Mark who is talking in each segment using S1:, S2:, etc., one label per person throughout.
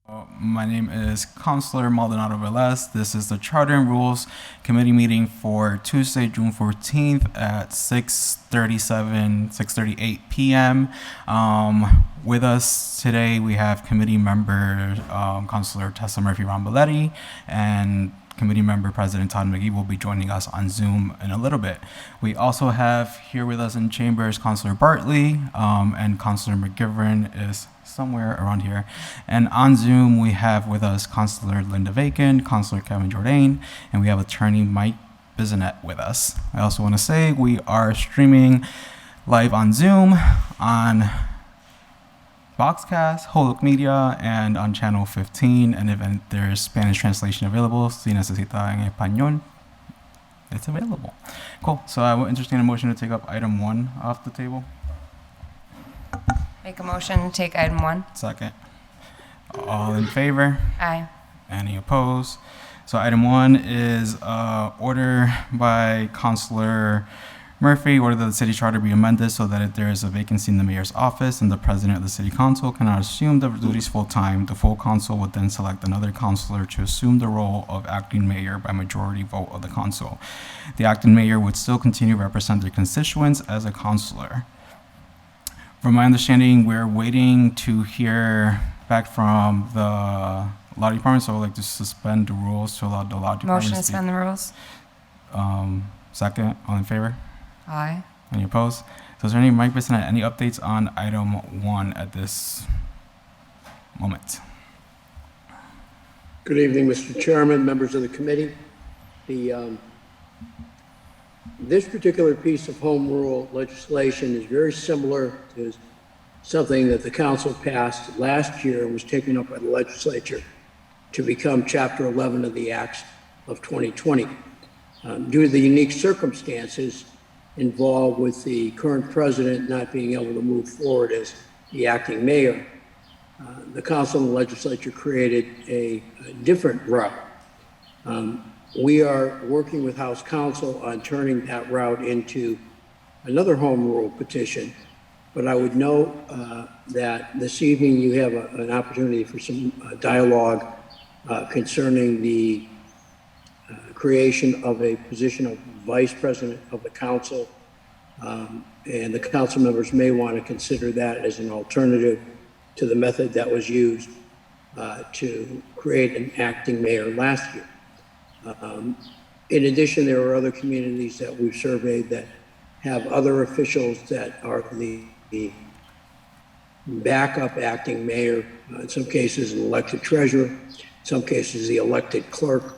S1: My name is Councilor Maldonado-Velez. This is the Charter and Rules Committee meeting for Tuesday, June 14th at 6:38 p.m. With us today, we have committee member Councilor Murphy-Romboletti, and committee member President Todd McGee will be joining us on Zoom in a little bit. We also have here with us in chambers Councilor Bartley, and Councilor McGivern is somewhere around here. And on Zoom, we have with us Councilor Linda Vacan, Councilor Kevin Jordan, and we have attorney Mike Bisonet with us. I also want to say we are streaming live on Zoom, on Boxcast, Holyoke Media, and on channel 15. And if there's Spanish translation available, si necesita en español, it's available. Cool. So I will entertain a motion to take up item 1 off the table.
S2: Make a motion to take item 1.
S1: Second. All in favor?
S2: Aye.
S1: Any opposed? So item 1 is order by Councilor Murphy, order that the city charter be amended so that if there is a vacancy in the mayor's office and the president of the city council cannot assume the duties full-time, the full council would then select another councilor to assume the role of acting mayor by majority vote of the council. The acting mayor would still continue to represent their constituents as a councilor. From my understanding, we're waiting to hear back from the law department, so I would like to suspend the rules to allow the law department
S2: Motion
S1: to
S2: to
S1: speak.
S2: suspend the rules.
S1: Second, all in favor?
S2: Aye.
S1: Any opposed? So is there any, Mike Bisonet, any updates on item 1 at this moment?
S3: Good evening, Mr. Chairman, members of the committee. This particular piece of home rule legislation is very similar to something that the council passed last year and was taken up by the legislature to become Chapter 11 of the Acts of 2020. Due to the unique circumstances involved with the current president not being able to move forward as the acting mayor, the council and the legislature created a different route. We are working with House Counsel on turning that route into another home rule petition, but I would note that this evening you have an opportunity for some dialogue concerning the creation of a position of vice president of the council, and the council members may want to consider that as an alternative to the method that was used to create an acting mayor last year. In addition, there are other communities that we've surveyed that have other officials that are the backup acting mayor, in some cases an elected treasurer, in some cases the elected clerk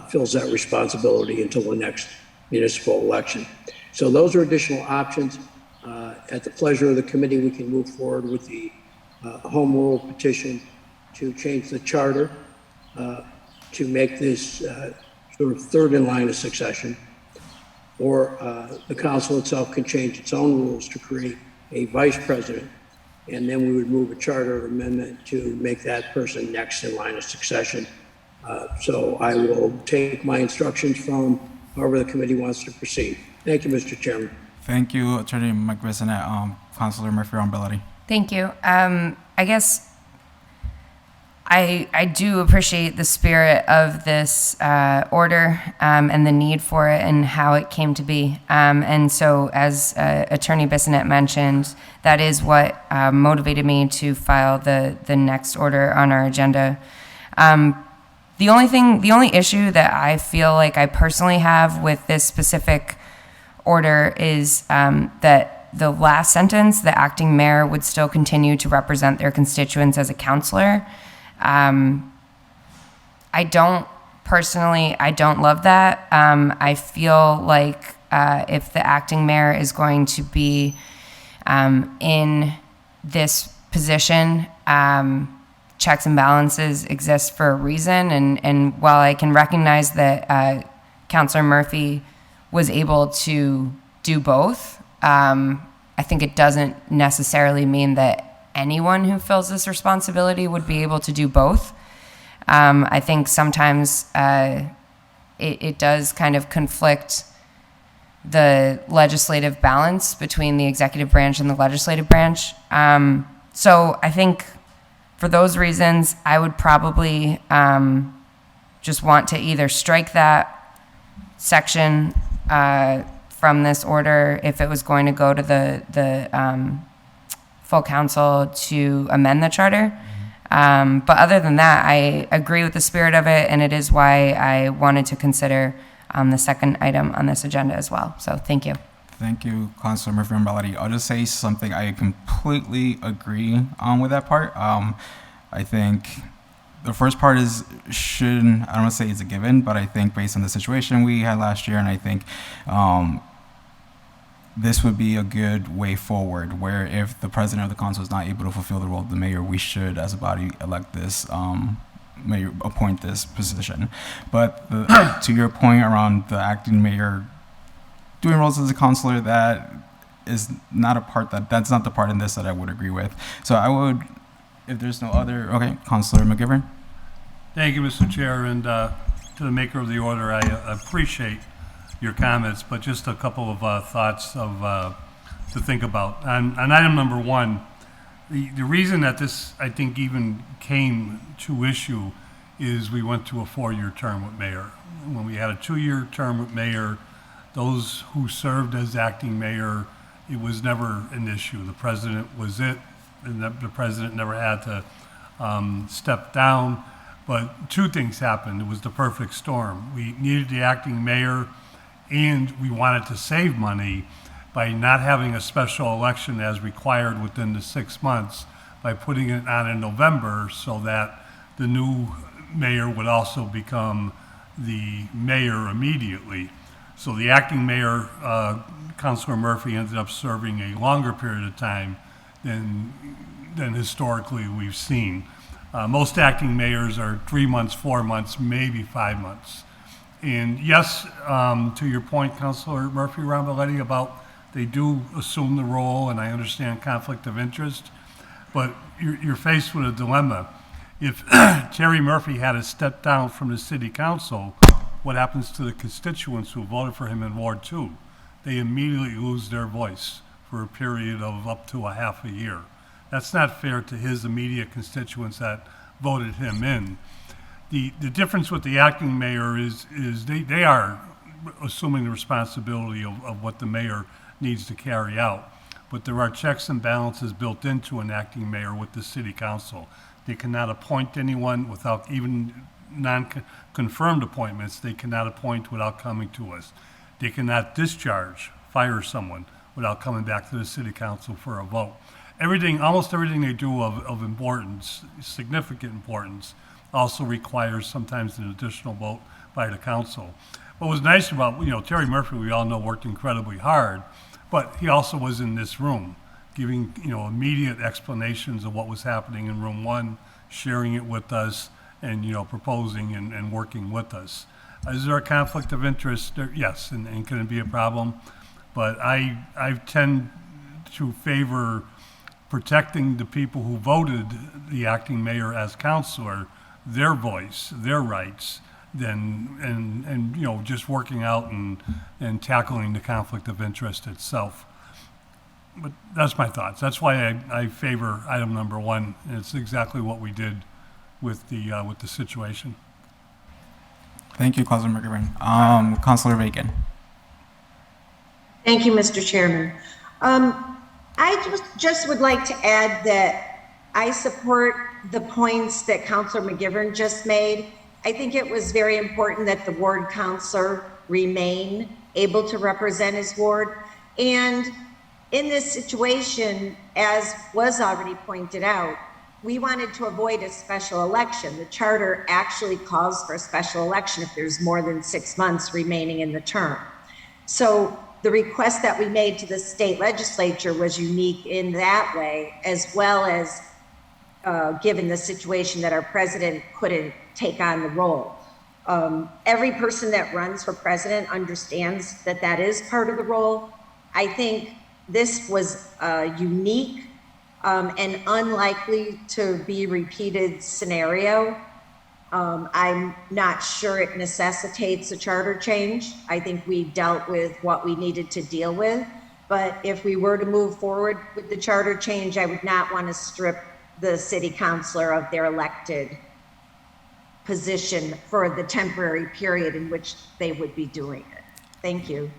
S3: fills that responsibility until the next municipal election. So those are additional options. At the pleasure of the committee, we can move forward with the home rule petition to change the charter to make this sort of third in line of succession, or the council itself can change its own rules to create a vice president, and then we would move a charter amendment to make that person next in line of succession. So I will take my instructions from however the committee wants to proceed. Thank you, Mr. Chairman.
S1: Thank you, Attorney Mike Bisonet. Councilor Murphy-Romboletti.
S2: Thank you. I guess I do appreciate the spirit of this order and the need for it and how it came to be. And so, as Attorney Bisonet mentioned, that is what motivated me to file the next order on our agenda. The only issue that I feel like I personally have with this specific order is that the last sentence, the acting mayor would still continue to represent their constituents as a councilor. I don't love that. I feel like if the acting mayor is going to be in this position, checks and balances exist for a reason. And while I can recognize that Councilor Murphy was able to do both, I think it doesn't necessarily mean that anyone who fills this responsibility would be able to do both. I think sometimes it does kind of conflict the legislative balance between the executive branch and the legislative branch. So I think for those reasons, I would probably just want to either strike that section from this order if it was going to go to the full council to amend the charter. But other than that, I agree with the spirit of it, and it is why I wanted to consider the second item on this agenda as well. So thank you.
S1: Thank you, Councilor Murphy-Romboletti. I'll just say something. I completely agree with that part. I think the first part I don't want to say it's a given, but I think based on the situation we had last year, and I think this would be a good way forward, where if the president of the council is not able to fulfill the role of the mayor, we should, as a body, elect this mayor, appoint this position. But to your point around the acting mayor doing roles as a councilor, that is not a part that's not the part in this that I would agree with. So I would, if there's no other, okay, Councilor McGivern.
S4: Thank you, Mr. Chair, and to the maker of the order, I appreciate your comments, but just a couple of thoughts to think about. On item number one, the reason that this, I think, even came to issue is we went to a 4-year term with mayor. When we had a 2-year term with mayor, those who served as acting mayor, it was never an issue. The president was it, and the president never had to step down. But two things happened. It was the perfect storm. We needed the acting mayor, and we wanted to save money by not having a special election as required within the 6 months, by putting it on in November so that the new mayor would also become the mayor immediately. So the acting mayor, Councilor Murphy, ended up serving a longer period of time than historically we've seen. Most acting mayors are 3 months, 4 months, maybe 5 months. And yes, to your point, Councilor Murphy-Romboletti, about they do assume the role, and I understand conflict of interest, but you're faced with a dilemma. If Terry Murphy had to step down from the city council, what happens to the constituents who voted for him in Ward 2? They immediately lose their voice for a period of up to a half a year. That's not fair to his immediate constituents that voted him in. The difference with the acting mayor is they are assuming the responsibility of what the mayor needs to carry out. But there are checks and balances built into an acting mayor with the city council. They cannot appoint anyone without, even non-confirmed appointments, they cannot appoint without coming to us. They cannot fire someone without coming back to the city council for a vote. Almost everything they do of importance, significant importance, also requires sometimes an additional vote by the council. What was nice about, Terry Murphy, we all know, worked incredibly hard, but he also was in this room giving, immediate explanations of what was happening in room 1, sharing it with us, and, proposing and working with us. Is there a conflict of interest? Yes, and can it be a problem? But I tend to favor protecting the people who voted the acting mayor as councilor, their voice, their rights, and just working out and tackling the conflict of interest itself. But that's my thoughts. That's why I favor item number 1. And it's exactly what we did with the situation.
S1: Thank you, Councilor McGivern. Councilor Bacon.
S5: Thank you, Mr. Chairman. I just would like to add that I support the points that Councilor McGivern just made. I think it was very important that the ward councilor remain able to represent his ward. And in this situation, as was already pointed out, we wanted to avoid a special election. The charter actually calls for a special election if there's more than 6 months remaining in the term. So the request that we made to the state legislature was unique in that way, as well as given the situation that our president couldn't take on the role. Every person that runs for president understands that that is part of the role. I think this was a unique and unlikely to be repeated scenario. I'm not sure it necessitates a charter change. I think we dealt with what we needed to deal with. But if we were to move forward with the charter change, I would not want to strip the city councilor of their elected position for the temporary period in which they would be doing it. Thank you.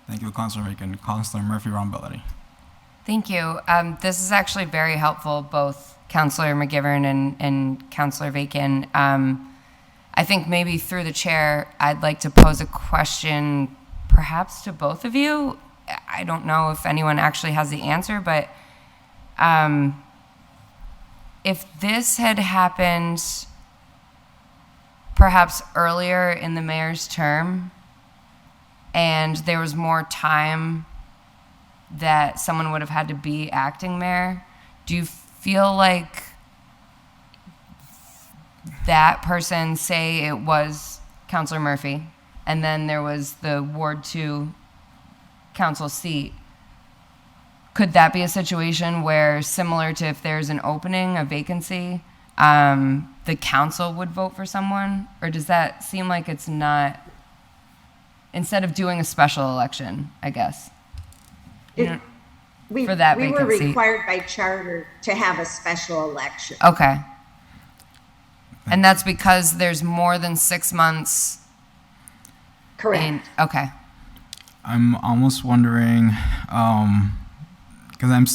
S1: Thank you, Councilor Bacon. Councilor Murphy-ROMBOLETTI.
S2: Thank you. This is actually very helpful, both Councilor McGivern and Councilor Bacon. I think maybe through the chair, I'd like to pose a question perhaps to both of you. I don't know if anyone actually has the answer, but if this had happened perhaps earlier in the mayor's term and there was more time that someone would have had to be acting mayor, do you feel like that person, say it was Councilor Murphy, and then there was the Ward 2 council seat, could that be a situation where, similar to if there's an opening, a vacancy, the council would vote for someone? Or does that seem like it's not, instead of doing a special election, I guess?
S5: We
S2: for that
S5: were
S2: vacancy.
S5: required by charter to have a special election.
S2: Okay. And that's because there's more than 6 months
S5: Correct.
S2: okay.
S1: I'm almost wondering, because I'm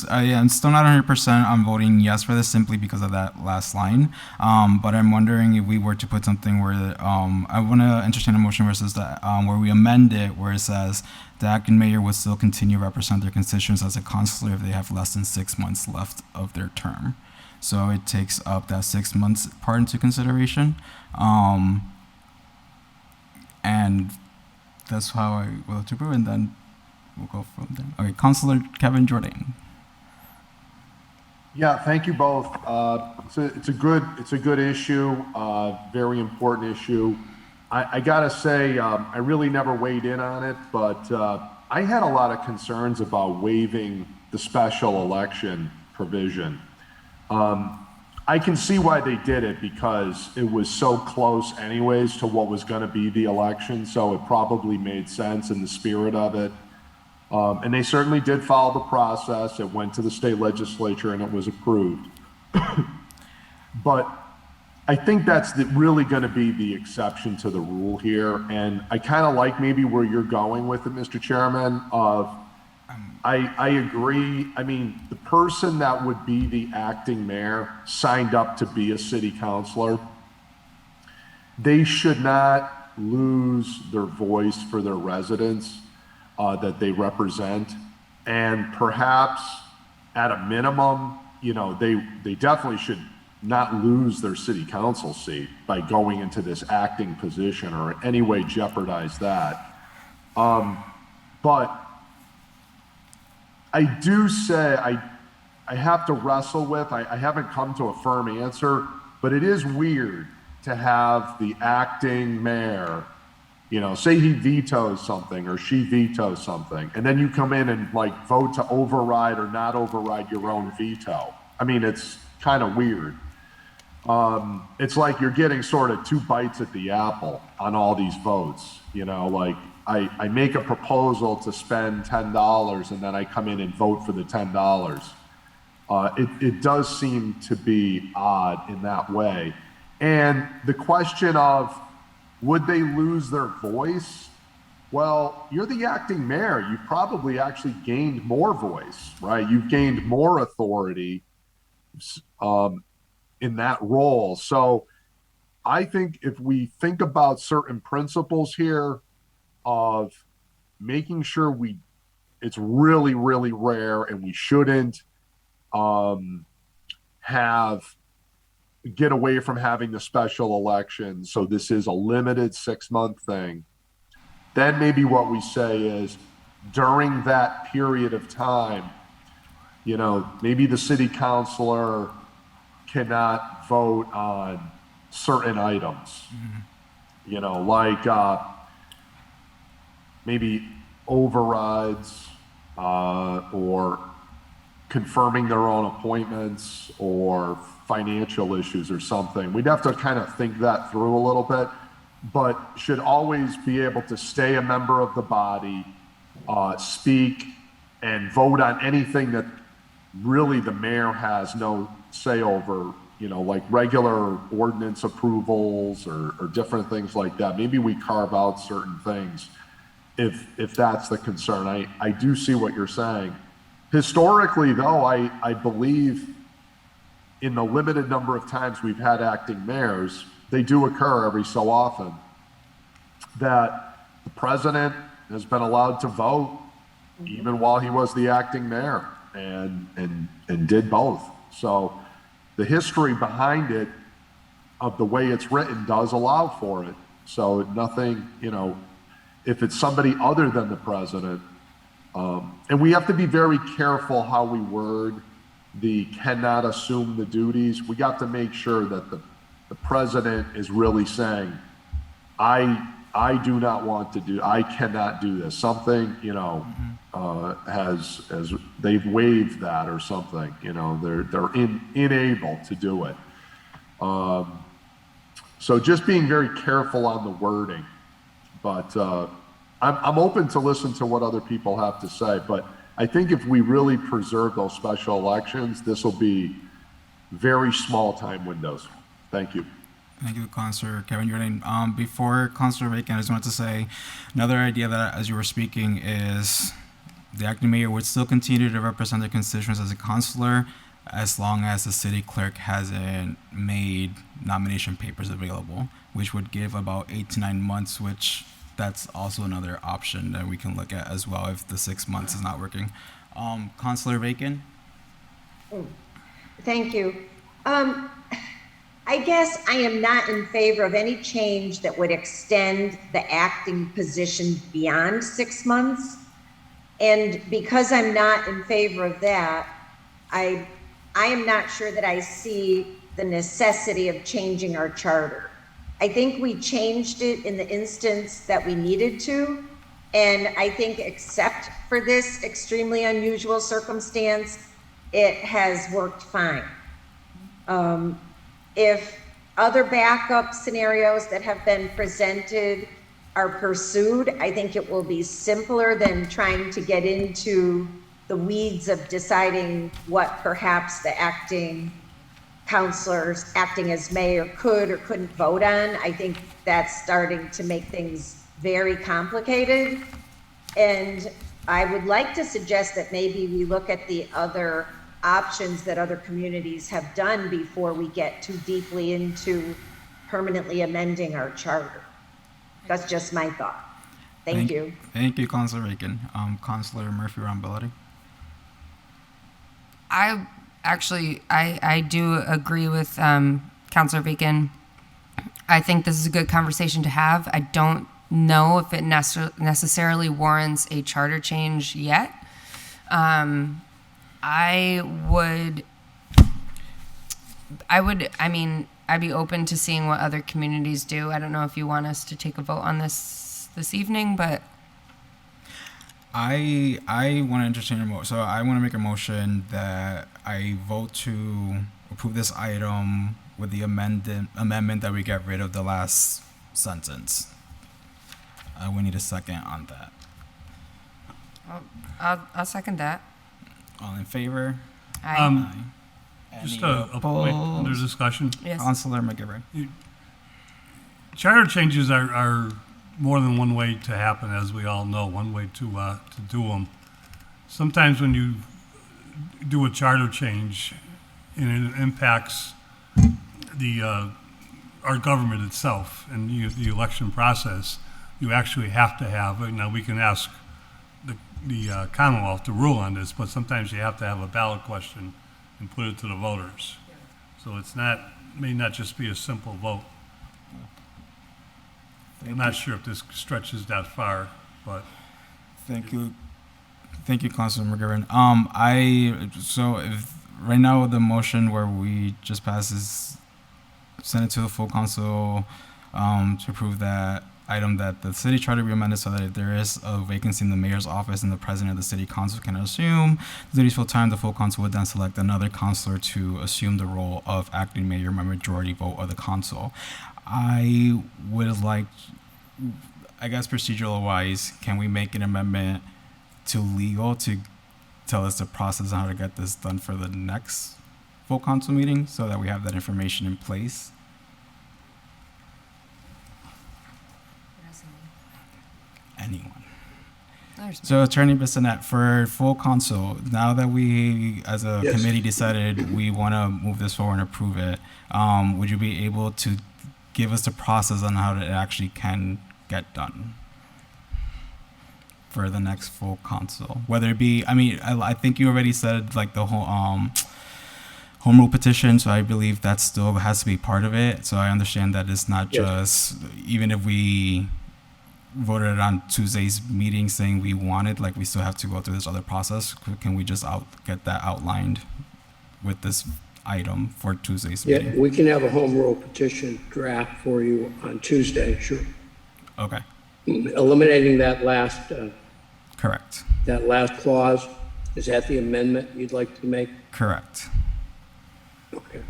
S1: still not 100%. I'm voting yes for this simply because of that last line. But I'm wondering if we were to put something where I want to entertain a motion where it says that where we amend it, where it says the acting mayor would still continue to represent their constituents as a councilor if they have less than 6 months left of their term. So it takes up that 6 months part into consideration, and that's how I will to prove, and then we'll go from there. Okay, Councilor Kevin Jordan.
S6: Yeah, thank you both. It's a good issue, very important issue. I gotta say, I really never weighed in on it, but I had a lot of concerns about waiving the special election provision. I can see why they did it because it was so close anyways to what was gonna be the election, so it probably made sense in the spirit of it. And they certainly did follow the process. It went to the state legislature and it was approved. But I think that's really going to be the exception to the rule here. And I kind of like maybe where you're going with it, Mr. Chairman, I agree. I mean, the person that would be the acting mayor signed up to be a city councilor. They should not lose their voice for their residents that they represent. And perhaps at a minimum, you know, they definitely should not lose their city council seat by going into this acting position or in any way jeopardize that. But I do say I have to wrestle with, I haven't come to a firm answer, but it is weird to have the acting mayor, you know, say he vetoes something or she vetoes something, and then you come in and like vote to override or not override your own veto. I mean, it's kind of weird. It's like you're getting sort of two bites at the apple on all these votes, you know, like I make a proposal to spend $10 and then I come in and vote for the $10. It does seem to be odd in that way. And the question of, would they lose their voice? Well, you're the acting mayor. You probably actually gained more voice, right? You've gained more authority in that role. So I think if we think about certain principles here of making sure it's really, really rare and we shouldn't get away from having the special election. So this is a limited 6-month thing. Then maybe what we say is during that period of time, you know, maybe the city councilor cannot vote on certain items, you know, like maybe overrides or confirming their own appointments or financial issues or something. We'd have to kind of think that through a little bit, but should always be able to stay a member of the body, speak and vote on anything that really the mayor has no say over, like regular ordinance approvals or different things like that. Maybe we carve out certain things if that's the concern. I do see what you're saying. Historically, though, I believe in the limited number of times we've had acting mayors, they do occur every so often, that the president has been allowed to vote even while he was the acting mayor and did both. So the history behind it of the way it's written does allow for it. So nothing, if it's somebody other than the president, and we have to be very careful how we word the cannot assume the duties. We got to make sure that the president is really saying, I do not want to do, I cannot do this. Something, has they've waived that or something, they're unable to do it. So just being very careful on the wording, but I'm open to listen to what other people have to say, but I think if we really preserve those special elections, this will be very small time windows. Thank you.
S1: Thank you, Councilor Kevin Jordan. Before Councilor Bacon, I just wanted to say another idea that, as you were speaking, is the acting mayor would still continue to represent their constituents as a councilor as long as the city clerk hasn't made nomination papers available, which would give about 8 to 9 months, which that's also another option that we can look at as well if the 6 months is not working. Councilor Bacon?
S5: Thank you. I guess I am not in favor of any change that would extend the acting position beyond 6 months. And because I'm not in favor of that, I am not sure that I see the necessity of changing our charter. I think we changed it in the instance that we needed to. And I think except for this extremely unusual circumstance, it has worked fine. If other backup scenarios that have been presented are pursued, I think it will be simpler than trying to get into the weeds of deciding what perhaps the acting councilors acting as mayor could or couldn't vote on. I think that's starting to make things very complicated. And I would like to suggest that maybe we look at the other options that other communities have done before we get too deeply into permanently amending our charter. That's just my thought. Thank you.
S1: Thank you, Councilor Bacon. Councilor Murphy-ROMBOLETTI.
S2: I do agree with Councilor Bacon. I think this is a good conversation to have. I don't know if it necessarily warrants a charter change yet. I'd be open to seeing what other communities do. I don't know if you want us to take a vote on this evening, but
S1: I want to entertain a motion. So I want to make a motion that I vote to approve this item with the amendment that we get rid of the last sentence. We need a second on that.
S2: I'll second that.
S1: All in favor?
S2: Aye.
S4: Just
S1: Any
S4: a point under
S1: opposed?
S4: discussion.
S2: Yes.
S1: Councilor McGivern.
S4: Charter changes are more than one way to happen, as we all know, one way to do them. Sometimes when you do a charter change and it impacts our government itself and the election process, you actually have to have, now we can ask the Commonwealth to rule on this, but sometimes you have to have a ballot question and put it to the voters. So it's may not just be a simple vote. I'm not sure if this stretches that far, but.
S1: Thank you, Councilor McGivern. So if right now the motion where we just pass is send it to the full council to approve that item that the city charter be amended so that if there is a vacancy in the mayor's office and the president of the city council can assume the duties full time, the full council would then select another councilor to assume the role of acting mayor by majority vote of the council. I would like, I guess procedural wise, can we make an amendment to legal to tell us the process on how to get this done for the next full council meeting so that we have that information in place? Anyone? So Attorney Bissonnette, for full council, now that we, as a
S3: Yes.
S1: committee, decided we want to move this forward and approve it, would you be able to give us the process on how it actually can get done for the next full council? Whether it be, I mean, I think you already said like the whole home rule petition, so I believe that still has to be part of it. So I understand that it's not
S3: Yes.
S1: just, even if we voted on Tuesday's meeting saying we wanted, like we still have to go through this other process. Can we just get that outlined with this item for Tuesday's
S3: Yeah,
S1: meeting?
S3: we can have a home rule petition draft for you on Tuesday, sure.
S1: Okay,
S3: Eliminating that last
S1: correct,
S3: clause, is that the amendment you'd like to make?
S1: correct.
S3: Okay.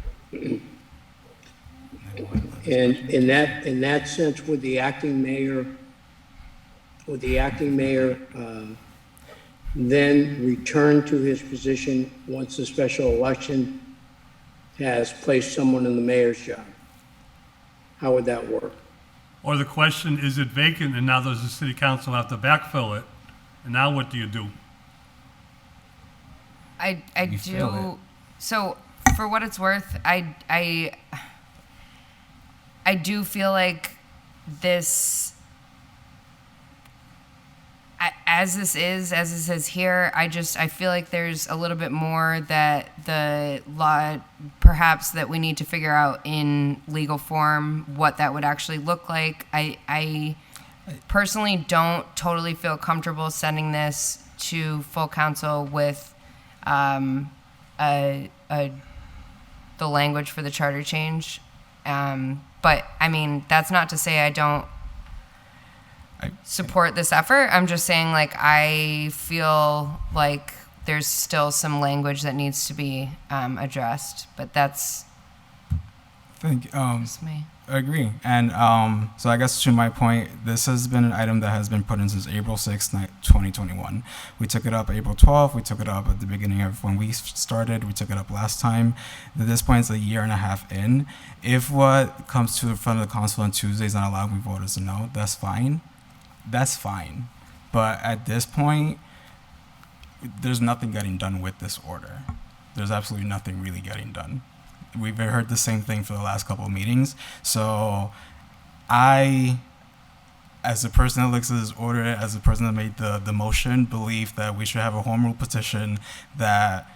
S3: And in that sense, would the acting mayor then return to his position once the special election has placed someone in the mayor's job? How would that work?
S4: Or the question, is it vacant and now does the city council have to backfill it? And now what do you do?
S2: I
S1: We feel
S2: do. So for what it's worth, I do feel like this, as it says here, I feel like there's a little bit more that the law, perhaps that we need to figure out in legal form, what that would actually look like. I personally don't totally feel comfortable sending this to full council with the language for the charter change. But I mean, that's not to say I don't support this effort. I'm just saying, like, I feel like there's still some language that needs to be addressed. But that's just me.
S1: I agree. And so I guess to my point, this has been an item that has been put in since April 6th, 2021. We took it up April 12th. We took it up at the beginning of when we started. We took it up last time. At this point, it's a year and a half in. If what comes to the front of the council on Tuesday is not allowing voters to know, that's fine. That's fine. But at this point, there's nothing getting done with this order. There's absolutely nothing really getting done. We've heard the same thing for the last couple of meetings. So I, as the person that looks at this order, as the person that made the motion, believe that we should have a home rule petition that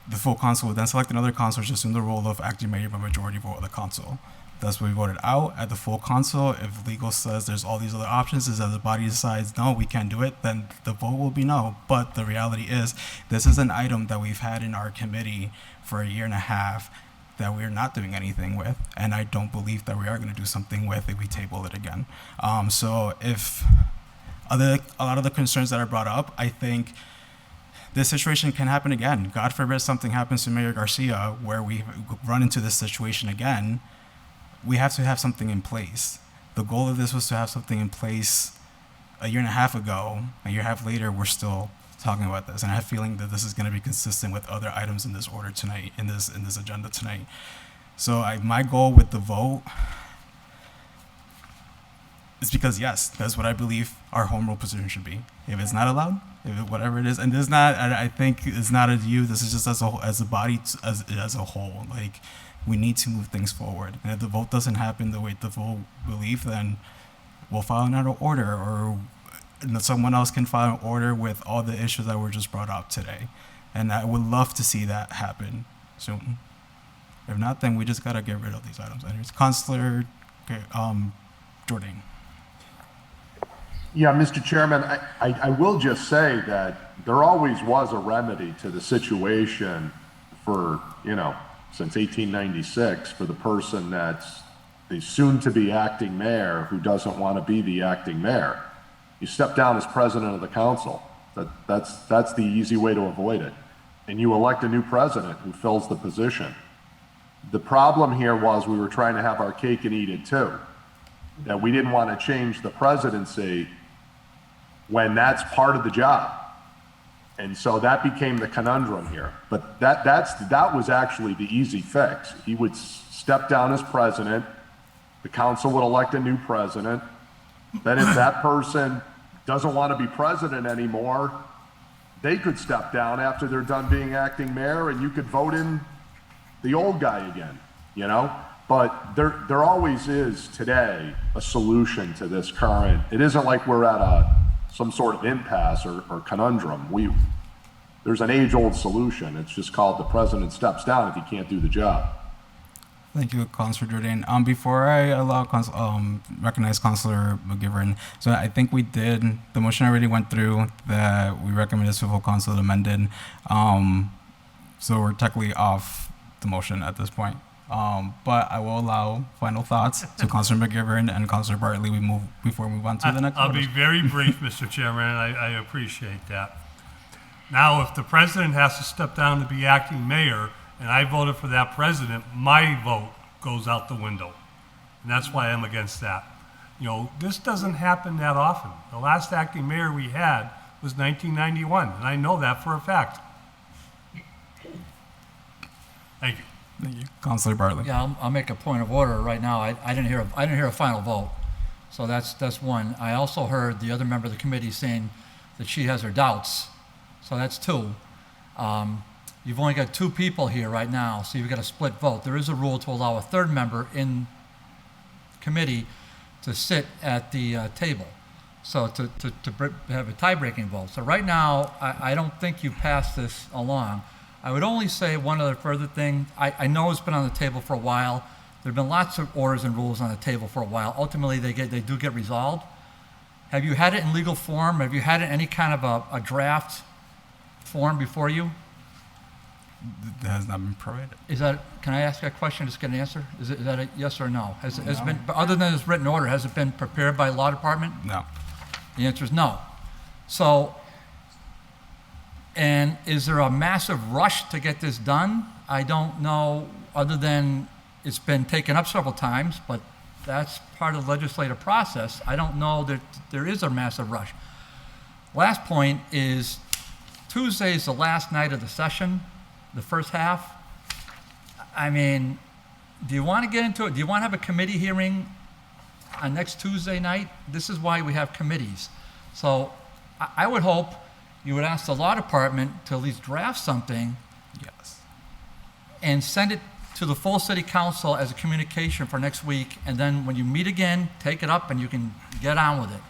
S1: the full council would then select another councilor to assume the role of acting mayor by majority vote of the council. That's what we voted out at the full council. If legal says there's all these other options, is that the body decides, no, we can't do it, then the vote will be no. But the reality is, this is an item that we've had in our committee for a year and a half that we're not doing anything with, and I don't believe that we are going to do something with if we table it again. So if a lot of the concerns that are brought up, I think this situation can happen again. God forbid something happens to Mayor Garcia where we run into this situation again. We have to have something in place. The goal of this was to have something in place a year and a half ago. A year and a half later, we're still talking about this, and I have a feeling that this is going to be consistent with other items in this order tonight, in this agenda tonight. So my goal with the vote is because, yes, that's what I believe our home rule position should be. If it's not allowed, whatever it is, and there's not, I think it's not a you. This is just as a body, as a whole. Like, we need to move things forward, and if the vote doesn't happen the way the vote believe, then we'll file another order, or someone else can file an order with all the issues that were just brought up today. And I would love to see that happen soon. If not, then we just gotta get rid of these items. Anyways, Councilor Jordan.
S6: Yeah, Mr. Chairman, I will just say that there always was a remedy to the situation for, since 1896, for the person that's the soon-to-be acting mayor who doesn't want to be the acting mayor. You step down as president of the council. That's the easy way to avoid it. And you elect a new president who fills the position. The problem here was we were trying to have our cake and eat it too. That we didn't want to change the presidency when that's part of the job. And so that became the conundrum here. But that was actually the easy fix. He would step down as president, the council would elect a new president. Then if that person doesn't want to be president anymore, they could step down after they're done being acting mayor, and you could vote in the old guy again, you know? But there always is today a solution to this current. It isn't like we're at some sort of impasse or conundrum. There's an age-old solution. It's just called the president steps down if he can't do the job.
S1: Thank you, Councilor Jordan. Before I allow recognize Councilor McGivern, so I think the motion already went through that we recommend this full council amended. So we're technically off the motion at this point. But I will allow final thoughts to Councilor McGivern and Councilor Bartley before we move on to the next
S4: I'll be
S1: motion.
S4: very brief, Mr. Chairman, and I appreciate that. Now, if the president has to step down to be acting mayor, and I voted for that president, my vote goes out the window. And that's why I'm against that. You know, this doesn't happen that often. The last acting mayor we had was 1991, and I know that for a fact. Thank you.
S1: Thank you. Councilor Bartley.
S7: Yeah, I'll make a point of order right now. I didn't hear a final vote. So that's one. I also heard the other member of the committee saying that she has her doubts. So that's two. You've only got two people here right now, so you've got a split vote. There is a rule to allow a third member in committee to sit at the table, so to have a tie-breaking vote. So right now, I don't think you passed this along. I would only say one other further thing. I know it's been on the table for a while. There have been lots of orders and rules on the table for a while. Ultimately, they do get resolved. Have you had it in legal form? Have you had it in any kind of a draft form before you?
S1: That has not been provided.
S7: Can I ask a question, just get an answer? Is that a yes or no? Has it been, other than this written order, has it been prepared by law department?
S1: No.
S7: The answer is no. So, and is there a massive rush to get this done? I don't know, other than it's been taken up several times, but that's part of the legislative process. I don't know that there is a massive rush. Last point is Tuesday is the last night of the session, the first half. I mean, do you want to get into it? Do you want to have a committee hearing on next Tuesday night? This is why we have committees. So I would hope you would ask the law department to at least draft something
S1: Yes.
S7: and send it to the full city council as a communication for next week. And then when you meet again, take it up and you can get on with it.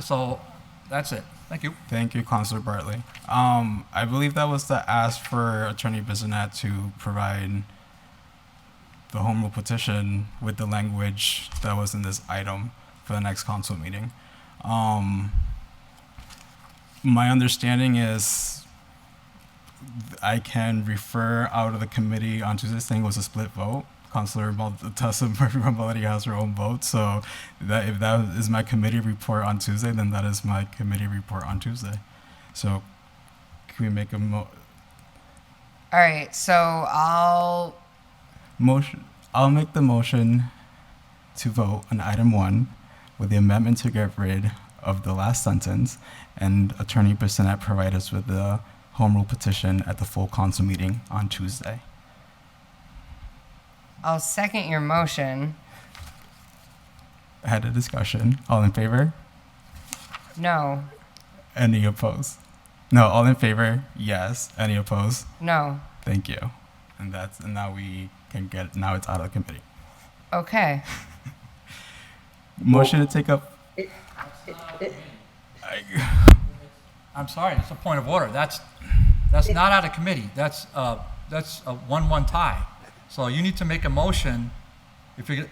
S7: So that's it. Thank you.
S1: Thank you, Councilor Bartley. I believe that was to ask for Attorney Bissonnette to provide the home rule petition with the language that was in this item for the next council meeting. My understanding is I can refer out of the committee on Tuesday, saying it was a split vote. Councilor MURPHY-ROMBOLETTI has her own vote, so if that is my committee report on Tuesday, then that is my committee report on Tuesday. So can we make a
S2: All right, so I'll
S1: make the motion to vote on item 1 with the amendment to get rid of the last sentence, and Attorney Bissonnette provide us with the home rule petition at the full council meeting on Tuesday.
S2: I'll second your motion.
S1: I had a discussion. All in favor?
S2: No,
S1: Any opposed? No, all in favor? Yes. Any opposed?
S2: no.
S1: Thank you. And now now it's out of the committee.
S2: Okay.
S1: Motion to take up.
S7: I'm sorry, it's a point of order. That's not out of committee. That's a 1-1 tie. So you need to make a motion.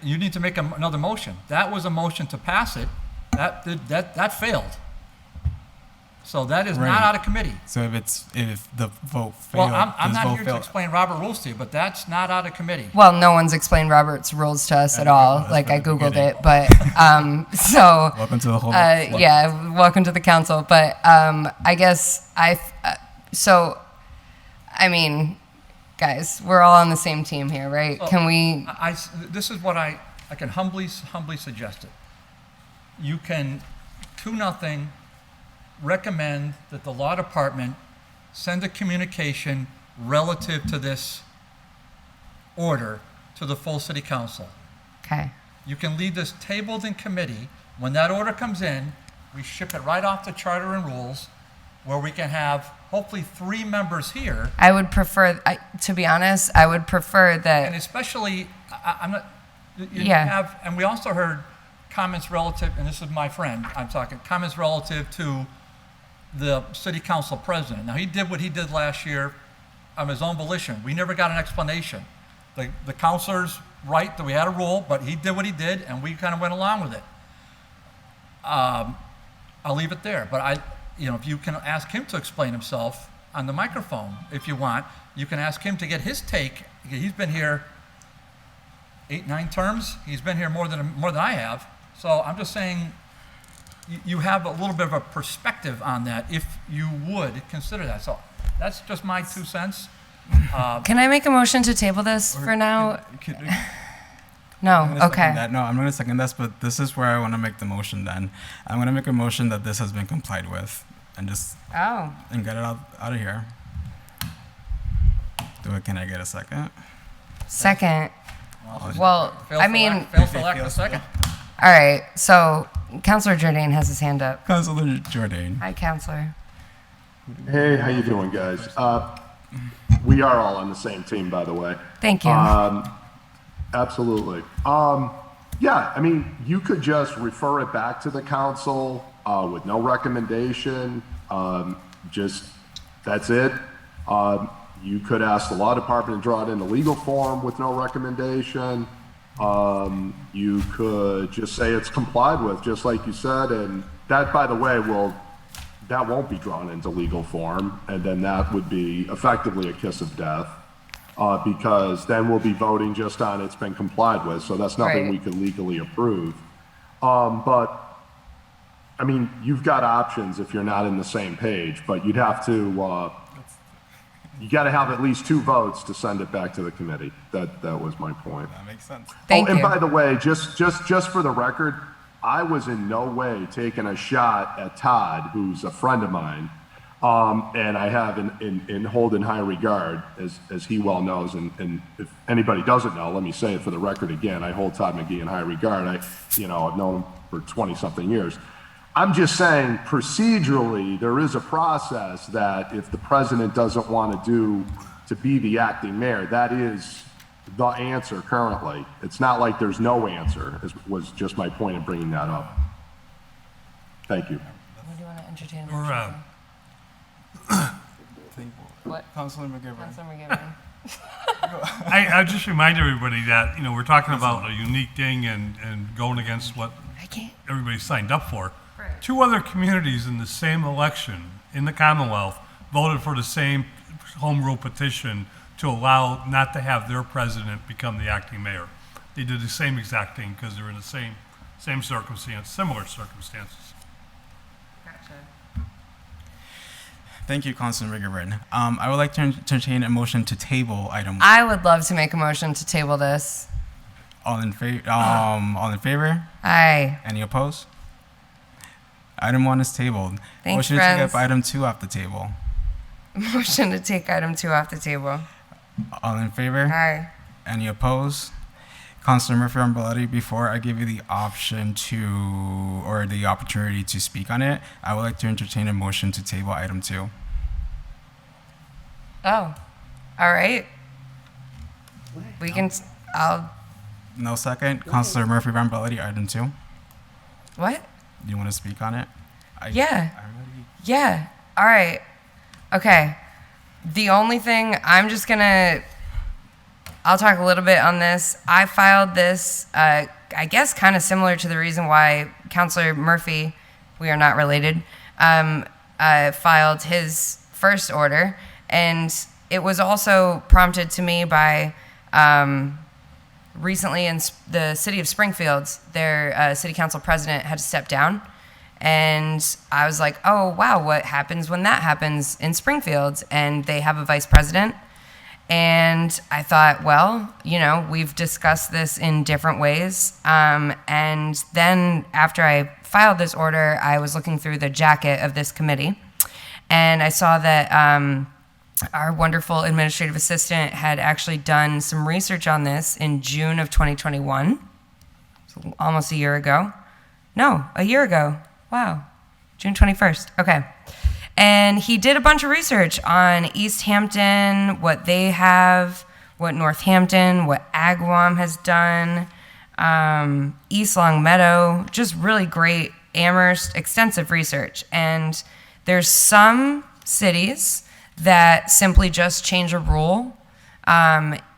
S7: You need to make another motion. That was a motion to pass it. That failed. So that is
S1: Right.
S7: not out of committee.
S1: So if the vote failed,
S7: Well, I'm
S1: this
S7: not
S1: vote
S7: here to
S1: failed.
S7: explain Robert rules to you, but that's not out of committee.
S2: Well, no one's explained Robert's rules to us at all.
S1: that's
S2: Like, I
S1: from the
S2: Googled
S1: beginning.
S2: it, but, so,
S1: Welcome to the whole.
S2: yeah, welcome to the council. But I guess I mean, guys, we're all on the same team here, right?
S7: So,
S2: Can we,
S7: This is what I can humbly suggest it. You can 2-0 recommend that the law department send a communication relative to this order to the full city council.
S2: Okay.
S7: You can leave this tabled in committee. When that order comes in, we ship it right off to charter and rules, where we can have hopefully 3 members here.
S2: I would prefer, to be honest, I would prefer
S7: And
S2: that,
S7: especially, I'm not, you
S2: Yeah.
S7: have, and we also heard comments relative, and this is my friend, I'm talking, comments relative to the city council president. Now, he did what he did last year of his own volition. We never got an explanation. The councilor's right that we had a rule, but he did what he did, and we kind of went along with it. I'll leave it there, but if you can ask him to explain himself on the microphone, if you want, you can ask him to get his take. He's been here 8, 9 terms. He's been here more than I have. So I'm just saying, you have a little bit of a perspective on that if you would consider that. So that's just my 2 cents.
S2: can I make a motion to table this for now? No, okay.
S1: No, I'm going to second this, but this is where I want to make the motion then. I'm going to make a motion that this has been complied with and just
S2: Oh,
S1: and get it out of here. Can I get a second?
S2: second. Well, I mean,
S7: Fails to lack a second.
S2: all right, so Councilor Jordan has his hand up.
S1: Councilor Jordan.
S2: Hi, Councilor.
S6: Hey, how you doing, guys? We are all on the same team, by the way.
S2: Thank you.
S6: Absolutely. Yeah, I mean, you could just refer it back to the council with no recommendation. Just, that's it. You could ask the law department to draw it in the legal form with no recommendation. You could just say it's complied with, just like you said, and that, by the way, that won't be drawn into legal form, and then that would be effectively a kiss of death. Because then we'll be voting just on it's been complied with, so that's nothing
S2: Right.
S6: we could legally approve. But, I mean, you've got options if you're not in the same page, but you'd have to, you gotta have at least 2 votes to send it back to the committee. That was my point.
S1: That makes sense.
S2: Thank
S6: And
S2: you.
S6: by the way, just for the record, I was in no way taking a shot at Todd, who's a friend of mine. And I have in hold in high regard, as he well knows, and if anybody doesn't know, let me say it for the record again, I hold Todd McGee in high regard. I've known him for 20-something years. I'm just saying, procedurally, there is a process that if the president doesn't want to be the acting mayor, that is the answer currently. It's not like there's no answer, was just my point in bringing that up. Thank you.
S2: What do you want to entertain?
S4: We're,
S2: What?
S1: Councilor McGivern.
S2: Councilor McGivern.
S4: I just remind everybody that, we're talking about a unique thing and going against what
S2: I can't.
S4: everybody signed up for.
S2: Right.
S4: 2 other communities in the same election in the Commonwealth voted for the same home rule petition to allow not to have their president become the acting mayor. They did the same exact thing because they're in the same circumstance, similar circumstances.
S2: Gotcha.
S1: Thank you, Councilor McGivern. I would like to entertain a motion to table item 1.
S2: I would love to make a motion to table this.
S1: All in favor?
S2: Aye.
S1: Any opposed? Item 1 is tabled.
S2: Thanks,
S1: Motion to take
S2: friends.
S1: up item 2 off the table.
S2: Motion to take item 2 off the table.
S1: All in favor?
S2: Aye.
S1: Any opposed? Councilor Murphy-ROMBOLETTI, before I give you the option or the opportunity to speak on it, I would like to entertain a motion to table item 2.
S2: Oh, all right. We can,
S1: No second? Councilor Murphy-ROMBOLETTI, item 2.
S2: what?
S1: Do you want to speak on it?
S2: Yeah.
S1: I'm ready.
S2: Yeah. All right. Okay. The only thing I'll talk a little bit on this. I filed this, I guess kind of similar to the reason why Councilor Murphy, we are not related, filed his first order. And it was also prompted to me by recently in the city of Springfield, their city council president had to step down. And I was like, oh, wow, what happens when that happens in Springfield? And they have a vice president. And I thought, well, we've discussed this in different ways. And then after I filed this order, I was looking through the jacket of this committee, and I saw that our wonderful administrative assistant had actually done some research on this in June of 2021, so almost a year ago. No, a year ago. Wow, June 21st. Okay. And he did a bunch of research on East Hampton, what they have, what Northampton, what Agawam has done, East Long Meadow, just really great Amherst, extensive research. And there's some cities that simply just change a rule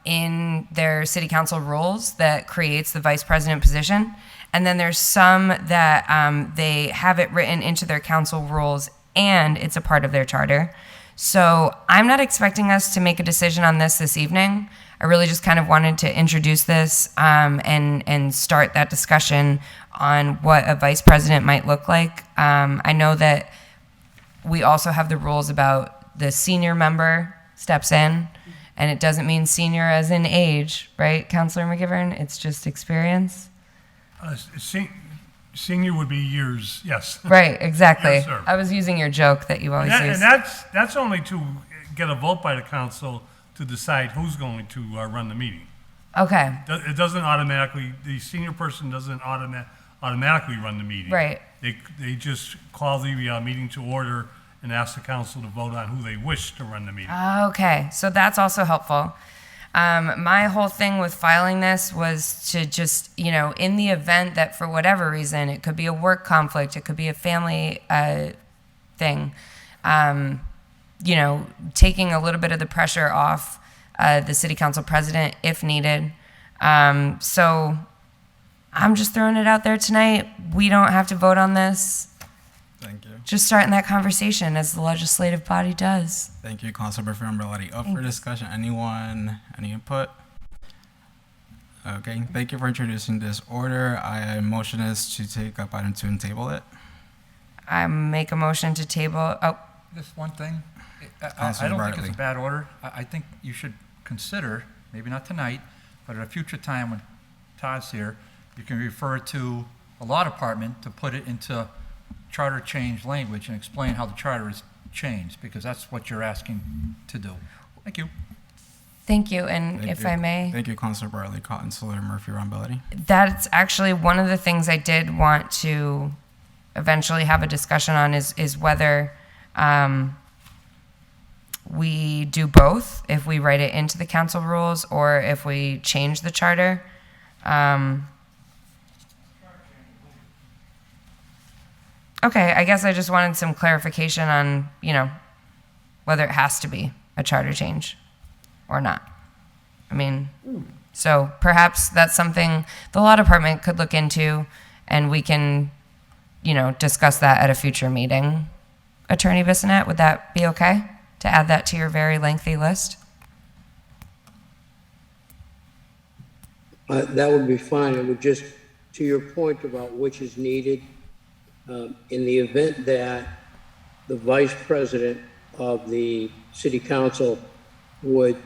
S2: in their city council rules that creates the vice president position. And then there's some that they have it written into their council rules and it's a part of their charter. So I'm not expecting us to make a decision on this evening. I really just kind of wanted to introduce this and start that discussion on what a vice president might look like. I know that we also have the rules about the senior member steps in, and it doesn't mean senior as in age, right, Councilor McGivern? It's just experience.
S4: Senior would be years, yes.
S2: Right, exactly.
S4: Yes, sir.
S2: I was using your joke that you always use.
S4: And that's only to get a vote by the council to decide who's going to run the meeting.
S2: Okay,
S4: It doesn't automatically, the senior person doesn't automatically run the meeting.
S2: right.
S4: They just call the meeting to order and ask the council to vote on who they wish to run the meeting.
S2: Okay, so that's also helpful. My whole thing with filing this was to just, in the event that for whatever reason, it could be a work conflict, it could be a family thing, taking a little bit of the pressure off the city council president if needed. So I'm just throwing it out there tonight. We don't have to vote on this.
S1: Thank you.
S2: Just starting that conversation as the legislative body does.
S1: Thank you, Councilor Murphy-ROMBOLETTI. Up for discussion, anyone, any input? Okay, thank you for introducing this order. I motion is to take up item 2 and table it.
S2: I make a motion to table,
S7: Just one thing, I
S1: Councilor
S7: don't think
S1: Bartley.
S7: it's a bad order. I think you should consider, maybe not tonight, but at a future time when Todd's here, you can refer to the law department to put it into charter change language and explain how the charter is changed, because that's what you're asking to do. Thank you.
S2: thank you, and
S1: Thank
S2: if
S1: you.
S2: I may.
S1: Thank you, Councilor Bartley. Councilor Murphy-ROMBOLETTI.
S2: That's actually one of the things I did want to eventually have a discussion on is whether we do both, if we write it into the council rules or if we change the charter. Okay, I guess I just wanted some clarification on, whether it has to be a charter change or not. I mean, so perhaps that's something the law department could look into, and we can, discuss that at a future meeting. Attorney Bissonnette, would that be okay to add that to your very lengthy list?
S3: That would be fine. It would just, to your point about which is needed, in the event that the vice president of the city council would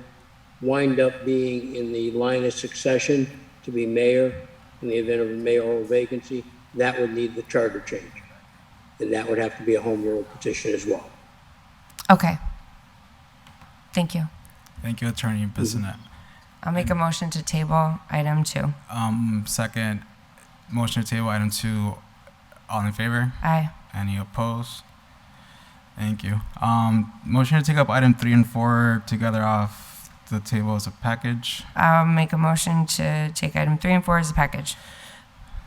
S3: wind up being in the line of succession to be mayor in the event of a mayoral vacancy, that would need the charter change. And that would have to be a home rule petition as well.
S2: Okay. Thank you.
S1: Thank you, Attorney Bissonnette.
S2: I'll make a motion to table item 2.
S1: Second, motion to table item 2. All in favor?
S2: Aye.
S1: Any opposed? Thank you. Motion to take up item 3 and 4 together off the table as a package.
S2: I'll make a motion to take item 3 and 4 as a package.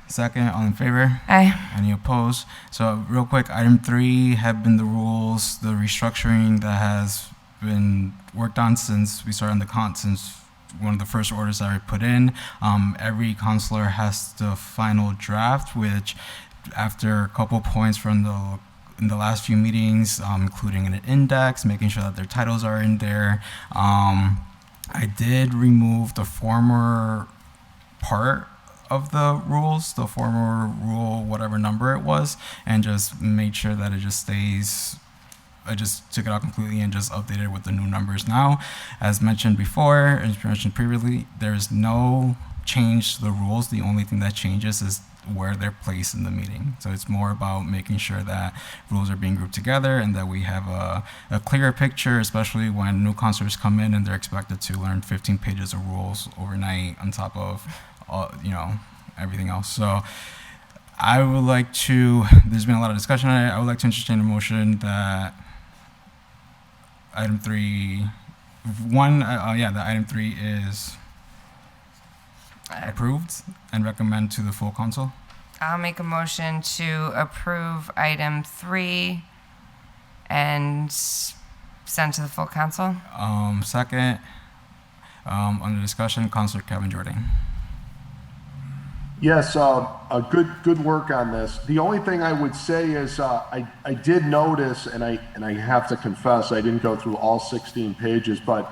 S1: Second, all in favor?
S2: Aye.
S1: Any opposed? So real quick, item 3 have been the rules, the restructuring that has been worked on since we started on since one of the first orders that I put in. Every counselor has the final draft, which after a couple points from in the last few meetings, including an index, making sure that their titles are in there. I did remove the former part of the rules, the former rule, whatever number it was, and just made sure that it just stays I just took it out completely and just updated it with the new numbers now. As mentioned before, as mentioned previously, there's no change to the rules. The only thing that changes is where they're placed in the meeting. So it's more about making sure that rules are being grouped together and that we have a clearer picture, especially when new counselors come in and they're expected to learn 15 pages of rules overnight on top of everything else. So I would like to, there's been a lot of discussion on it. I would like to entertain a motion that item 3, that item 3 is approved and recommend to the full council.
S2: I'll make a motion to approve item 3 and send to the full council.
S1: Second, under discussion, Councilor Kevin Jordan.
S6: Yes, a good work on this. The only thing I would say is I did notice, and I have to confess, I didn't go through all 16 pages, but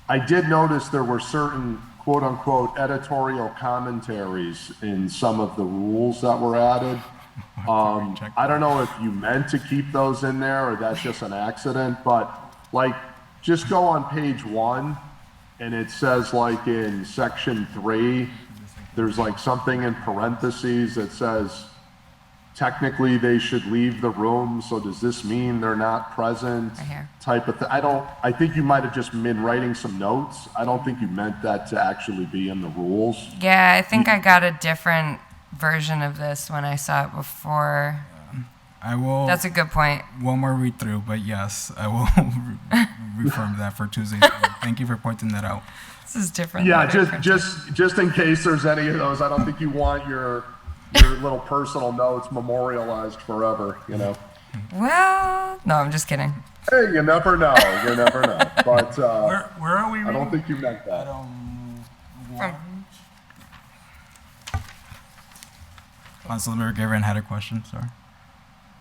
S6: I did notice there were certain quote unquote editorial commentaries in some of the rules that were added. I don't know if you meant to keep those in there or that's just an accident, but like just go on page 1 and it says like in section 3, there's like something in parentheses that says technically they should leave the room. So does this mean they're not present?
S2: Right here.
S6: Type of thing. I think you might have just been writing some notes. I don't think you meant that to actually be in the rules.
S2: Yeah, I think I got a different version of this when I saw it before.
S1: I will.
S2: That's a good point.
S1: One more read through, but yes, I will reaffirm that for Tuesday. Thank you for pointing that out.
S2: This is different.
S6: Yeah,
S2: than other printed.
S6: just in case there's any of those, I don't think you want your little personal notes memorialized forever, you know.
S2: Well, no, I'm just kidding.
S6: Hey, you never know. You never know. But
S4: Where are we
S6: I
S4: reading?
S6: don't think you meant that.
S1: Councilor McGivern had a question, sorry.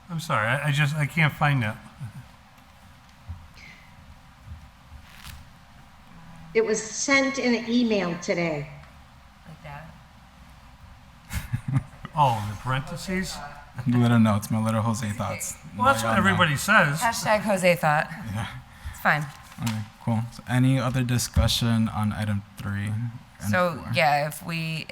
S4: I'm sorry, I can't find that.
S5: It was sent in an email today.
S2: Like that.
S4: Oh, the parentheses?
S1: Little notes, my little Jose thoughts.
S4: Well, that's what everybody says.
S2: Hashtag Jose thought.
S1: Yeah.
S2: It's fine.
S1: Okay, cool. So any other discussion on item 3? and
S2: So
S1: 4?
S2: yeah, if we,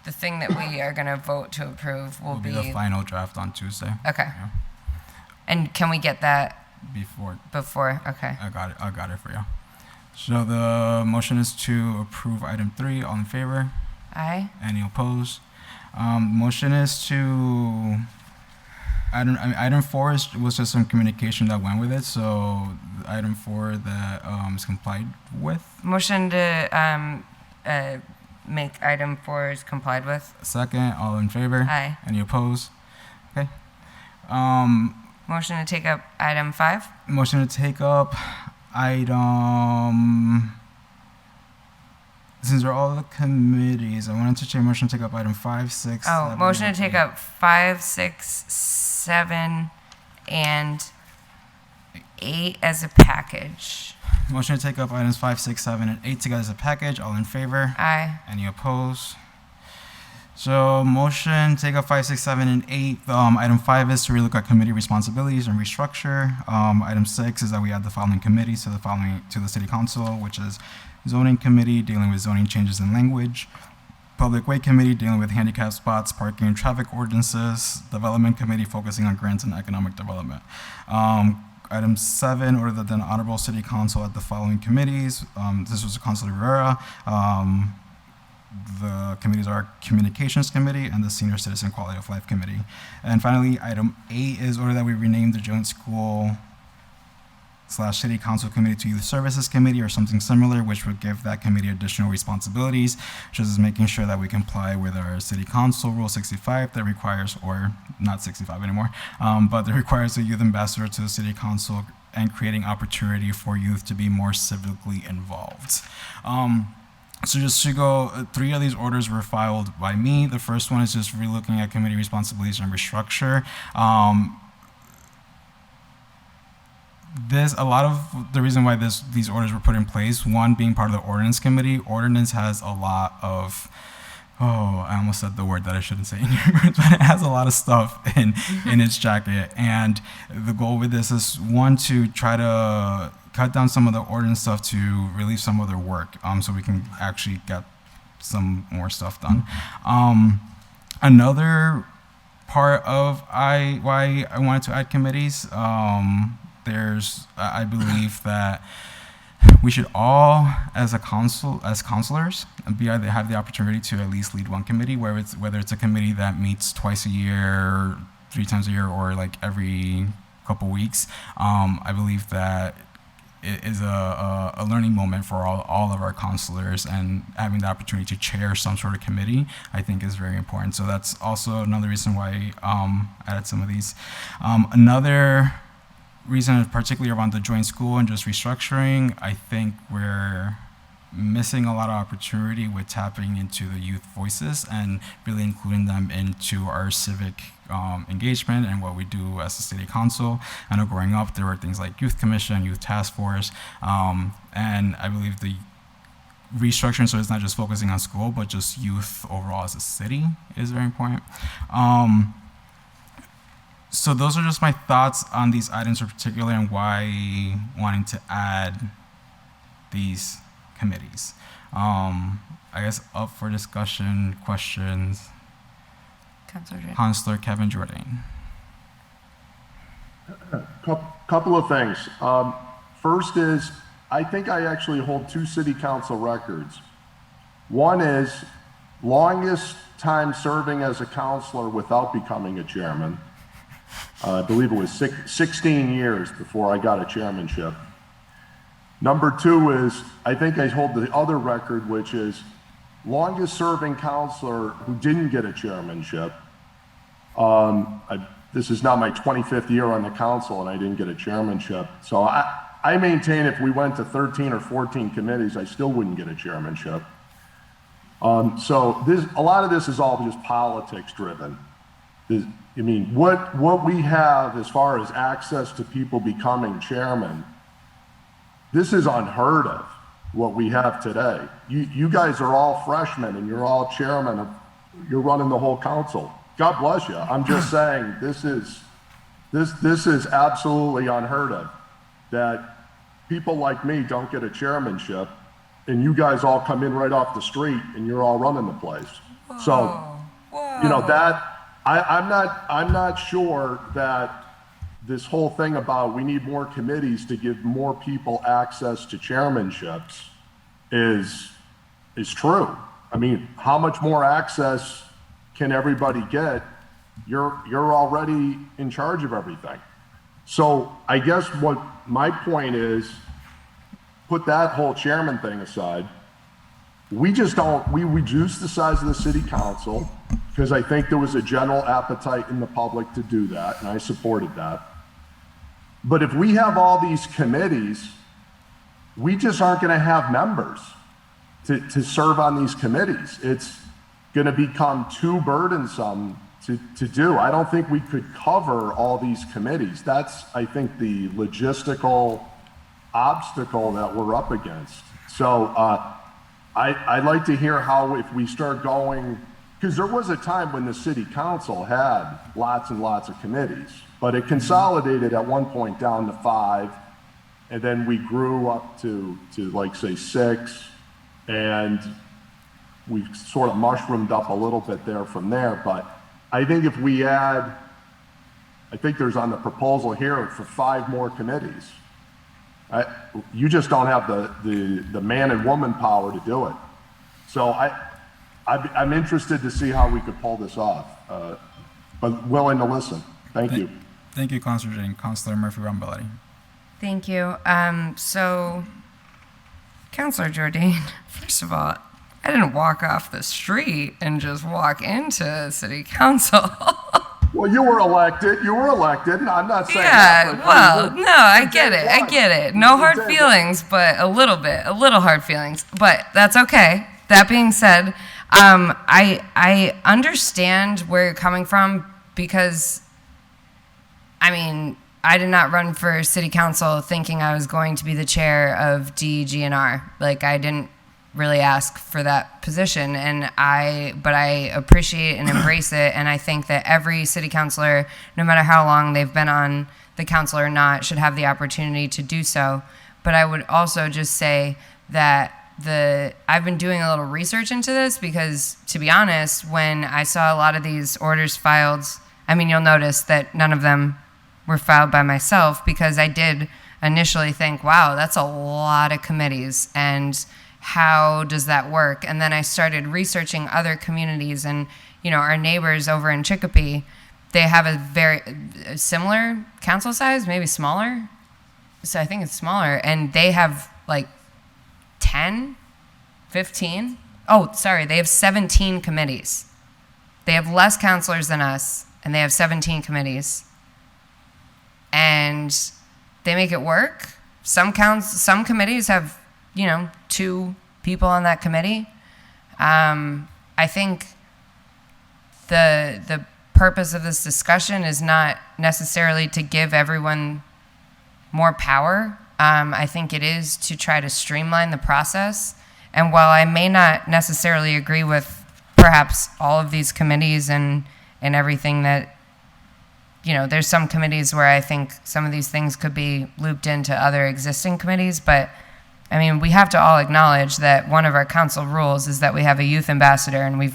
S2: the thing that we are gonna vote to approve will
S1: Will be the
S2: be,
S1: final draft on Tuesday.
S2: okay.
S1: Yeah.
S2: And can we get that
S1: Before
S2: before? Okay.
S1: I got it for you. So the motion is to approve item 3. All in favor?
S2: Aye.
S1: Any opposed? Motion is to item 4 was just some communication that went with it. So item 4 that is complied with.
S2: Motion to make item 4 is complied with.
S1: Second, all in favor?
S2: Aye.
S1: Any opposed? Okay.
S2: Motion to take up item 5.
S1: Motion to take up item. Since they're all the committees, I wanted to change motion to take up item 5, 6.
S2: Oh,
S1: 7,
S2: motion
S1: and
S2: to take
S1: 8.
S2: up 5, 6, 7, and 8 as a package.
S1: Motion to take up items 5, 6, 7, and 8 together as a package. All in favor?
S2: Aye.
S1: Any opposed? So motion take up 5, 6, 7, and 8. Item 5 is to relook at committee responsibilities and restructure. Item 6 is that we add the following committees to the city council, which is zoning committee dealing with zoning changes in language, public way committee dealing with handicap spots, parking, and traffic ordinances, development committee focusing on grants and economic development. Item 7, order that the honorable city council at the following committees. This was Councilor Rivera. The committees are Communications Committee and the Senior Citizen Quality of Life Committee. And finally, item 8 is order that we rename the Joint School / City Council Committee to Youth Services Committee or something similar, which would give that committee additional responsibilities, such as making sure that we comply with our City Council Rule 65 that requires, or not 65 anymore, but that requires a youth ambassador to the City Council and creating opportunity for youth to be more civically involved. So just to go, 3 of these orders were filed by me. The first one is just relooking at committee responsibilities and restructure. A lot of the reason why these orders were put in place, one being part of the Ordinance Committee. Ordinance has a lot of oh, I almost said the word that I shouldn't say in here, but it has a lot of stuff in its jacket. And the goal with this is, one, to try to cut down some of the ordinance stuff to relieve some of their work, so we can actually get some more stuff done. Another part of why I wanted to add committees, I believe that we should all, as counselors, have the opportunity to at least lead one committee, whether it's a committee that meets twice a year, 3 times a year, or like every couple weeks. I believe that it is a learning moment for all of our counselors, and having the opportunity to chair some sort of committee, I think, is very important. So that's also another reason why I added some of these. Another reason, particularly around the joint school and just restructuring, I think we're missing a lot of opportunity with tapping into the youth voices and really including them into our civic engagement and what we do as a city council. I know growing up there were things like youth commission, youth task force, and I believe the restructuring, so it's not just focusing on school, but just youth overall as a city, is very important. So those are just my thoughts on these items in particular, and why wanting to add these committees. I guess up for discussion, questions. Councilor Kevin Jordan.
S6: Couple of things. First is, I think I actually hold 2 city council records. One is longest time serving as a councilor without becoming a chairman. I believe it was 16 years before I got a chairmanship. Number 2 is, I think I hold the other record, which is longest serving councilor who didn't get a chairmanship. This is now my 25th year on the council, and I didn't get a chairmanship. So I maintain if we went to 13 or 14 committees, I still wouldn't get a chairmanship. So a lot of this is all just politics driven. I mean, what we have as far as access to people becoming chairman, this is unheard of, what we have today. You guys are all freshmen and you're all chairman you're running the whole council. God bless you. I'm just saying, this is absolutely unheard of, that people like me don't get a chairmanship and you guys all come in right off the street and you're all running the place. So, you know, that, I'm not sure that this whole thing about we need more committees to give more people access to chairmanships is true. I mean, how much more access can everybody get? You're already in charge of everything. So I guess what my point is, put that whole chairman thing aside. We reduced the size of the city council because I think there was a general appetite in the public to do that, and I supported that. But if we have all these committees, we just aren't going to have members to serve on these committees. It's going to become too burdensome to do. I don't think we could cover all these committees. That's, I think, the logistical obstacle that we're up against. So I'd like to hear how, if we start going, because there was a time when the city council had lots and lots of committees, but it consolidated at one point down to 5, and then we grew up to like, say, 6, and we sort of mushroomed up a little bit there from there. But I think if we add, I think there's on the proposal here for 5 more committees. You just don't have the man and woman power to do it. So I'm interested to see how we could pull this off, but willing to listen. Thank you.
S1: Thank you, Councilor Jane. Councilor Murphy-ROMBOLETTI.
S2: Thank you. So, Councilor Jordan, first of all, I didn't walk off the street and just walk into city council.
S6: Well, you were elected, and I'm not saying
S2: yeah,
S6: that.
S2: well, no, I get it. No hard feelings, but a little hard feelings, but that's okay. That being said, I understand where you're coming from, because, I mean, I did not run for city council thinking I was going to be the chair of DEG&R. Like, I didn't really ask for that position, but I appreciate and embrace it, and I think that every city councilor, no matter how long they've been on the council or not, should have the opportunity to do so. But I would also just say that I've been doing a little research into this because, to be honest, when I saw a lot of these orders filed, I mean, you'll notice that none of them were filed by myself, because I did initially think, wow, that's a lot of committees, and how does that work? And then I started researching other communities, and our neighbors over in Chicopee, they have a very similar council size, maybe smaller. So I think it's smaller, and they have like 10, 15. Oh, sorry, they have 17 committees. They have less councilors than us, and they have 17 committees. And they make it work. Some committees have, 2 people on that committee. I think the purpose of this discussion is not necessarily to give everyone more power. I think it is to try to streamline the process. And while I may not necessarily agree with perhaps all of these committees and everything that, there's some committees where I think some of these things could be looped into other existing committees, but I mean, we have to all acknowledge that one of our council rules is that we have a youth ambassador, and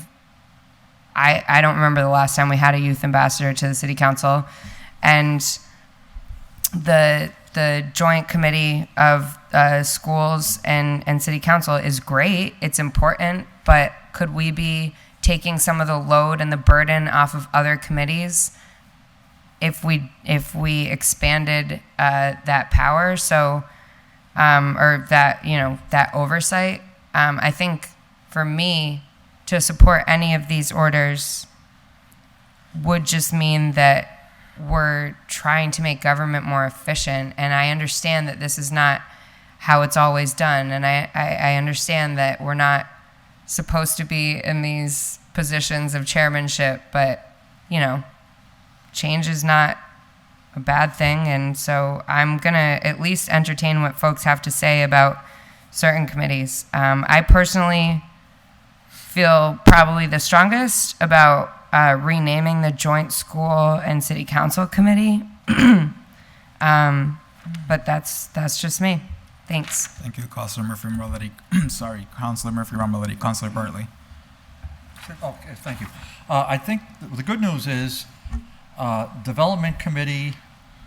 S2: I don't remember the last time we had a youth ambassador to the city council. And the joint committee of schools and city council is great. It's important, but could we be taking some of the load and the burden off of other committees if we expanded that power? So, or that, that oversight. I think for me to support any of these orders would just mean that we're trying to make government more efficient. And I understand that this is not how it's always done. And I understand that we're not supposed to be in these positions of chairmanship, but, change is not a bad thing. And so I'm going to at least entertain what folks have to say about certain committees. I personally feel probably the strongest about renaming the joint school and city council committee. But that's just me. Thanks.
S1: Thank you, Councilor Murphy-Romboletti. Sorry, Councilor Murphy-Romboletti. Councilor Bartley.
S7: Okay, thank you. I think the good news is Development Committee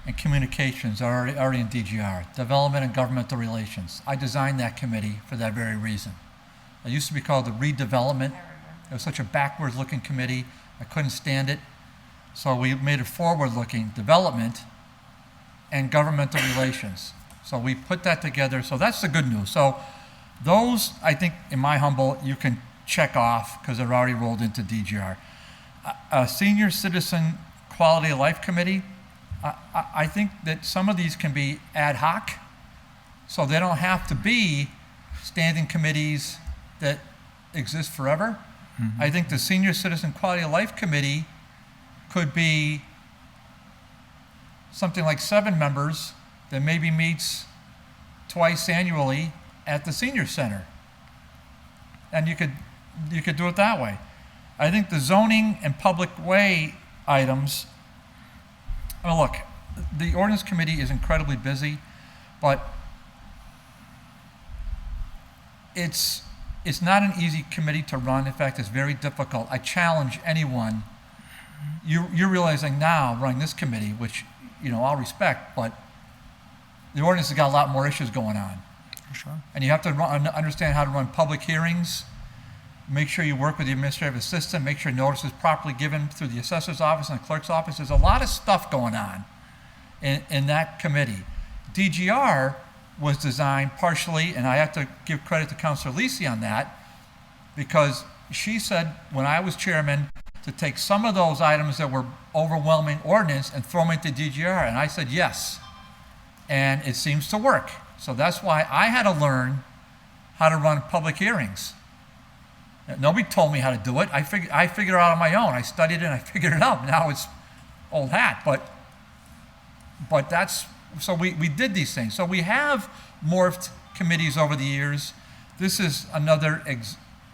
S7: and Communications are already in DGR, Development and Governmental Relations. I designed that committee for that very reason. It used to be called the Redevelopment. It was such a backwards-looking committee. I couldn't stand it. So we made it forward-looking, Development and Governmental Relations. So we put that together. So that's the good news. So those, I think, in my humble, you can check off because they're already rolled into DGR. Senior Citizen Quality of Life Committee, I think that some of these can be ad hoc, so they don't have to be standing committees that exist forever. I think the Senior Citizen Quality of Life Committee could be something like 7 members that maybe meets twice annually at the senior center. And you could do it that way. I think the zoning and public way items, look, the ordinance committee is incredibly busy, but it's not an easy committee to run. In fact, it's very difficult. I challenge anyone. You're realizing now, running this committee, which, I'll respect, but the ordinance has got a lot more issues going on.
S1: For sure.
S7: And you have to understand how to run public hearings, make sure you work with the administrative assistant, make sure notice is properly given through the assessor's office and the clerk's office. There's a lot of stuff going on in that committee. DGR was designed partially, and I have to give credit to Councilor Lisi on that, because she said when I was chairman to take some of those items that were overwhelming ordinance and throw them into DGR, and I said yes. And it seems to work. So that's why I had to learn how to run public hearings. Nobody told me how to do it. I figured it out on my own. I studied it and I figured it out. Now it's old hat, but that's, so we did these things. So we have morphed committees over the years. this is another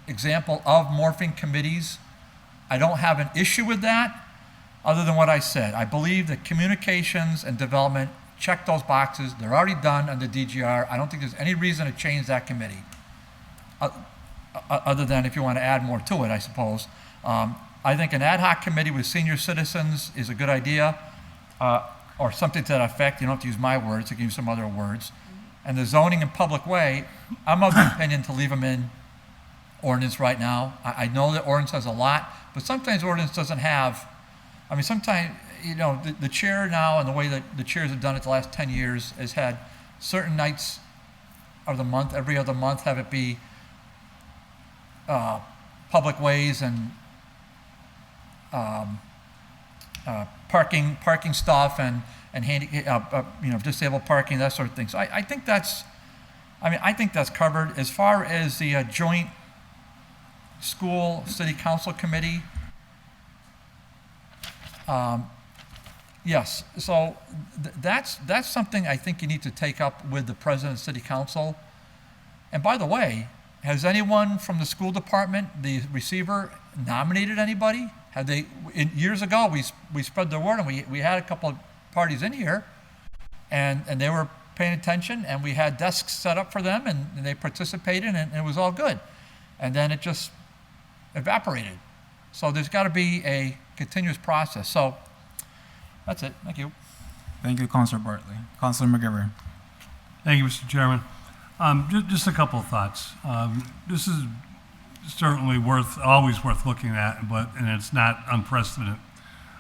S7: example of morphing committees. I don't have an issue with that, other than what I said. I believe that communications and development check those boxes. They're already done under DGR. I don't think there's any reason to change that committee, other than if you want to add more to it, I suppose. I think an ad hoc committee with senior citizens is a good idea, or something to that effect. You don't have to use my words, I can use some other words. And the zoning and public way, I'm of the opinion to leave them in ordinance right now. I know that ordinance has a lot, but sometimes ordinance doesn't have, I mean, sometimes, you know, the chair now, and the way that the chairs have done it the last 10 years, has had certain nights of the month, every other month, have it be public ways and parking stuff and disabled parking, that sort of thing. So I think that's covered. As far as the joint school city council committee, yes. So that's something I think you need to take up with the president of city council. And by the way, has anyone from the school department, the receiver, nominated anybody? Have they? Years ago, we spread the word, and we had a couple of parties in here, and they were paying attention, and we had desks set up for them, and they participated, and it was all good. And then it just evaporated. So there's got to be a continuous process. So that's it. Thank you.
S1: Thank you, Councilor Bartley. Councilor McGivern.
S4: Thank you, Mr. Chairman. Just a couple of thoughts. This is certainly always worth looking at, and it's not unprecedented.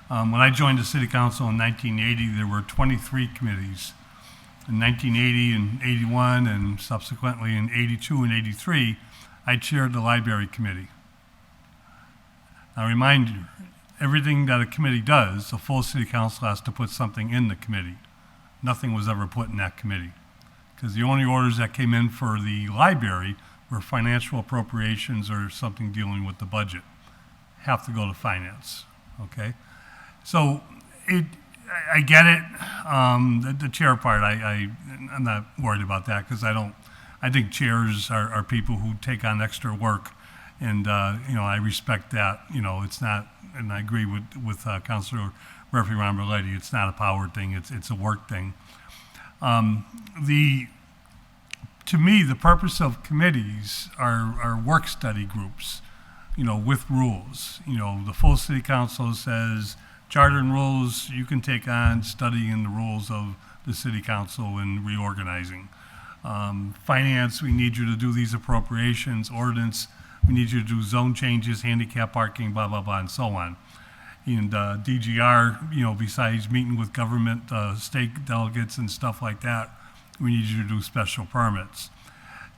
S4: When I joined the city council in 1980, there were 23 committees. In 1980 and 81, and subsequently in 82 and 83, I chaired the library committee. I remind you, everything that a committee does, the full city council has to put something in the committee. Nothing was ever put in that committee, because the only orders that came in for the library were financial appropriations or something dealing with the budget. Have to go to finance, okay? So I get it. The chair part, I'm not worried about that, because I think chairs are people who take on extra work, and I respect that. It's not, and I agree with Councilor Murphy-ROMBOLETTI. It's not a power thing. It's a work thing. To me, the purpose of committees are work study groups, with rules. The full city council says, charter and rules, you can take on studying the rules of the city council and reorganizing. Finance, we need you to do these appropriations. Ordinance, we need you to do zone changes, handicap parking, blah, blah, blah, and so on. And DGR, besides meeting with government, state delegates and stuff like that, we need you to do special permits.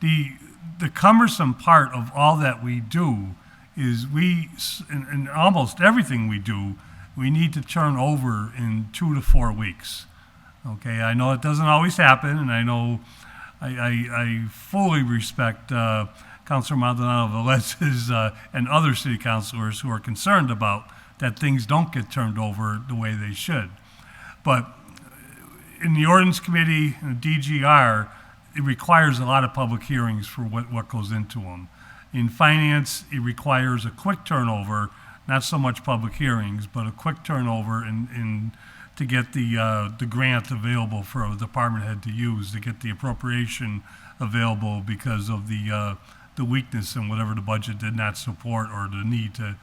S4: The cumbersome part of all that we do is in almost everything we do, we need to turn over in 2 to 4 weeks. Okay, I know it doesn't always happen, and I know I fully respect Councilor Maldonado-Velez and other city councilors who are concerned about that things don't get turned over the way they should. But in the ordinance committee and the DGR, it requires a lot of public hearings for what goes into them. In finance, it requires a quick turnover, not so much public hearings, but a quick turnover to get the grant available for a department head to use, to get the appropriation available because of the weakness in whatever the budget did not support, or the need to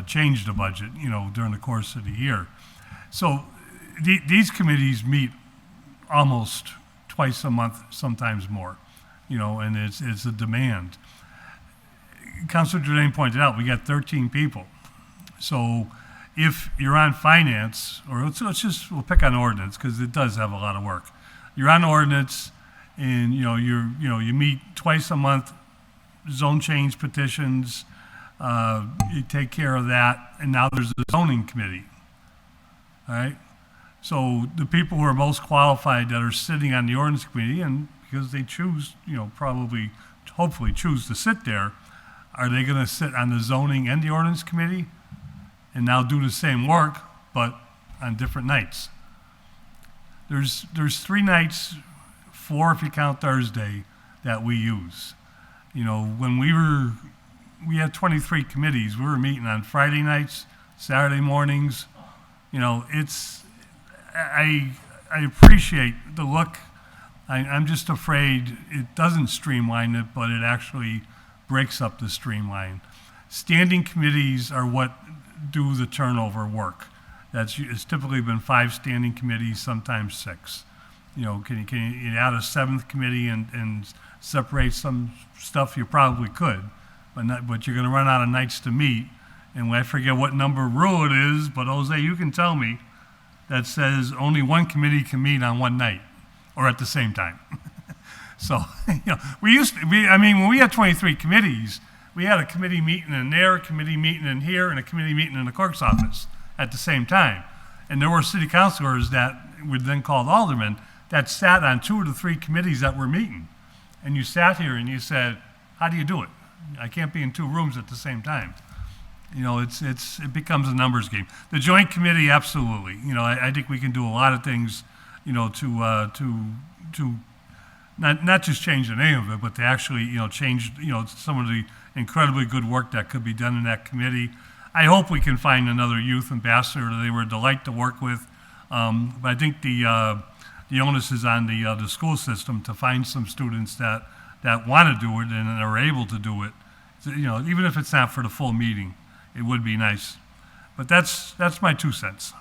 S4: change the budget, during the course of the year. So these committees meet almost twice a month, sometimes more, and it's a demand. Councilor Jordan pointed out, we got 13 people. So if you're on finance, or we'll pick on ordinance, because it does have a lot of work. You're on ordinance, and you meet twice a month, zone change petitions, you take care of that, and now there's the zoning committee. All right? So the people who are most qualified that are sitting on the ordinance committee, and because they choose, hopefully choose to sit there, are they going to sit on the zoning and the ordinance committee and now do the same work, but on different nights? There's 3 nights, 4 if you count Thursday, that we use. You know, when we had 23 committees. We were meeting on Friday nights, Saturday mornings. You know, I appreciate the look. I'm just afraid it doesn't streamline it, but it actually breaks up the streamline. Standing committees are what do the turnover work. It's typically been 5 standing committees, sometimes 6. You know, can you add a 7th committee and separate some stuff? You probably could, but you're going to run out of nights to meet. And I forget what number rule it is, but Jose, you can tell me, that says only one committee can meet on one night or at the same time. So, you know, when we had 23 committees, we had a committee meeting in there, a committee meeting in here, and a committee meeting in the clerk's office at the same time. And there were city councilors that were then called aldermen that sat on 2 or 3 committees that were meeting. And you sat here and you said, how do you do it? I can't be in 2 rooms at the same time. You know, it becomes a numbers game. The joint committee, absolutely. You know, I think we can do a lot of things, you know, to not just change the name of it, but to actually, you know, change, you know, some of the incredibly good work that could be done in that committee. I hope we can find another youth ambassador. They were a delight to work with. But I think the onus is on the school system to find some students that want to do it and are able to do it. So, you know, even if it's not for the full meeting, it would be nice. But that's my 2 cents.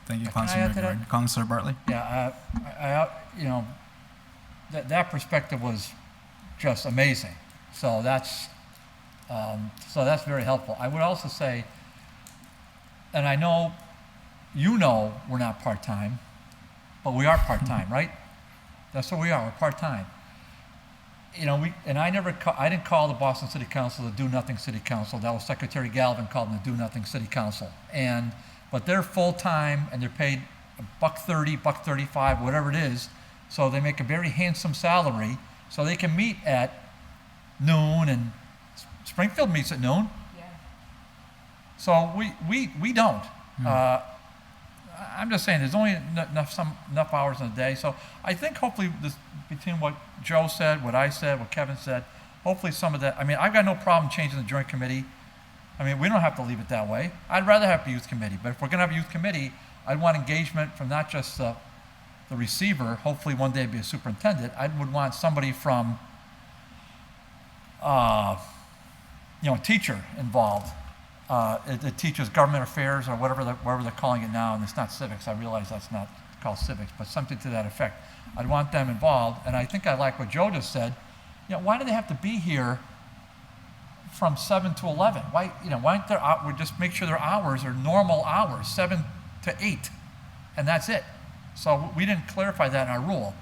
S1: Thank you,
S7: Can I
S1: Councilor
S7: add to that?
S1: McGovern. Councilor Bartley?
S7: Yeah, you know, that perspective was just amazing. So that's very helpful. I would also say, and I know, you know, we're not part-time, but we are part-time, right? That's what we are. We're part-time. You know, I didn't call the Boston City Council the Do Nothing City Council. That was Secretary Galvin called them the Do Nothing City Council. But they're full-time and they're paid $1.30, $1.35, whatever it is. So they make a very handsome salary. So they can meet at noon, and Springfield meets at noon. Yeah. So we don't. I'm just saying there's only enough hours in a day. So I think hopefully between what Joe said, what I said, what Kevin said, hopefully some of that. I mean, I've got no problem changing the joint committee. I mean, we don't have to leave it that way. I'd rather have the youth committee, but if we're going to have a youth committee, I'd want engagement from not just the receiver. Hopefully one day be a superintendent. I would want somebody from, you know, a teacher involved. It teaches government affairs or whatever they're calling it now, and it's not civics. I realize that's not called civics, but something to that effect. I'd want them involved, and I think I like what Joe just said. You know, why do they have to be here from 7 to 11? Why don't we just make sure their hours are normal hours, 7 to 8, and that's it. So we didn't clarify that in our rule,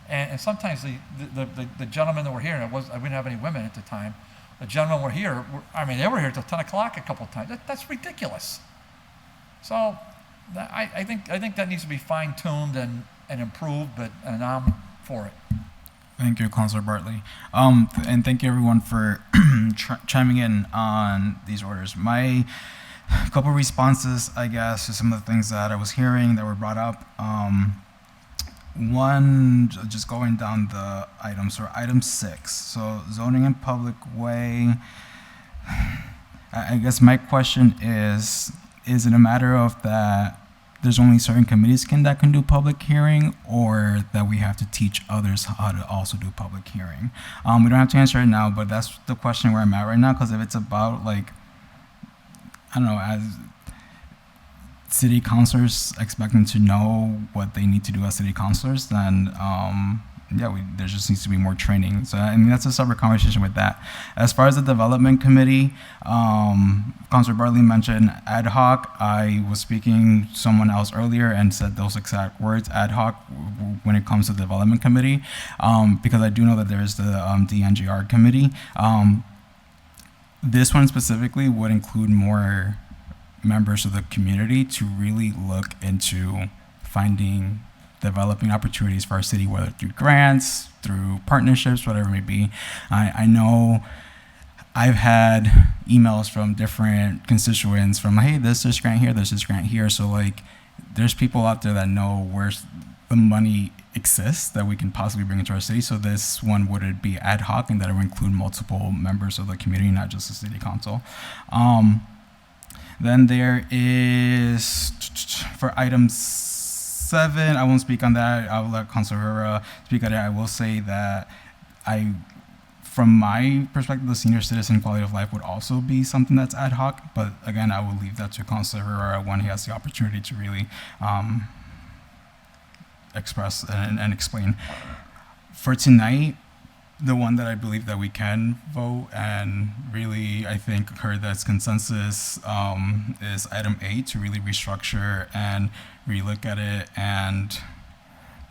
S7: and sometimes the gentlemen that were here, and we didn't have any women at the time. The gentlemen were here. They were here till 10 o'clock a couple of times. That's ridiculous. So I think that needs to be fine-tuned and improved, and I'm for it.
S1: Thank you, Councilor Bartley. And thank you, everyone, for chiming in on these orders. My couple responses, I guess, to some of the things that I was hearing that were brought up. One, just going down the items, or item 6, so zoning in public way. I guess my question is it a matter of that there's only certain committees that can do public hearing, or that we have to teach others how to also do public hearing? We don't have to answer it now, but that's the question where I'm at right now, because if it's about, like, I don't know, as city councilors expecting to know what they need to do as city councilors, then there just needs to be more training. So I mean, that's a separate conversation with that. As far as the development committee, Councilor Bartley mentioned ad hoc. I was speaking to someone else earlier and said those exact words, ad hoc, when it comes to the development committee, because I do know that there is the DNGR committee. This one specifically would include more members of the community to really look into finding developing opportunities for our city, whether through grants, through partnerships, whatever it may be. I know I've had emails from different constituents from, hey, there's this grant here, there's this grant here. So, like, there's people out there that know where the money exists that we can possibly bring into our city. So this one would be ad hoc and that it would include multiple members of the community, not just the city council. Then there is, for item 7, I won't speak on that. I will let Councilor Herrera speak on it. I will say that from my perspective, the senior citizen quality of life would also be something that's ad hoc. But again, I will leave that to Councilor Herrera when he has the opportunity to really express and explain. For tonight, the one that I believe that we can vote and really I think heard that's consensus is item 8, to really restructure and relook at it. And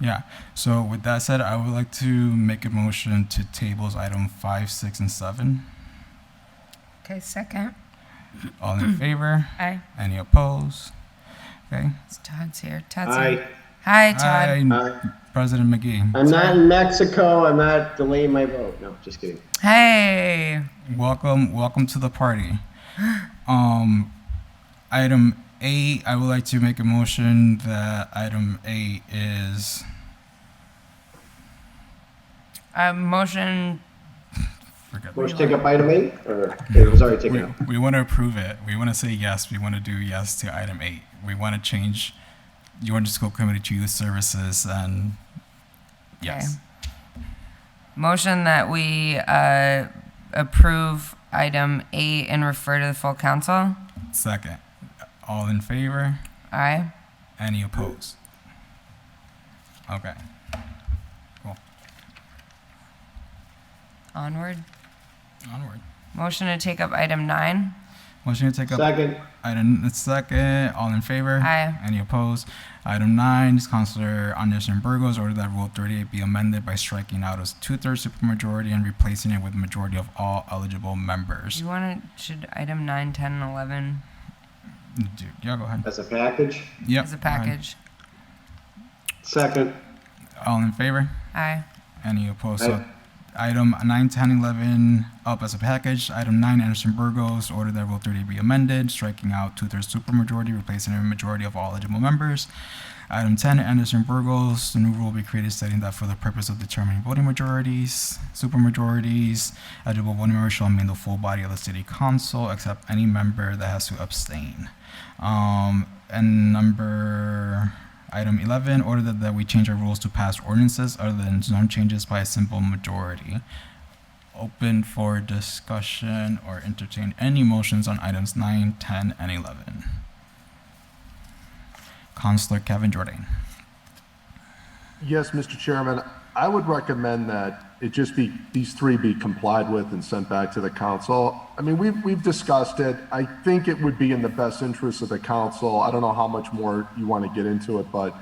S1: yeah, so with that said, I would like to make a motion to tables item 5, 6, and 7.
S2: Okay, second.
S1: All in favor?
S2: Aye.
S1: Any opposed? Okay.
S2: It's Todd's here. Todd's
S8: Aye.
S2: here. Hi, Todd.
S8: Aye.
S1: President McGee.
S8: I'm not in Mexico. I'm not delaying my vote. No, just kidding.
S2: Hey.
S1: Welcome to the party. Item 8, I would like to make a motion that item 8 is
S2: Motion.
S1: forget.
S8: Want to take up item 8? Or it was already taken up?
S1: We want to approve it. We want to say yes. We want to do yes to item 8. We want to change Orange School Committee to Youth Services and yes.
S2: Motion that we approve item 8 and refer to the full council.
S1: Second. All in favor?
S2: Aye.
S1: Any opposed? Okay. Cool.
S2: Onward.
S1: Onward.
S2: Motion to take up item 9.
S1: Motion to take up
S8: Second.
S1: item second. All in favor?
S2: Aye.
S1: Any opposed? Item 9 is Councilor Anderson Burgos ordered that Rule 38 be amended by striking out a 2/3 supermajority and replacing it with a majority of all eligible members.
S2: You want to, should item 9, 10, and 11
S1: Yeah, go ahead.
S8: As a package?
S1: Yep.
S2: as a
S1: go ahead.
S2: package?
S8: Second.
S1: All in favor?
S2: Aye.
S1: Any opposed?
S8: Aye.
S1: So item 9, 10, 11 up as a package. Item 9, Anderson Burgos ordered that Rule 38 be amended, striking out 2/3 supermajority, replacing it with a majority of all eligible members. Item 10, Anderson Burgos, the new rule will be created stating that for the purpose of determining voting majorities, supermajorities, eligible voting members shall mean the full body of the city council except any member that has to abstain. And item 11, ordered that we change our rules to pass ordinances other than zone changes by a simple majority. Open for discussion or entertain any motions on items 9, 10, and 11. Councilor Kevin Jordan.
S6: Yes, Mr. Chairman, I would recommend that it just be, these 3 be complied with and sent back to the council. I mean, we've discussed it. I think it would be in the best interest of the council. I don't know how much more you want to get into it, but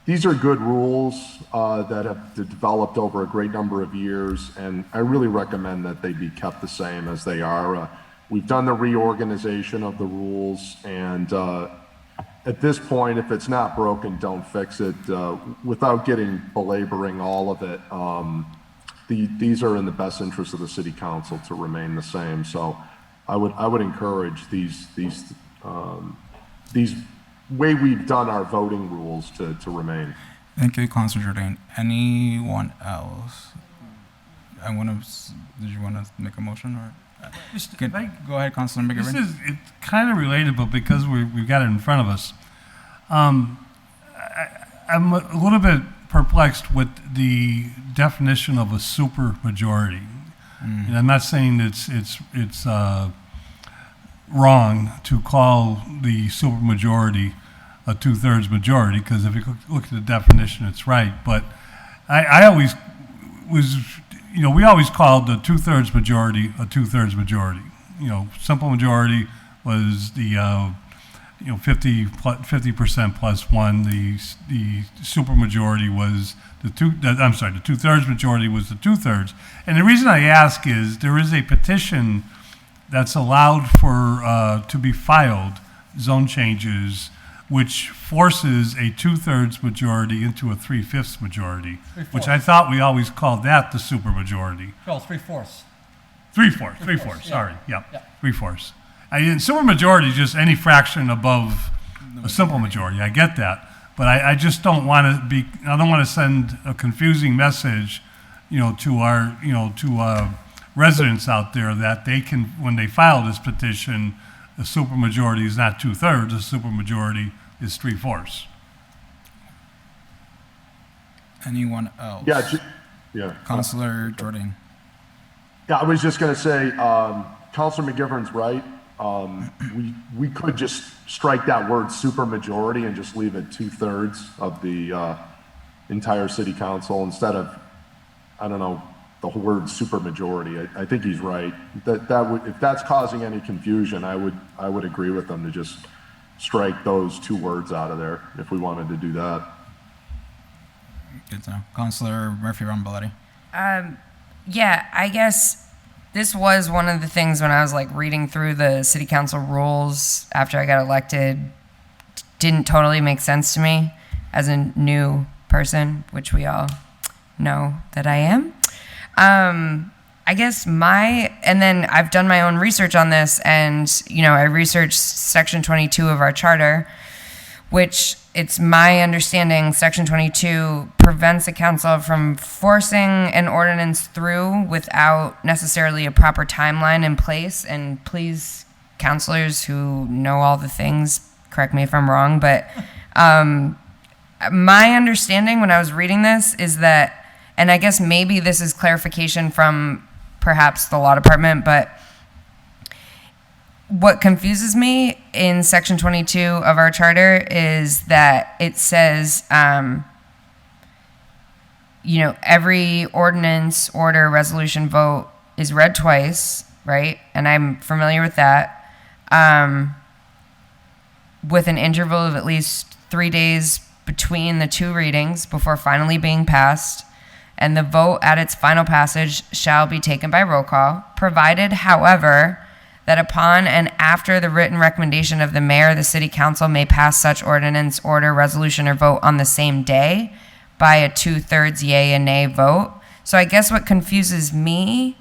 S6: these are good rules that have developed over a great number of years, and I really recommend that they be kept the same as they are. We've done the reorganization of the rules, and at this point, if it's not broken, don't fix it. Without belaboring all of it, these are in the best interest of the city council to remain the same. So I would encourage these way we've done our voting rules to remain.
S1: Thank you, Councilor Jordan. Anyone else? Did you want to make a motion or? Go ahead, Councilor
S4: This
S1: McGivern.
S4: it's kind of related, but because we've got it in front of us, I'm a little bit perplexed with the definition of a super majority. And I'm not saying it's wrong to call the super majority a 2/3 majority, because if you look at the definition, it's right. But I always was, we always called the 2/3 majority a 2/3 majority. Simple majority was the 50% plus 1. The super majority was the 2/3 majority was the 2/3. And the reason I ask is there is a petition that's allowed for to be filed, zone changes, which forces a 2/3 majority into a 3/5 majority, which I thought we always called that the super majority.
S7: No, 3/4.
S4: 3/4, sorry, yeah, 3/4. Super majority is just any fraction above a simple majority, I get that. But I just don't want to send a confusing message, to our, to residents out there that they can, when they file this petition, the supermajority is not 2/3, the supermajority is 3/4.
S1: Anyone else?
S6: Yeah, yeah.
S1: Councilor Jordan.
S6: Yeah, I was just gonna say, Councilor McGivern's right. We could just strike that word supermajority and just leave it 2/3 of the entire city council instead of, I don't know, the whole word supermajority. I think he's right. That would, if that's causing any confusion, I would agree with them to just strike those two words out of there if we wanted to do that.
S1: Good to know. Councilor Murphy-Romboletti.
S2: Yeah, I guess this was one of the things when I was like reading through the city council rules after I got elected, didn't totally make sense to me as a new person, which we all know that I am. I guess and then I've done my own research on this, and, I researched Section 22 of our charter, which it's my understanding Section 22 prevents the council from forcing an ordinance through without necessarily a proper timeline in place. And please, councilors who know all the things, correct me if I'm wrong, but my understanding when I was reading this is that, and I guess maybe this is clarification from perhaps the law department, but what confuses me in Section 22 of our charter is that it says, every ordinance, order, resolution, vote is read twice, right? And I'm familiar with that, with an interval of at least 3 days between the two readings before finally being passed. And the vote at its final passage shall be taken by roll call, provided, however, that upon and after the written recommendation of the mayor, the city council may pass such ordinance, order, resolution, or vote on the same day by a 2/3 yea and nay vote. So I guess what confuses me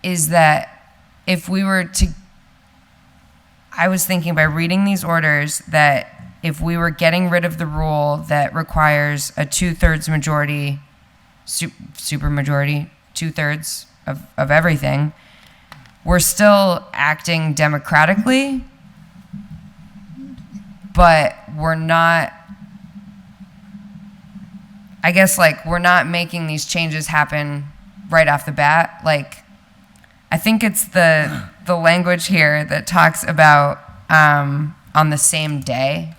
S2: is that if we were to, I was thinking by reading these orders that if we were getting rid of the rule that requires a 2/3 majority, super majority, 2/3 of everything, we're still acting democratically, but we're not, I guess, we're not making these changes happen right off the bat. I think it's the language here that talks about on the same day.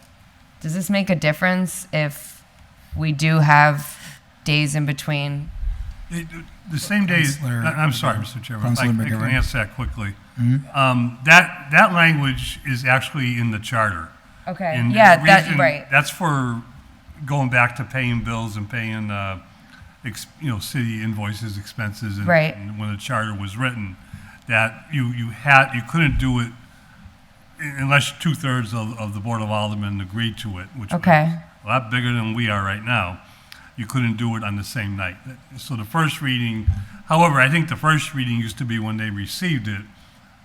S2: Does this make a difference if we do have days in between?
S4: The same day, I'm sorry, Mr. Chairman, I can answer that quickly. That language is actually in the charter.
S2: Okay,
S4: And
S2: yeah,
S4: the
S2: that's
S4: reason-
S2: right.
S4: That's for going back to paying bills and paying, city invoices, expenses.
S2: Right.
S4: And when the charter was written, that you couldn't do it unless 2/3 of the Board of Aldermen agreed to it, which was
S2: Okay.
S4: a lot bigger than we are right now. You couldn't do it on the same night. So the first reading, however, I think the first reading used to be when they received it,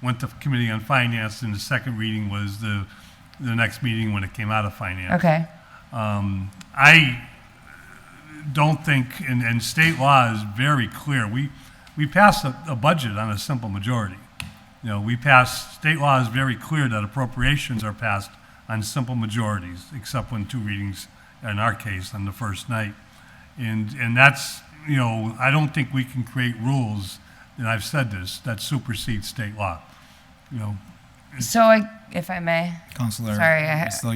S4: went to Committee on Finance, and the second reading was the next meeting when it came out of Finance.
S2: Okay.
S4: I don't think, and state law is very clear. We passed a budget on a simple majority. State law is very clear that appropriations are passed on simple majorities, except when two readings, in our case, on the first night. And that's, I don't think we can create rules, and I've said this, that supersede state law.
S2: So if I may.
S1: Councilor,
S2: Sorry,
S1: it's still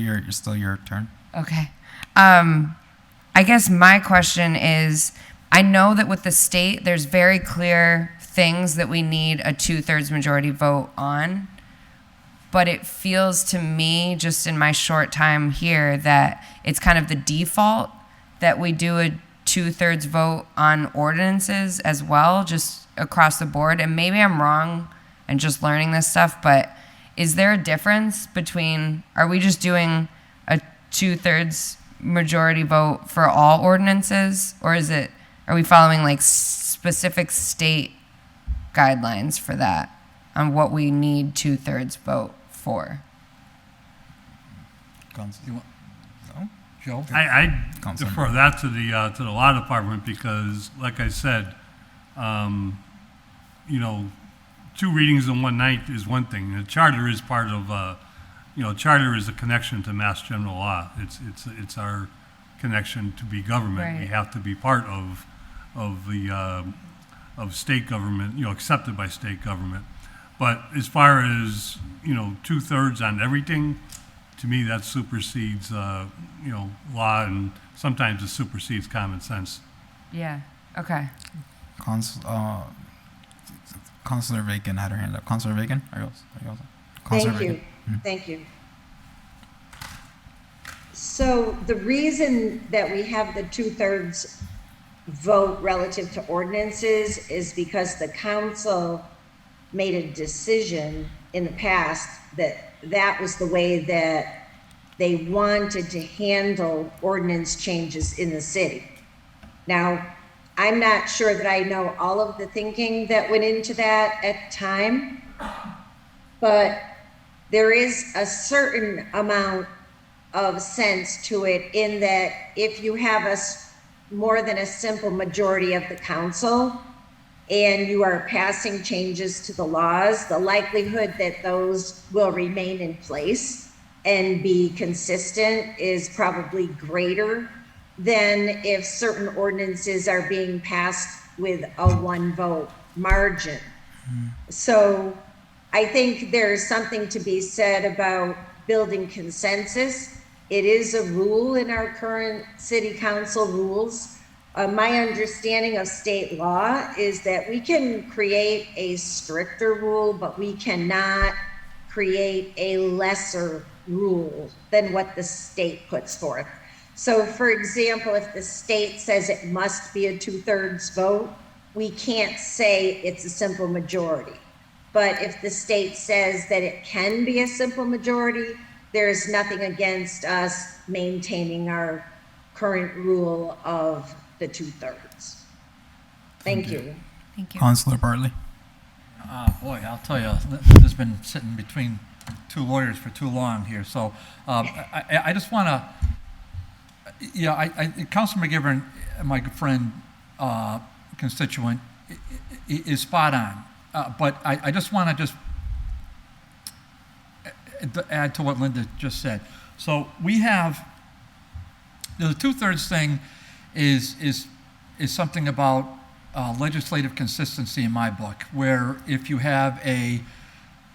S1: your turn.
S2: Okay. I guess my question is, I know that with the state, there's very clear things that we need a 2/3 majority vote on, but it feels to me, just in my short time here, that it's kind of the default that we do a 2/3 vote on ordinances as well, just across the board. And maybe I'm wrong and just learning this stuff, but is there a difference between, are we just doing a 2/3 majority vote for all ordinances, or are we following specific state guidelines for that on what we need 2/3 vote for?
S7: Joe?
S4: I
S1: Councilor.
S4: defer that to the law department because, like I said, you know, 2 readings in one night is one thing. The charter is part of, charter is a connection to Mass General Law. It's our connection to be government. We
S2: Right.
S4: have to be part of state government, accepted by state government. But as far as 2/3 on everything, to me that supersedes law, and sometimes it supersedes common sense.
S2: Yeah, okay.
S1: Councilor Bacon had her hand up. Councilor Bacon, are you also? Councilor
S5: Thank you.
S1: Bacon.
S5: Thank you. So the reason that we have the 2/3 vote relative to ordinances is because the council made a decision in the past that that was the way that they wanted to handle ordinance changes in the city. Now, I'm not sure that I know all of the thinking that went into that at the time, but there is a certain amount of sense to it in that if you have more than a simple majority of the council and you are passing changes to the laws, the likelihood that those will remain in place and be consistent is probably greater than if certain ordinances are being passed with a 1 vote margin. So I think there's something to be said about building consensus. It is a rule in our current city council rules. My understanding of state law is that we can create a stricter rule, but we cannot create a lesser rule than what the state puts forth. So for example, if the state says it must be a 2/3 vote, we can't say it's a simple majority. But if the state says that it can be a simple majority, there's nothing against us maintaining our current rule of the 2/3. Thank you.
S2: Thank you.
S1: Councilor Bartley.
S7: Boy, I'll tell you, this has been sitting between 2 lawyers for too long here. So I just want to, Councilor McGivern, my friend, constituent, is spot on. But I just want to add to what Linda just said. So we have, the 2/3 thing is something about legislative consistency in my book, where if you have a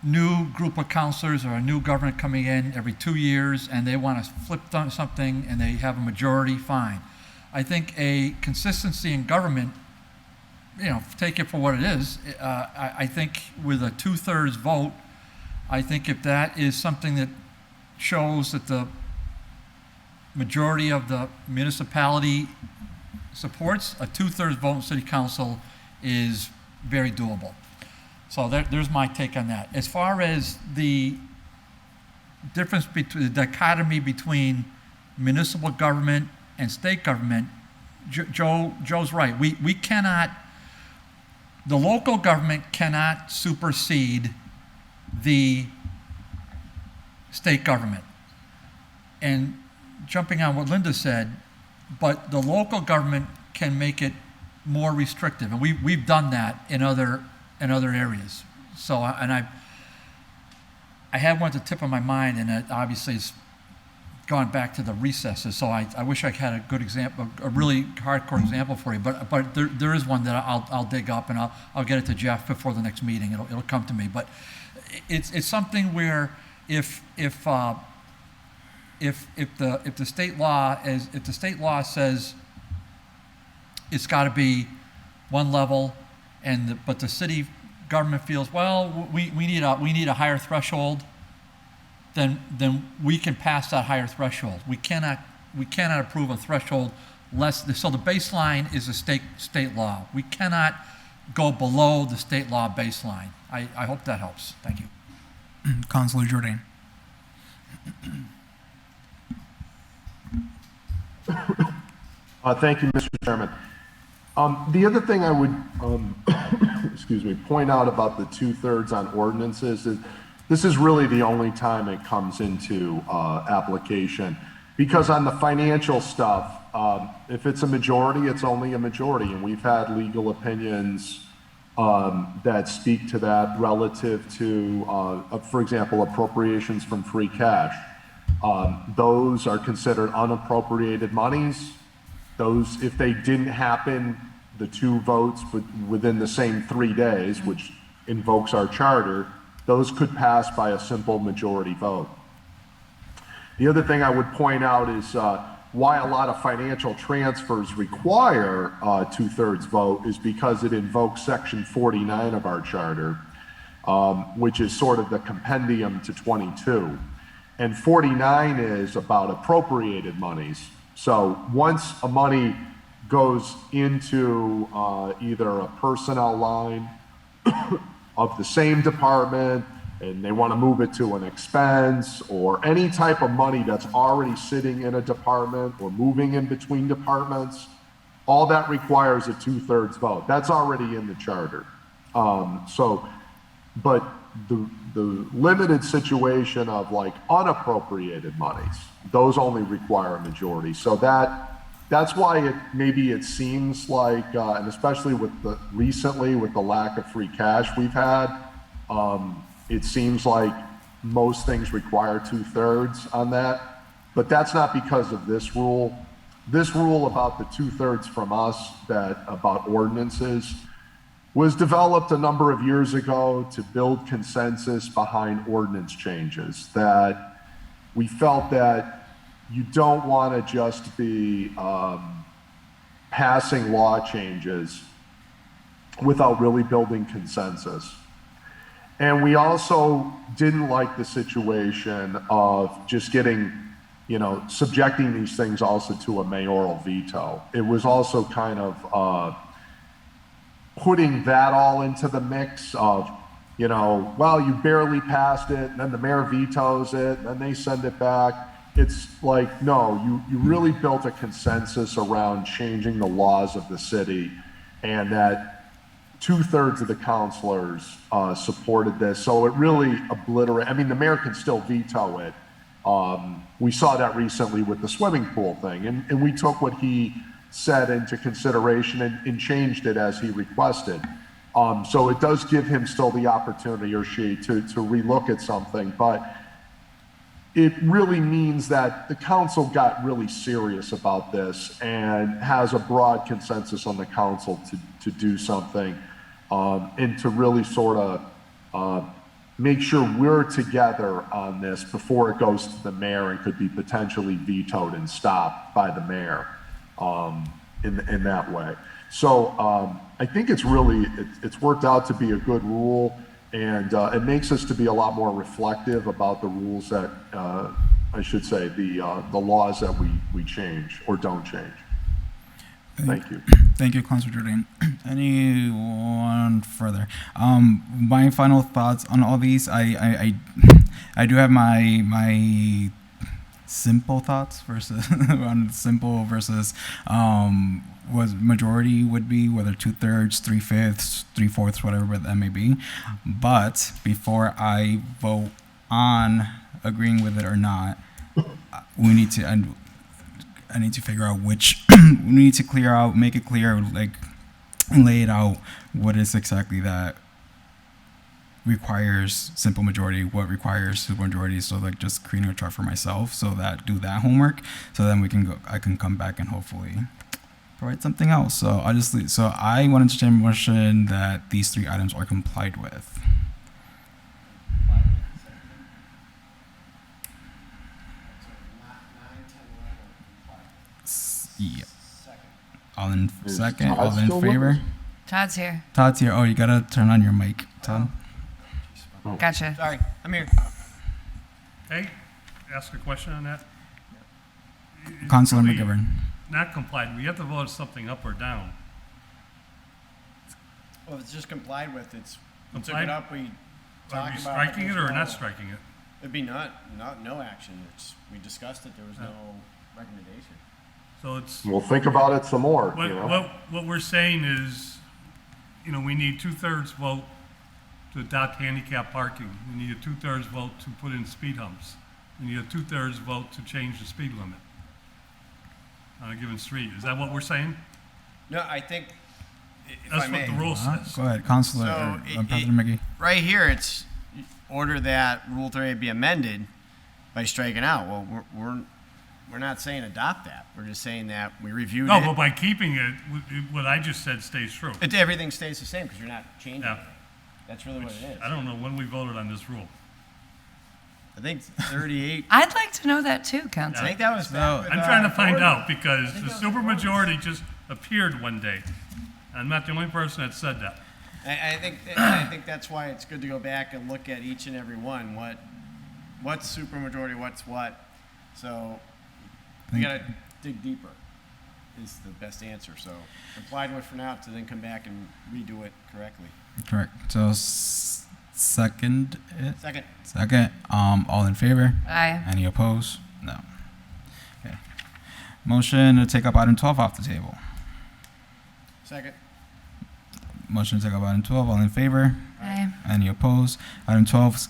S7: new group of councilors or a new government coming in every 2 years and they want to flip something and they have a majority, fine. I think a consistency in government, take it for what it is. I think with a 2/3 vote, I think if that is something that shows that the majority of the municipality supports, a 2/3 vote in city council is very doable. So there's my take on that. As far as the difference between the dichotomy between municipal government and state government, Joe's right. We cannot, the local government cannot supersede the state government. And jumping on what Linda said, but the local government can make it more restrictive, and we've done that in other areas. So, and I had one at the tip of my mind, and it obviously has gone back to the recesses. So I wish I had a good example, a really hardcore example for you. But there is one that I'll dig up, and I'll get it to Jeff before the next meeting. It'll come to me. But it's something where if the state law says it's got to be one level, but the city government feels, well, we need a higher threshold, then we can pass that higher threshold. We cannot approve a threshold less. So the baseline is a state law. We cannot go below the state law baseline. I hope that helps. Thank you.
S1: Councilor Jordan.
S6: Thank you, Mr. Chairman. The other thing I would, point out about the 2/3 on ordinances is this is really the only time it comes into application. because on the financial stuff, if it's a majority, it's only a majority, and we've had legal opinions that speak to that relative to, for example, appropriations from free cash. Those are considered unappropriated monies. Those, if they didn't happen, the two votes within the same 3 days, which invokes our charter, those could pass by a simple majority vote. The other thing I would point out is why a lot of financial transfers require a 2/3 vote is because it invokes Section 49 of our charter, which is sort of the compendium to 22. And 49 is about appropriated monies. So once a money goes into either a personnel line of the same department, and they want to move it to an expense, or any type of money that's already sitting in a department or moving in between departments, all that requires a 2/3 vote. That's already in the charter. But the limited situation of like unappropriated monies, those only require a majority. So that's why maybe it seems like, and especially recently with the lack of free cash we've had, it seems like most things require 2/3 on that, but that's not because of this rule. This rule about the 2/3 from us, about ordinances, was developed a number of years ago to build consensus behind ordinance changes, that we felt that you don't want to just be passing law changes without really building consensus. And we also didn't like the situation of just getting, subjecting these things also to a mayoral veto. It was also kind of putting that all into the mix of, well, you barely passed it, and then the mayor vetoes it, and then they send it back. It's like, no, you really built a consensus around changing the laws of the city, and that 2/3 of the councilors supported this. So it really obliterated, the mayor can still veto it. We saw that recently with the swimming pool thing, and we took what he said into consideration and changed it as he requested. So it does give him still the opportunity, or she, to relook at something, but it really means that the council got really serious about this and has a broad consensus on the council to do something, and to really sort of make sure we're together on this before it goes to the mayor and could be potentially vetoed and stopped by the mayor in that way. So I think it's worked out to be a good rule, and it makes us to be a lot more reflective about the rules that, I should say, the laws that we change or don't change. Thank you.
S1: Thank you, Councilor Jordan. Anyone further? My final thoughts on all these, I do have my simple thoughts versus on simple versus what majority would be, whether 2/3, 3/5, 3/4, whatever that may be. But before I vote on agreeing with it or not, we need to, and I need to figure out which we need to clear out, make it clear, like, and lay it out what is exactly that requires simple majority, what requires super majority. So like just creating a chart for myself, so that do that homework, so then I can come back and hopefully provide something else. So I wanted to change a motion that these 3 items are complied with. Yeah. All in second, all in favor?
S2: Todd's here.
S1: Todd's here. Oh, you gotta turn on your mic, Todd.
S2: Gotcha.
S9: Sorry, I'm here.
S4: Hey, ask a question on that?
S1: Councilor
S4: Really
S1: McGivern.
S4: Not complied, we have to vote something up or down.
S9: Well, if it's just complied with, we took
S4: Complied?
S9: it up, we
S4: Are
S9: talked
S4: we
S9: about
S4: striking it or
S9: there's
S4: not
S9: no-
S4: striking it?
S9: It'd be no action. We discussed it, there was no recommendation.
S4: So it's,
S6: We'll think about it some more,
S4: what we're saying is, we need 2/3 vote to adopt handicap parking. We need a 2/3 vote to put in speed humps. We need a 2/3 vote to change the speed limit. on a given street. Is that what we're saying?
S9: No, I think, if
S4: That's
S9: I
S4: what
S9: may.
S4: the rule says.
S1: Go ahead, Councilor,
S9: So,
S1: President McGee.
S9: right here, it's order that Rule 38 be amended by striking out. Well, we're not saying adopt that. We're just saying that we reviewed
S4: No,
S9: it.
S4: but by keeping it, what I just said stays true.
S9: Everything stays the same because you're not changing
S4: Yeah.
S9: it. That's really what it is.
S4: I don't know when we voted on this rule.
S9: I think 38.
S2: I'd like to know that too,
S9: I
S2: Council.
S9: think that was.
S1: No.
S4: I'm trying to find out because the supermajority just appeared one day. I'm not the only person that said that.
S9: I think that's why it's good to go back and look at each and every one. What's supermajority? What's what? So we gotta dig deeper. Is the best answer. So comply with for now to then come back and redo it correctly.
S1: Correct. So second it.
S9: Second.
S1: Second. All in favor?
S2: Aye.
S1: Any opposed? No. Okay. Motion to take up item 12 off the table.
S9: Second.
S1: Motion to take up item 12. All in favor?
S2: Aye.
S1: Any opposed? Item 12 is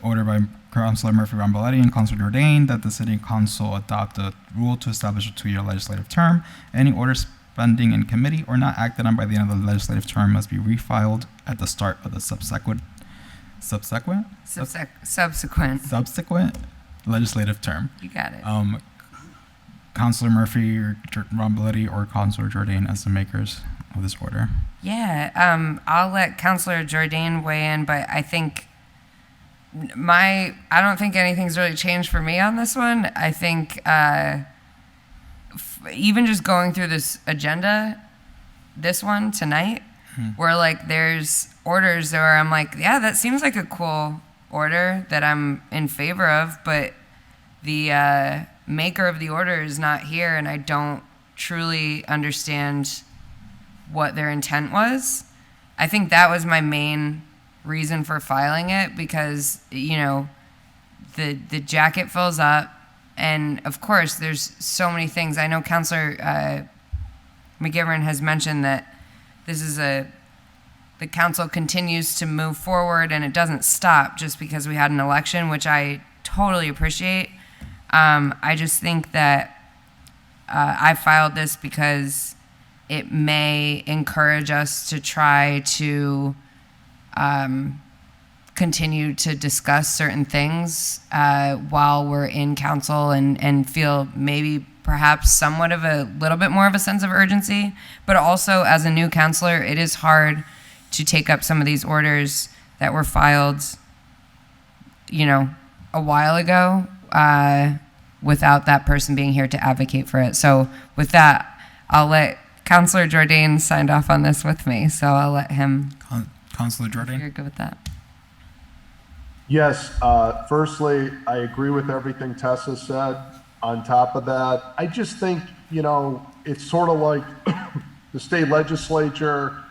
S1: ordered by Councilor Murphy-ROMBOLETTI and Councilor Jordan that the City Council adopt a rule to establish a 2-year legislative term. Any orders pending in committee or not acted on by the end of the legislative term must be refiled at the start of the subsequent legislative term.
S2: You got it.
S1: Councilor Murphy-ROMBOLETTI or Councilor Jordan as the makers of this order.
S2: Yeah, I'll let Councilor Jordan weigh in, but I think I don't think anything's really changed for me on this one. I think even just going through this agenda, this one tonight, where like there's orders where I'm like, yeah, that seems like a cool order that I'm in favor of, but the maker of the order is not here, and I don't truly understand what their intent was. I think that was my main reason for filing it because, you know, the jacket fills up, and of course there's so many things. I know Councilor McGivern has mentioned that this is the council continues to move forward and it doesn't stop just because we had an election, which I totally appreciate. I just think that I filed this because it may encourage us to try to continue to discuss certain things while we're in council and feel maybe perhaps somewhat of a little bit more of a sense of urgency. But also as a new councilor, it is hard to take up some of these orders that were filed, you know, a while ago without that person being here to advocate for it. So with that, I'll let Councilor Jordan signed off on this with me, so I'll let him.
S1: Councilor Jordan?
S2: You're good with that?
S6: Yes, firstly, I agree with everything Tessa said. On top of that, I just think, you know, it's sort of like the state legislature,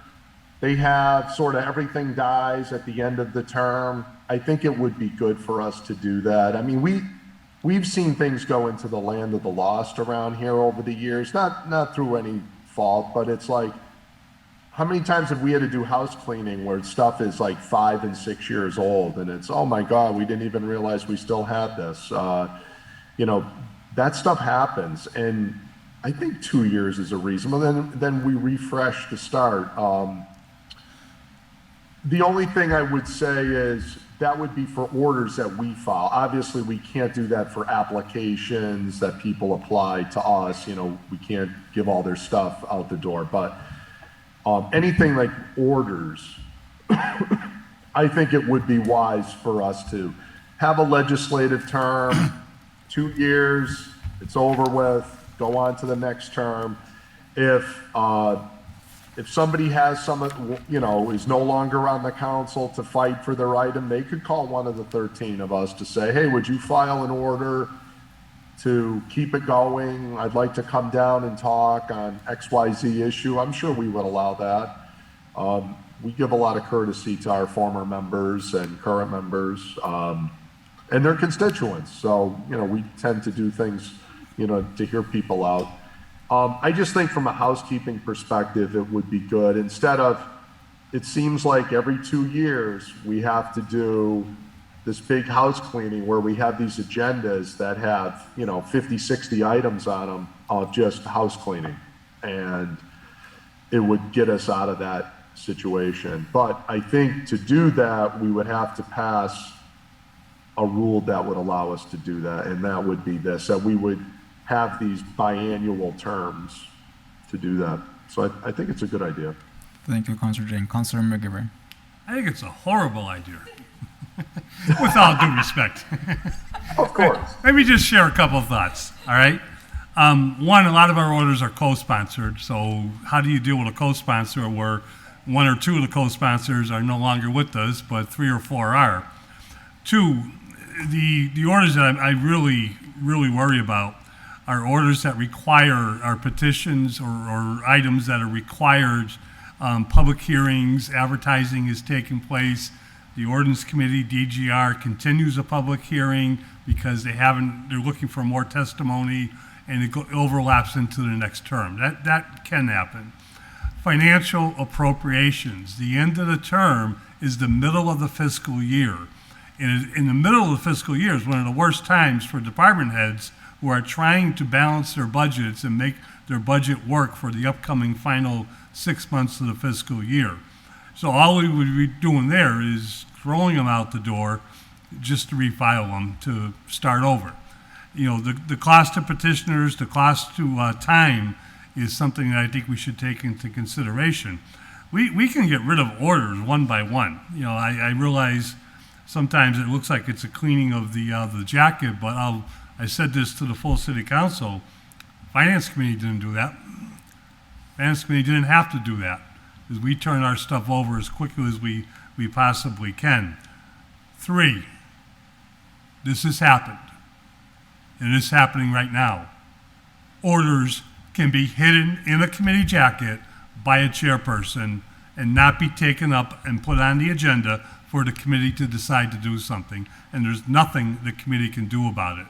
S6: they have sort of everything dies at the end of the term. I think it would be good for us to do that. I mean, we've seen things go into the land of the lost around here over the years, not through any fault, but it's like, how many times have we had to do house cleaning where stuff is like 5 and 6 years old and it's, oh my God, we didn't even realize we still had this. You know, that stuff happens, and I think 2 years is a reasonable, then we refresh to start. The only thing I would say is that would be for orders that we file. Obviously, we can't do that for applications that people apply to us. You know, we can't give all their stuff out the door, but anything like orders, I think it would be wise for us to have a legislative term, 2 years, it's over with, go on to the next term. If somebody has some, you know, is no longer on the council to fight for their item, they could call one of the 13 of us to say, hey, would you file an order to keep it going? I'd like to come down and talk on XYZ issue. I'm sure we would allow that. We give a lot of courtesy to our former members and current members and their constituents. So, you know, we tend to do things, you know, to hear people out. I just think from a housekeeping perspective, it would be good. Instead of, it seems like every 2 years we have to do this big house cleaning where we have these agendas that have, you know, 50, 60 items on them. of just house cleaning, and it would get us out of that situation. But I think to do that, we would have to pass a rule that would allow us to do that, and that would be this, that we would have these biannual terms to do that. So I think it's a good idea.
S1: Thank you, Councilor Jane. Councilor McGivern.
S4: I think it's a horrible idea. With all due respect.
S6: Of course.
S4: Let me just share a couple of thoughts, all right? One, a lot of our orders are co-sponsored, so how do you deal with a co-sponsor where one or two of the co-sponsors are no longer with us, but 3 or 4 are? Two, the orders that I really worry about are orders that require our petitions or items that are required, public hearings, advertising is taking place. The Ordinance Committee, DGR, continues a public hearing because they're looking for more testimony, and it overlaps into the next term. That can happen. Financial appropriations. The end of the term is the middle of the fiscal year. In the middle of the fiscal year is one of the worst times for department heads who are trying to balance their budgets and make their budget work for the upcoming final 6 months of the fiscal year. So all we would be doing there is throwing them out the door just to refile them to start over. You know, the cost to petitioners, the cost to time is something that I think we should take into consideration. We can get rid of orders one by one. You know, I realize sometimes it looks like it's a cleaning of the jacket, but I said this to the full city council. Finance committee didn't do that. Finance committee didn't have to do that, because we turn our stuff over as quickly as we possibly can. 3, this has happened, and it's happening right now. Orders can be hidden in a committee jacket by a chairperson and not be taken up and put on the agenda for the committee to decide to do something, and there's nothing the committee can do about it.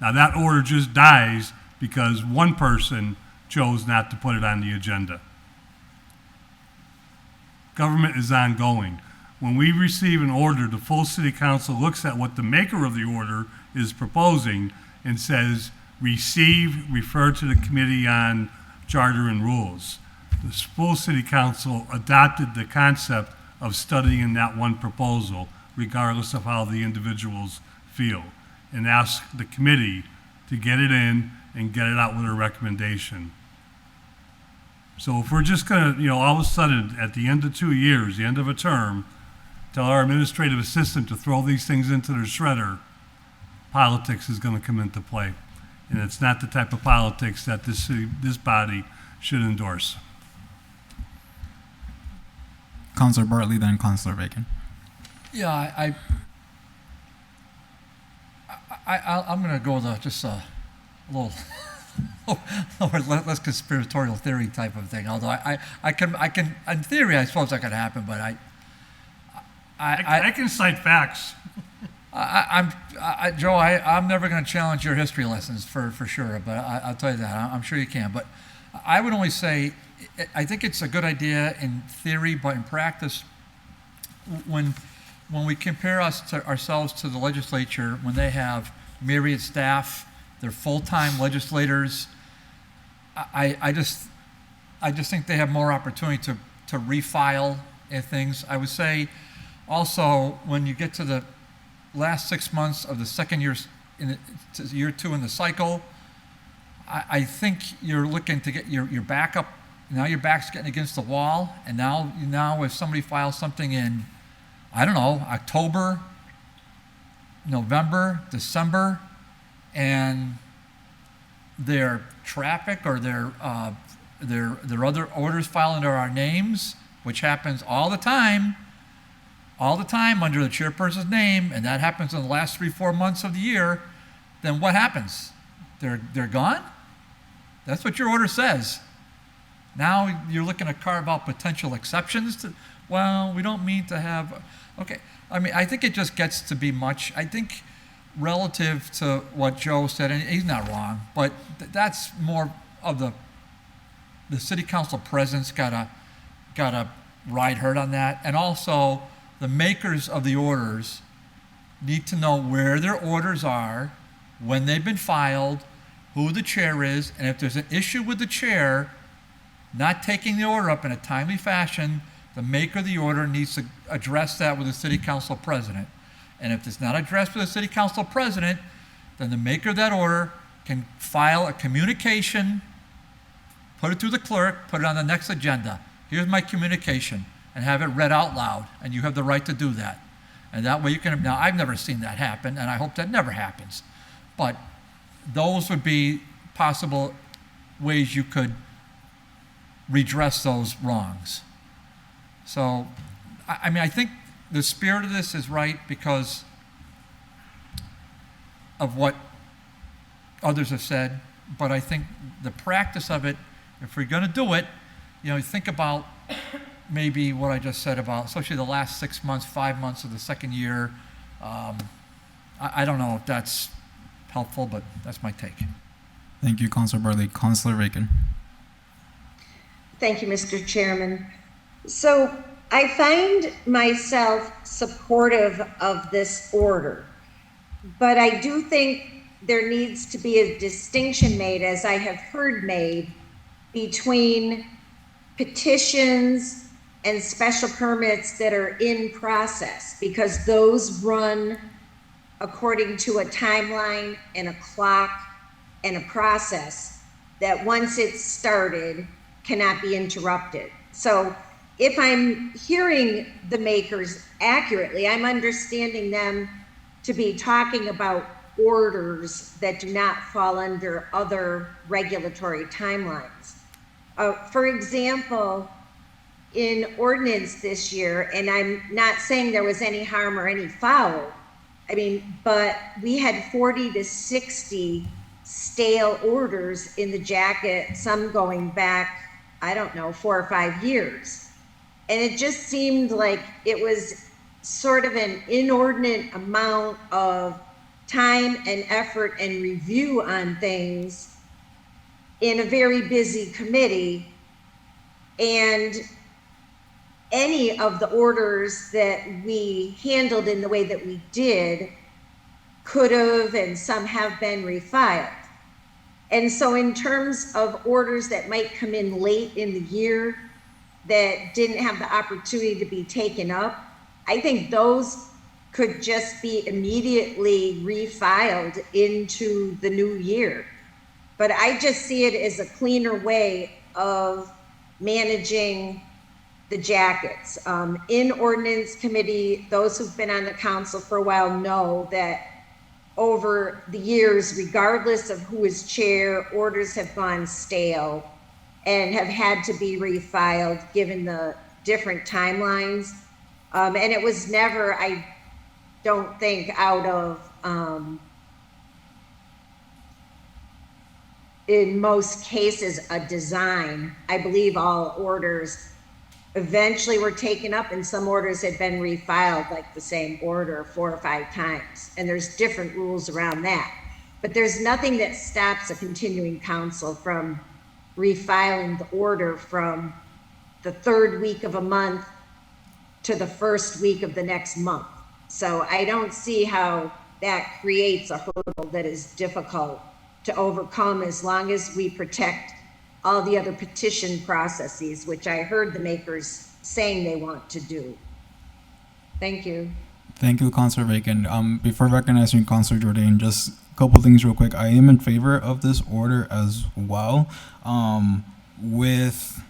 S4: Now that order just dies because one person chose not to put it on the agenda. Government is ongoing. When we receive an order, the full city council looks at what the maker of the order is proposing and says, receive, refer to the Committee on Charter and Rules. The full city council adopted the concept of studying that one proposal, regardless of how the individuals feel, and ask the committee to get it in and get it out with a recommendation. So if we're just gonna, all of a sudden, at the end of 2 years, the end of a term, tell our administrative assistant to throw these things into their shredder, politics is gonna come into play. And it's not the type of politics that this body should endorse.
S1: Councilor Bartley, then Councilor Bacon.
S7: Yeah, I'm going to go with just a little less conspiratorial theory type of thing. Although I can in theory I suppose that could happen, but
S4: I can cite facts.
S7: Joe, I'm never going to challenge your history lessons for sure, but I'll tell you that. I'm sure you can. But I would only say I think it's a good idea in theory, but in practice, when we compare ourselves to the legislature, when they have myriad staff, they're full-time legislators, I just think they have more opportunity to refile things. I would say also when you get to the last 6 months of the second year, year 2 in the cycle, I think you're looking to get your back up. Now your back's getting against the wall, and now if somebody files something in, I don't know, October, November, December, and their traffic or their other orders filed under our names, which happens all the time under the chairperson's name, and that happens in the last 3-4 months of the year, then what happens? They're gone? That's what your order says. Now you're looking to carve out potential exceptions to, well, we don't mean to have, okay. I mean, I think it just gets to be much. I think relative to what Joe said, and he's not wrong, but that's more of the city council presence gotta ride herd on that. And also the makers of the orders need to know where their orders are, when they've been filed, who the chair is, and if there's an issue with the chair not taking the order up in a timely fashion, the maker of the order needs to address that with the city council president. And if it's not addressed with the city council president, then the maker of that order can file a communication, put it through the clerk, put it on the next agenda. Here's my communication, and have it read out loud, and you have the right to do that. And that way you can, now I've never seen that happen, and I hope that never happens. But those would be possible ways you could redress those wrongs. So, I mean, I think the spirit of this is right because of what others have said, but I think the practice of it, if we're going to do it, you know, think about maybe what I just said about, especially the last 6 months, 5 months of the second year. I don't know if that's helpful, but that's my take.
S1: Thank you, Councilor Bartley. Councilor Bacon.
S5: Thank you, Mr. Chairman. So I find myself supportive of this order, but I do think there needs to be a distinction made, as I have heard made, between petitions and special permits that are in process, because those run according to a timeline and a clock and a process that once it's started cannot be interrupted. So if I'm hearing the makers accurately, I'm understanding them to be talking about orders that do not fall under other regulatory timelines. For example, in ordinance this year, and I'm not saying there was any harm or any foul, I mean, but we had 40 to 60 stale orders in the jacket, some going back, I don't know, 4 or 5 years. And it just seemed like it was sort of an inordinate amount of time and effort and review on things in a very busy committee. And any of the orders that we handled in the way that we did could have, and some have been refiled. And so in terms of orders that might come in late in the year that didn't have the opportunity to be taken up, I think those could just be immediately refiled into the new year. But I just see it as a cleaner way of managing the jackets. In ordinance committee, those who've been on the council for a while know that over the years, regardless of who is chair, orders have gone stale and have had to be refiled given the different timelines. And it was never, I don't think, out of, in most cases, a design. I believe all orders eventually were taken up, and some orders had been refiled, like the same order 4 or 5 times. And there's different rules around that. But there's nothing that stops a continuing council from refiling the order from the 3rd week of a month to the 1st week of the next month. So I don't see how that creates a hurdle that is difficult to overcome, as long as we protect all the other petition processes, which I heard the makers saying they want to do. Thank you.
S1: Thank you, Councilor Bacon. Before recognizing Councilor Jordan, just a couple things real quick. I am in favor of this order as well, with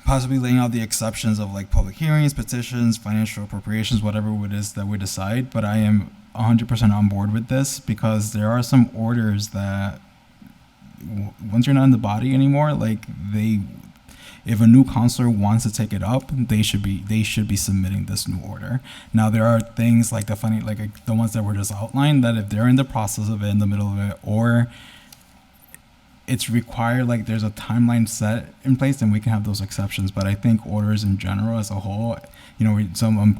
S1: possibly laying out the exceptions of like public hearings, petitions, financial appropriations, whatever it is that we decide. But I am 100% on board with this, because there are some orders that once you're not in the body anymore, like if a new counselor wants to take it up, they should be submitting this new order. Now there are things like the ones that were just outlined, that if they're in the process of it, in the middle of it, or it's required, like there's a timeline set in place, then we can have those exceptions. But I think orders in general as a whole, you know,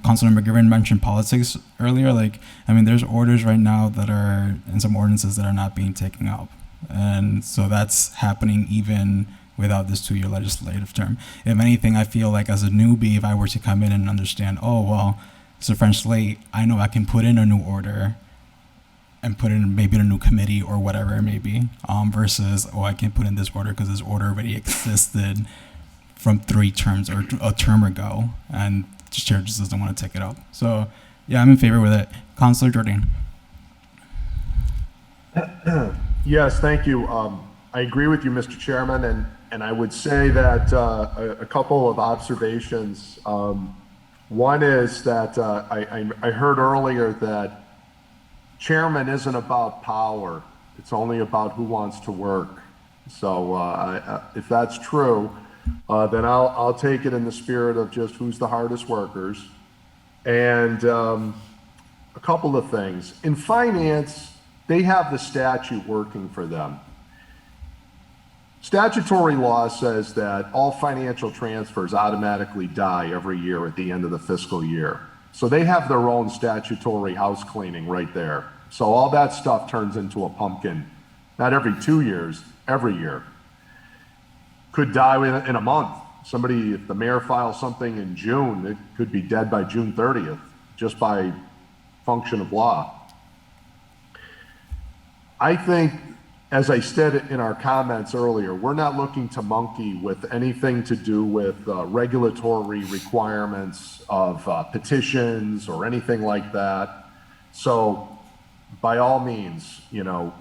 S1: Councilor McGivern mentioned politics earlier. Like, I mean, there's orders right now that are in some ordinances that are not being taken up. And so that's happening even without this 2-year legislative term. If anything, I feel like as a newbie, if I were to come in and understand, oh, well, it's a French slate, I know I can put in a new order and put in maybe in a new committee or whatever it may be, versus, oh, I can put in this order because this order already existed from 3 terms or a term ago, and the chair just doesn't want to take it up. So, yeah, I'm in favor with it. Councilor Jordan.
S6: Yes, thank you. I agree with you, Mr. Chairman, and I would say that a couple of observations. One is that I heard earlier that chairman isn't about power. It's only about who wants to work. So if that's true, then I'll take it in the spirit of just who's the hardest workers. And a couple of things. In finance, they have the statute working for them. Statutory law says that all financial transfers automatically die every year at the end of the fiscal year. So they have their own statutory house cleaning right there. So all that stuff turns into a pumpkin, not every 2 years, every year. Could die in a month. Somebody, if the mayor files something in June, it could be dead by June 30th, just by function of law. I think, as I said in our comments earlier, we're not looking to monkey with anything to do with regulatory requirements of petitions or anything like that. So by all means, you know,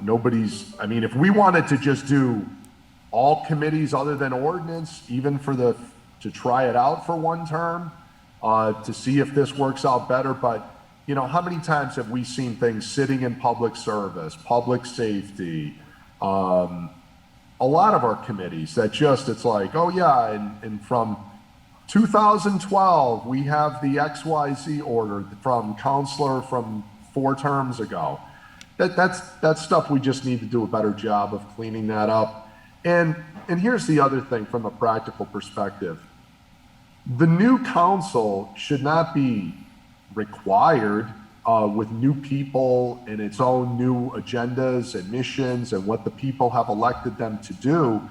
S6: I mean, if we wanted to just do all committees other than ordinance, even to try it out for 1 term, to see if this works out better. But, you know, how many times have we seen things sitting in public service, public safety, a lot of our committees that just, it's like, oh yeah, and from 2012, we have the XYZ order from Councilor from 4 terms ago. That's stuff we just need to do a better job of cleaning that up. And here's the other thing from a practical perspective. The new council should not be required with new people and its own new agendas and missions and what the people have elected them to do,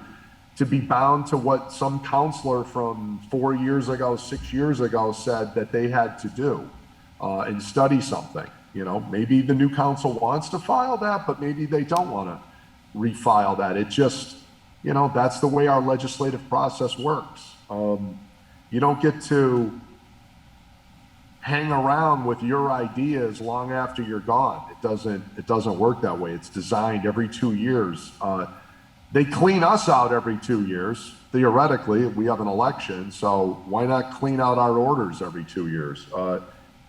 S6: to be bound to what some counselor from 4 years ago, 6 years ago said that they had to do and study something. You know, maybe the new council wants to file that, but maybe they don't want to refile that. It just, you know, that's the way our legislative process works. You don't get to hang around with your ideas long after you're gone. It doesn't work that way. It's designed every 2 years. They clean us out every 2 years. Theoretically, we have an election, so why not clean out our orders every 2 years?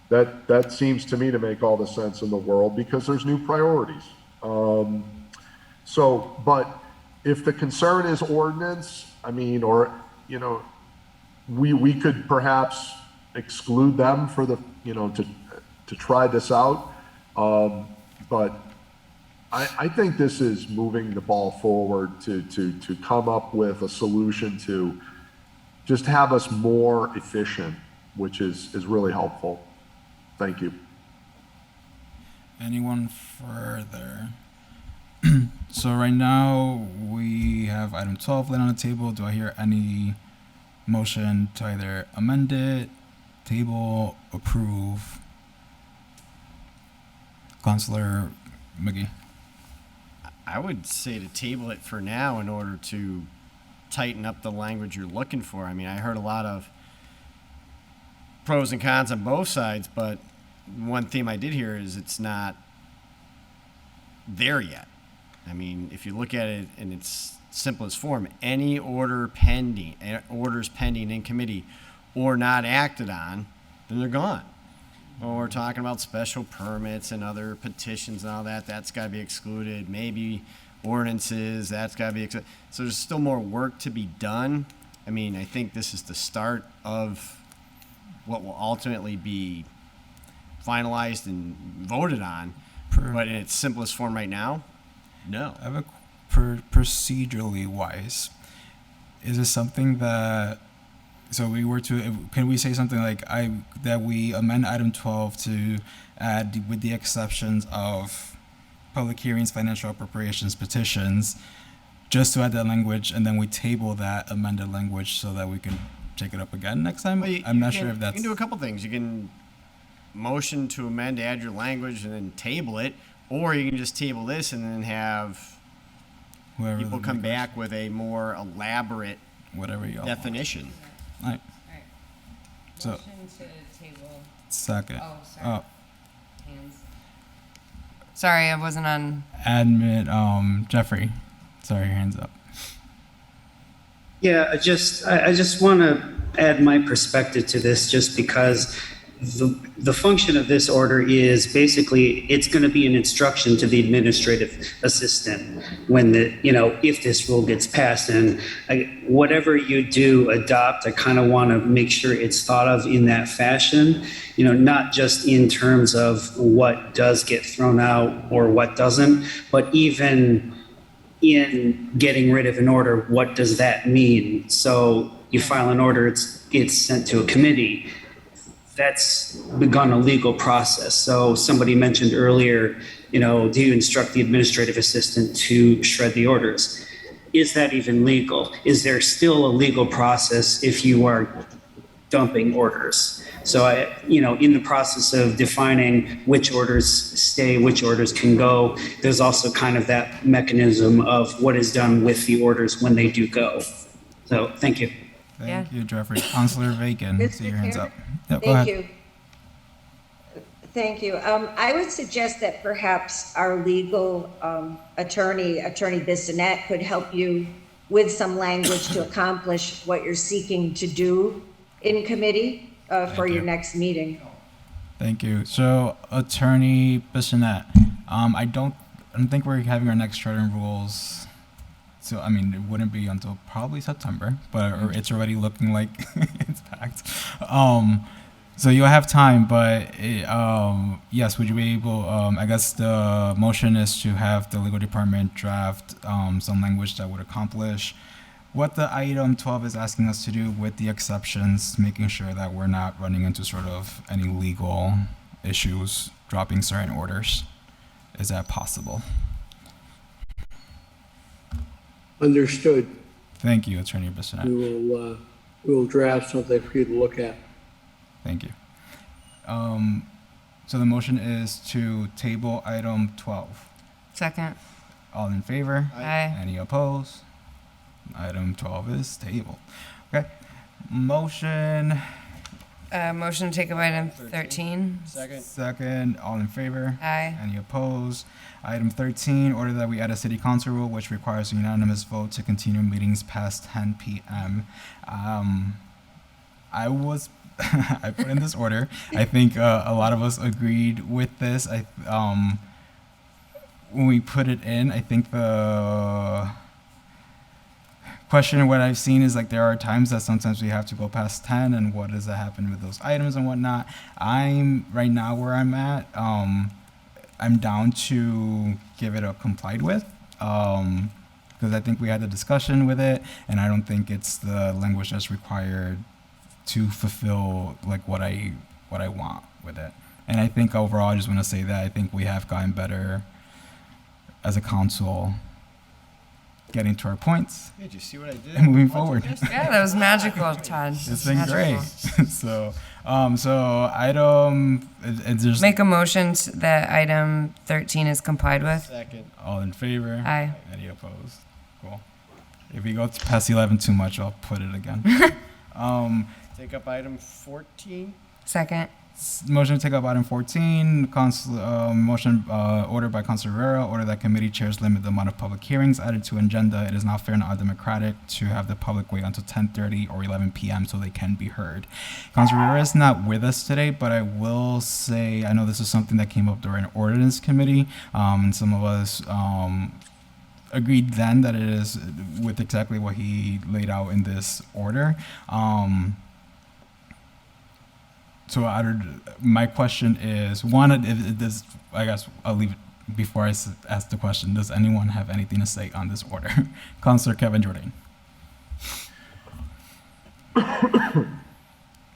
S6: That seems to me to make all the sense in the world because there's new priorities. But if the concern is ordinance, I mean, or, you know, we could perhaps exclude them for the, you know, to try this out. But I think this is moving the ball forward to come up with a solution to just have us more efficient, which is really helpful. Thank you.
S1: Anyone further? So right now we have item 12 laid on the table. Do I hear any motion to either amend it, table, approve? Councilor McGee.
S9: I would say to table it for now in order to tighten up the language you're looking for. I mean, I heard a lot of pros and cons on both sides, but one theme I did hear is it's not there yet. I mean, if you look at it in its simplest form, any orders pending in committee or not acted on, then they're gone. Well, we're talking about special permits and other petitions and all that. That's got to be excluded. Maybe ordinances, that's got to be excluded. So there's still more work to be done. I mean, I think this is the start of what will ultimately be finalized and voted on. But in its simplest form right now, no.
S1: I have a procedurally wise. Is it something that, so we were to, can we say something like that we amend item 12 to add, with the exceptions of public hearings, financial appropriations, petitions, just to add that language, and then we table that amended language so that we can take it up again next time?
S9: Well,
S1: I'm not sure if that's...
S9: You can do a couple things. You can motion to amend, add your language, and then table it, Or you can just table this and then have
S1: Whoever
S9: people
S1: the
S9: come
S1: makers-
S9: back with a more elaborate
S1: whatever y'all want.
S9: definition.
S1: All right. So
S2: Motion to table.
S1: second.
S2: Oh, sorry.
S1: Oh,
S2: Hands. Sorry, I wasn't on.
S1: admin. Jeffrey. Sorry, your hands up.
S10: Yeah, I just want to add my perspective to this, just because the function of this order is basically it's going to be an instruction to the administrative assistant when if this rule gets passed, and whatever you do adopt, I kind of want to make sure it's thought of in that fashion, not just in terms of what does get thrown out or what doesn't, but even in getting rid of an order, what does that mean? So you file an order, it's sent to a committee. That's begun a legal process. So somebody mentioned earlier, do you instruct the administrative assistant to shred the orders? Is that even legal? Is there still a legal process if you are dumping orders? So in the process of defining which orders stay, which orders can go, there's also kind of that mechanism of what is done with the orders when they do go. So thank you.
S1: Thank you, Jeffrey. Councilor Bacon,
S5: Mr.
S1: see your hands
S5: Chair?
S1: up. Yep, go ahead.
S5: Thank you. Thank you. I would suggest that perhaps our legal attorney, Attorney Bissonnette, could help you with some language to accomplish what you're seeking to do in committee for your
S1: you.
S5: next meeting.
S1: Thank you. So, Attorney Bissonnette, I don't think we're having our next charter and rules. So, I mean, it wouldn't be until probably September, but it's already looking like it's packed. So you'll have time, but yes, would you be able, I guess the motion is to have the legal department draft some language that would accomplish what the item 12 is asking us to do, with the exceptions, making sure that we're not running into sort of any legal issues, dropping certain orders. Is that possible?
S3: Understood.
S1: Thank you, Attorney Bissonnette.
S3: We will draft something for you to look at.
S1: Thank you. So the motion is to table item 12.
S2: Second.
S1: All in favor?
S2: Aye.
S1: Any opposed? Item 12 is tabled. Okay. Motion
S2: Motion to take up item 13.
S9: Second.
S1: second. All in favor?
S2: Aye.
S1: Any opposed? Item 13, order that we add a city council rule which requires a unanimous vote to continue meetings past 10 p.m. I put in this order. I think a lot of us agreed with this. When we put it in, I think the question, what I've seen is like there are times that sometimes we have to go past 10, and what does that happen with those items and whatnot. I'm right now where I'm at. I'm down to give it a complied with, because I think we had a discussion with it, and I don't think it's the language that's required to fulfill like what I want with it. And I think overall, I just want to say that I think we have gotten better as a council getting to our points
S9: Hey, did you see what I did?
S1: and moving forward.
S2: Yeah, that was magical, Todd.
S1: It's been great.
S2: Magical.
S1: So item, it's just
S2: Make a motion that item 13 is complied with.
S9: Second.
S1: all in favor.
S2: Aye.
S1: Any opposed? Cool. If we go past 11 too much, I'll put it again.
S9: Take up item 14.
S2: Second.
S1: Motion to take up item 14, motion ordered by Councilor Rivera, order that committee chairs limit the amount of public hearings added to agenda. It is not fair and undemocratic to have the public wait until 10:30 or 11 p.m. so they can be heard. Councilor Rivera is not with us today, but I will say, I know this is something that came up during Ordinance Committee, and some of us agreed then that it is with exactly what he laid out in this order. So my question is, one, if this, I guess I'll leave it before I ask the question. Does anyone have anything to say on this order? Councilor Kevin Jordan.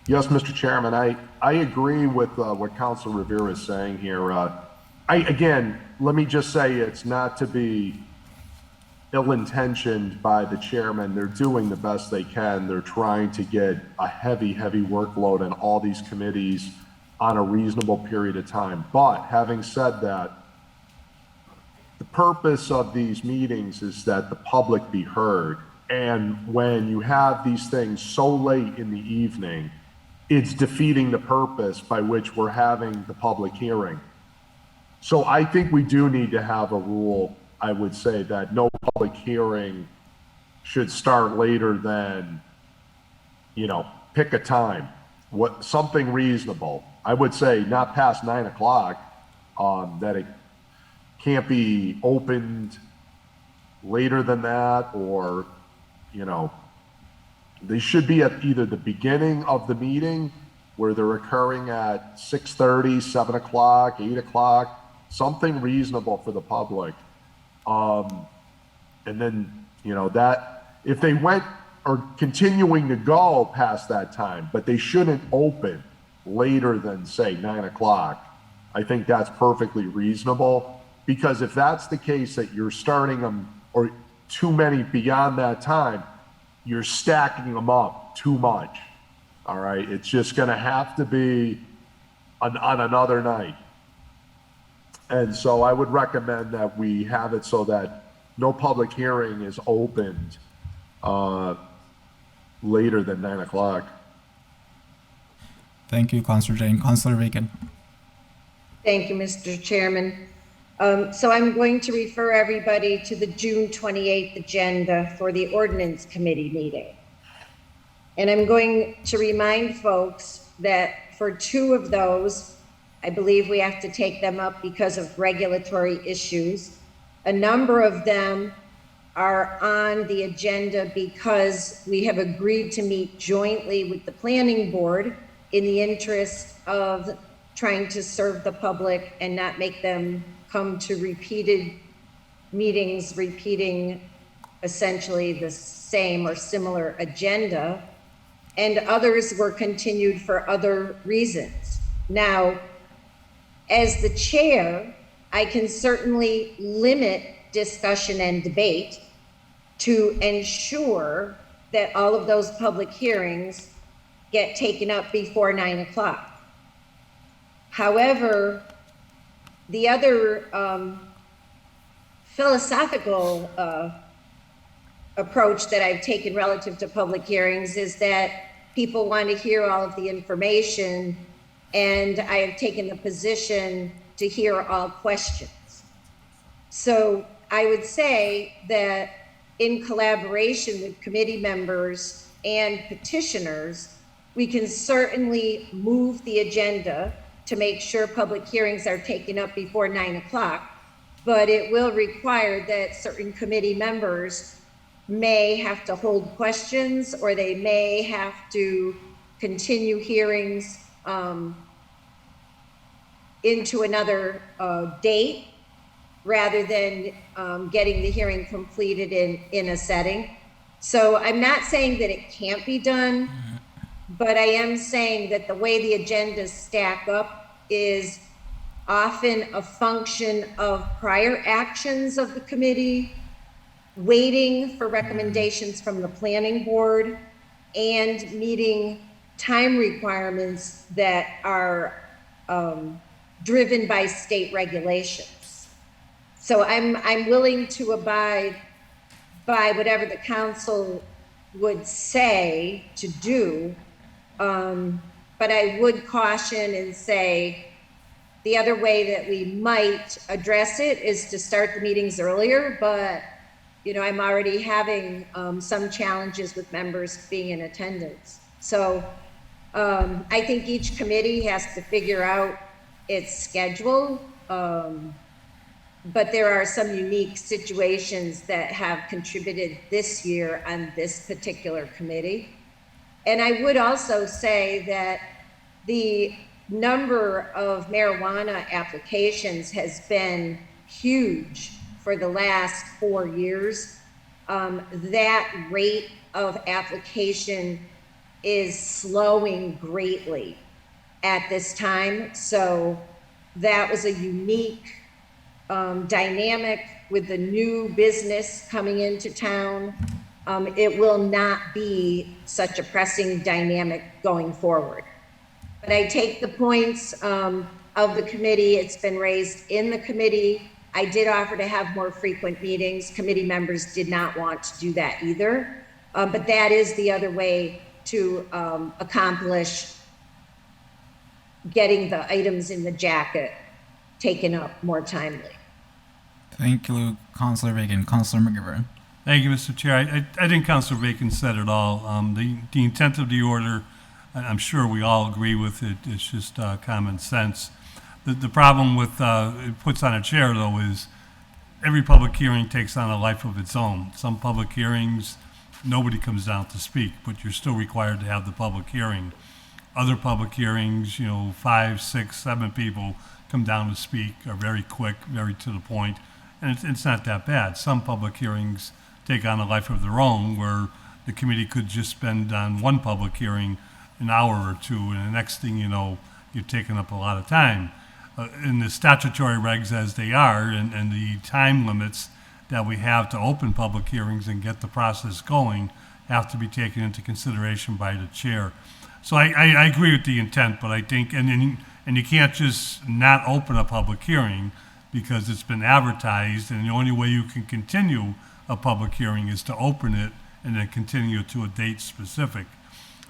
S6: Yes, Mr. Chairman, I agree with what Councilor Rivera is saying here. Again, let me just say it's not to be ill-intentioned by the chairman. They're doing the best they can. They're trying to get a heavy workload on all these committees on a reasonable period of time. But having said that, the purpose of these meetings is that the public be heard. And when you have these things so late in the evening, it's defeating the purpose by which we're having the public hearing. So I think we do need to have a rule, I would say, that no public hearing should start later than, you know, pick a time, something reasonable. I would say not past 9 o'clock, that it can't be opened later than that, or, you know, they should be at either the beginning of the meeting where they're occurring at 6:30, 7 o'clock, 8 o'clock, something reasonable for the public. And then, you know, that if they went or continuing to go past that time, but they shouldn't open later than say 9 o'clock, I think that's perfectly reasonable. Because if that's the case, that you're starting them or too many beyond that time, you're stacking them up too much. All right, it's just going to have to be on another night. And so I would recommend that we have it so that no public hearing is opened later than 9 o'clock.
S1: Thank you, Councilor Jane. Councilor Bacon.
S5: Thank you, Mr. Chairman. So I'm going to refer everybody to the June 28th agenda for the Ordinance Committee meeting. And I'm going to remind folks that for 2 of those, I believe we have to take them up because of regulatory issues. A number of them are on the agenda because we have agreed to meet jointly with the Planning Board in the interest of trying to serve the public and not make them come to repeated meetings, repeating essentially the same or similar agenda. And others were continued for other reasons. Now, as the chair, I can certainly limit discussion and debate to ensure that all of those public hearings get taken up before 9 o'clock. However, the other philosophical approach that I've taken relative to public hearings is that people want to hear all of the information, and I have taken the position to hear all questions. So I would say that in collaboration with committee members and petitioners, we can certainly move the agenda to make sure public hearings are taken up before 9 o'clock, but it will require that certain committee members may have to hold questions, or they may have to continue hearings into another date rather than getting the hearing completed in a setting. So I'm not saying that it can't be done, but I am saying that the way the agendas stack up is often a function of prior actions of the committee, waiting for recommendations from the planning board, and meeting time requirements that are driven by state regulations. So I'm willing to abide by whatever the council would say to do, but I would caution and say the other way that we might address it is to start the meetings earlier, but you know, I'm already having some challenges with members being in attendance. So I think each committee has to figure out its schedule, but there are some unique situations that have contributed this year on this particular committee. And I would also say that the number of marijuana applications has been huge for the last 4 years. That rate of application is slowing greatly at this time. So that was a unique dynamic with the new business coming into town. It will not be such a pressing dynamic going forward. But I take the points of the committee. It's been raised in the committee. I did offer to have more frequent meetings. Committee members did not want to do that either. But that is the other way to accomplish getting the items in the jacket taken up more timely.
S1: Thank you, Councilor Bacon. Councilor McGivern.
S4: Thank you, Mr. Chair. I think Councilor Bacon said it all. The intent of the order, I'm sure we all agree with it. It's just common sense. The problem with it puts on a chair, though, is every public hearing takes on a life of its own. Some public hearings, nobody comes down to speak, but you're still required to have the public hearing. Other public hearings, 5, 6, 7 people come down to speak, are very quick, very to the point, and it's not that bad. Some public hearings take on a life of their own, where the committee could just spend on one public hearing an hour or two, and the next thing you know, you're taking up a lot of time. In the statutory regs as they are, and the time limits that we have to open public hearings and get the process going have to be taken into consideration by the chair. So I agree with the intent, but I think, and you can't just not open a public hearing because it's been advertised, and the only way you can continue a public hearing is to open it and then continue to a date specific.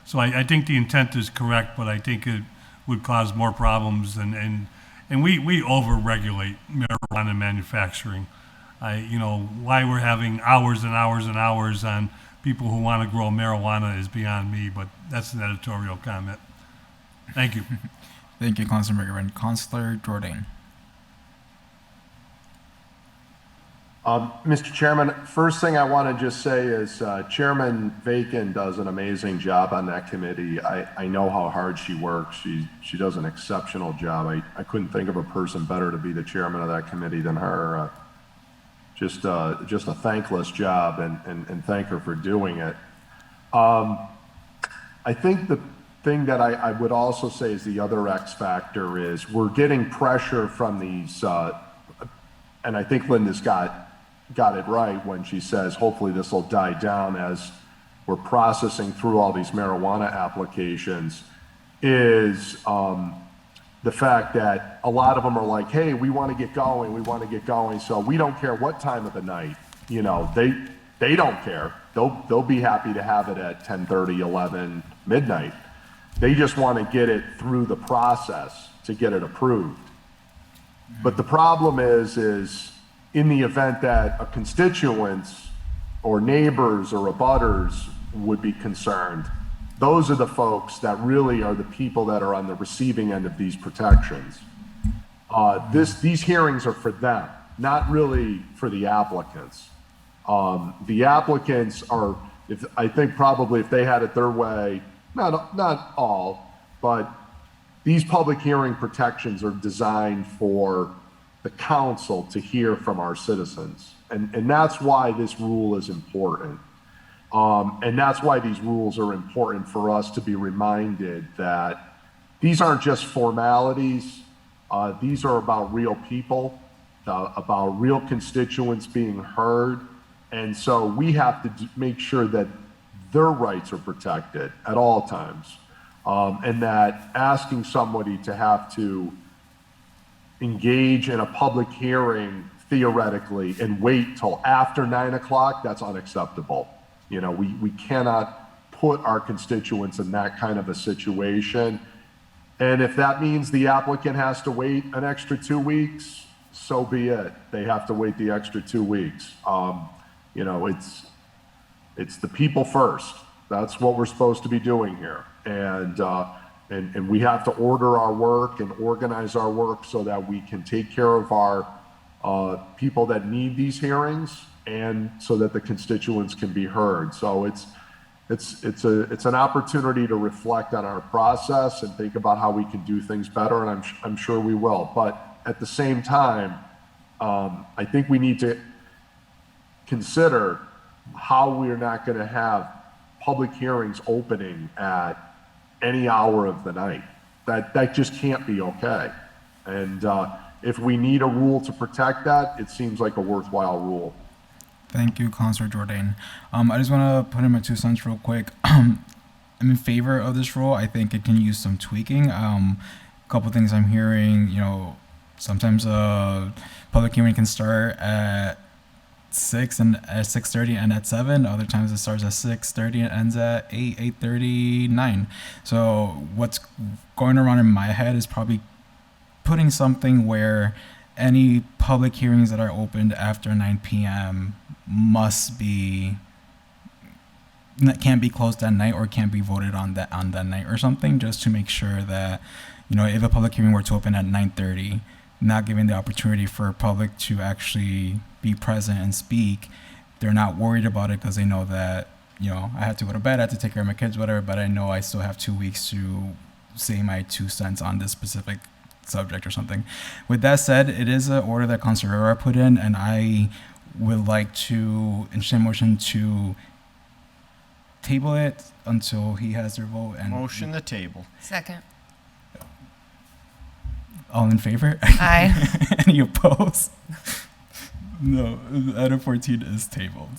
S4: So I think the intent is correct, but I think it would cause more problems, and we over-regulate marijuana manufacturing. Why we're having hours and hours and hours on people who want to grow marijuana is beyond me, but that's an editorial comment. Thank you.
S1: Thank you, Councilor McGivern. Councilor Jordan.
S6: Mr. Chairman, first thing I want to just say is Chairman Bacon does an amazing job on that committee. I know how hard she works. She does an exceptional job. I couldn't think of a person better to be the chairman of that committee than her. Just a thankless job, and thank her for doing it. I think the thing that I would also say is the other X factor is we're getting pressure from these, and I think Linda's got it right when she says hopefully this will die down as we're processing through all these marijuana applications, is the fact that a lot of them are like, hey, we want to get going, so we don't care what time of the night. They don't care. They'll be happy to have it at 10:30, 11, midnight. They just want to get it through the process to get it approved. But the problem is in the event that a constituents or neighbors or abutters would be concerned, those are the folks that really are the people that are on the receiving end of these protections. These hearings are for them, not really for the applicants. The applicants are, I think probably if they had it their way, not all, but these public hearing protections are designed for the council to hear from our citizens. And that's why this rule is important. And that's why these rules are important for us to be reminded that these aren't just formalities. These are about real people, about real constituents being heard. And so we have to make sure that their rights are protected at all times. And that asking somebody to have to engage in a public hearing theoretically and wait till after 9 o'clock, that's unacceptable. We cannot put our constituents in that kind of a situation. And if that means the applicant has to wait an extra 2 weeks, so be it. They have to wait the extra 2 weeks. It's the people first. That's what we're supposed to be doing here. And we have to order our work and organize our work so that we can take care of our people that need these hearings, and so that the constituents can be heard. So it's an opportunity to reflect on our process and think about how we can do things better, and I'm sure we will. But at the same time, I think we need to consider how we're not going to have public hearings opening at any hour of the night. That just can't be okay. And if we need a rule to protect that, it seems like a worthwhile rule.
S1: Thank you, Councilor Jordan. I just want to put in my 2 cents real quick. I'm in favor of this rule. I think it can use some tweaking. A couple things I'm hearing, sometimes a public hearing can start at 6 and at 6:30 and at 7. Other times it starts at 6:30 and ends at 8:39. So what's going around in my head is probably putting something where any public hearings that are opened after 9 p.m. can't be closed that night or can't be voted on that night or something, just to make sure that, if a public hearing were to open at 9:30, not giving the opportunity for public to actually be present and speak, they're not worried about it because they know that, I have to go to bed, I have to take care of my kids, whatever, but I know I still have 2 weeks to say my 2 cents on this specific subject or something. With that said, it is an order that Councilor put in, and I would like to entertain a motion to table it until he has their vote. And
S9: Motion to table.
S2: Second.
S1: all in favor?
S2: Aye.
S1: Any opposed? No, item 14 is tabled.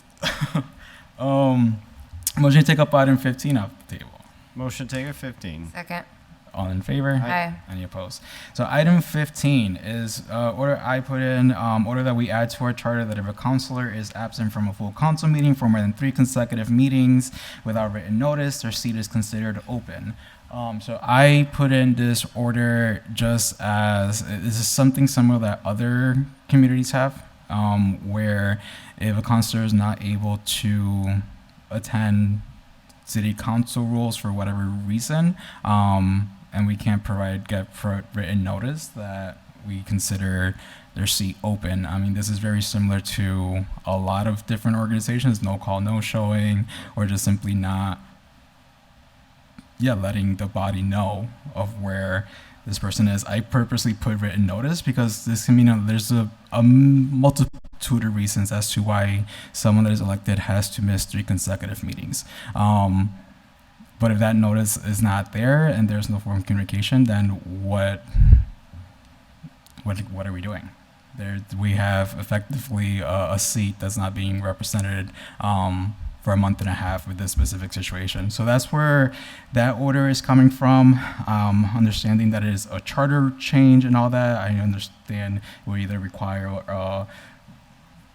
S1: Motion to take up item 15 off the table.
S9: Motion to take it 15.
S2: Second.
S1: All in favor?
S2: Aye.
S1: Any opposed? So item 15 is order I put in, order that we add to our charter that if a councilor is absent from a full council meeting for more than 3 consecutive meetings without written notice, their seat is considered open. So I put in this order just as, this is something similar that other communities have, where if a councilor is not able to attend city council rules for whatever reason, and we can't get written notice, that we consider their seat open. I mean, this is very similar to a lot of different organizations, no call, no showing, or just simply not, letting the body know of where this person is. I purposely put written notice because this can mean there's a multitude of reasons as to why someone that is elected has to miss 3 consecutive meetings. But if that notice is not there and there's no form of communication, then what are we doing? We have effectively a seat that's not being represented for a month and a half with this specific situation. So that's where that order is coming from. Understanding that it is a charter change and all that, I understand it will either require a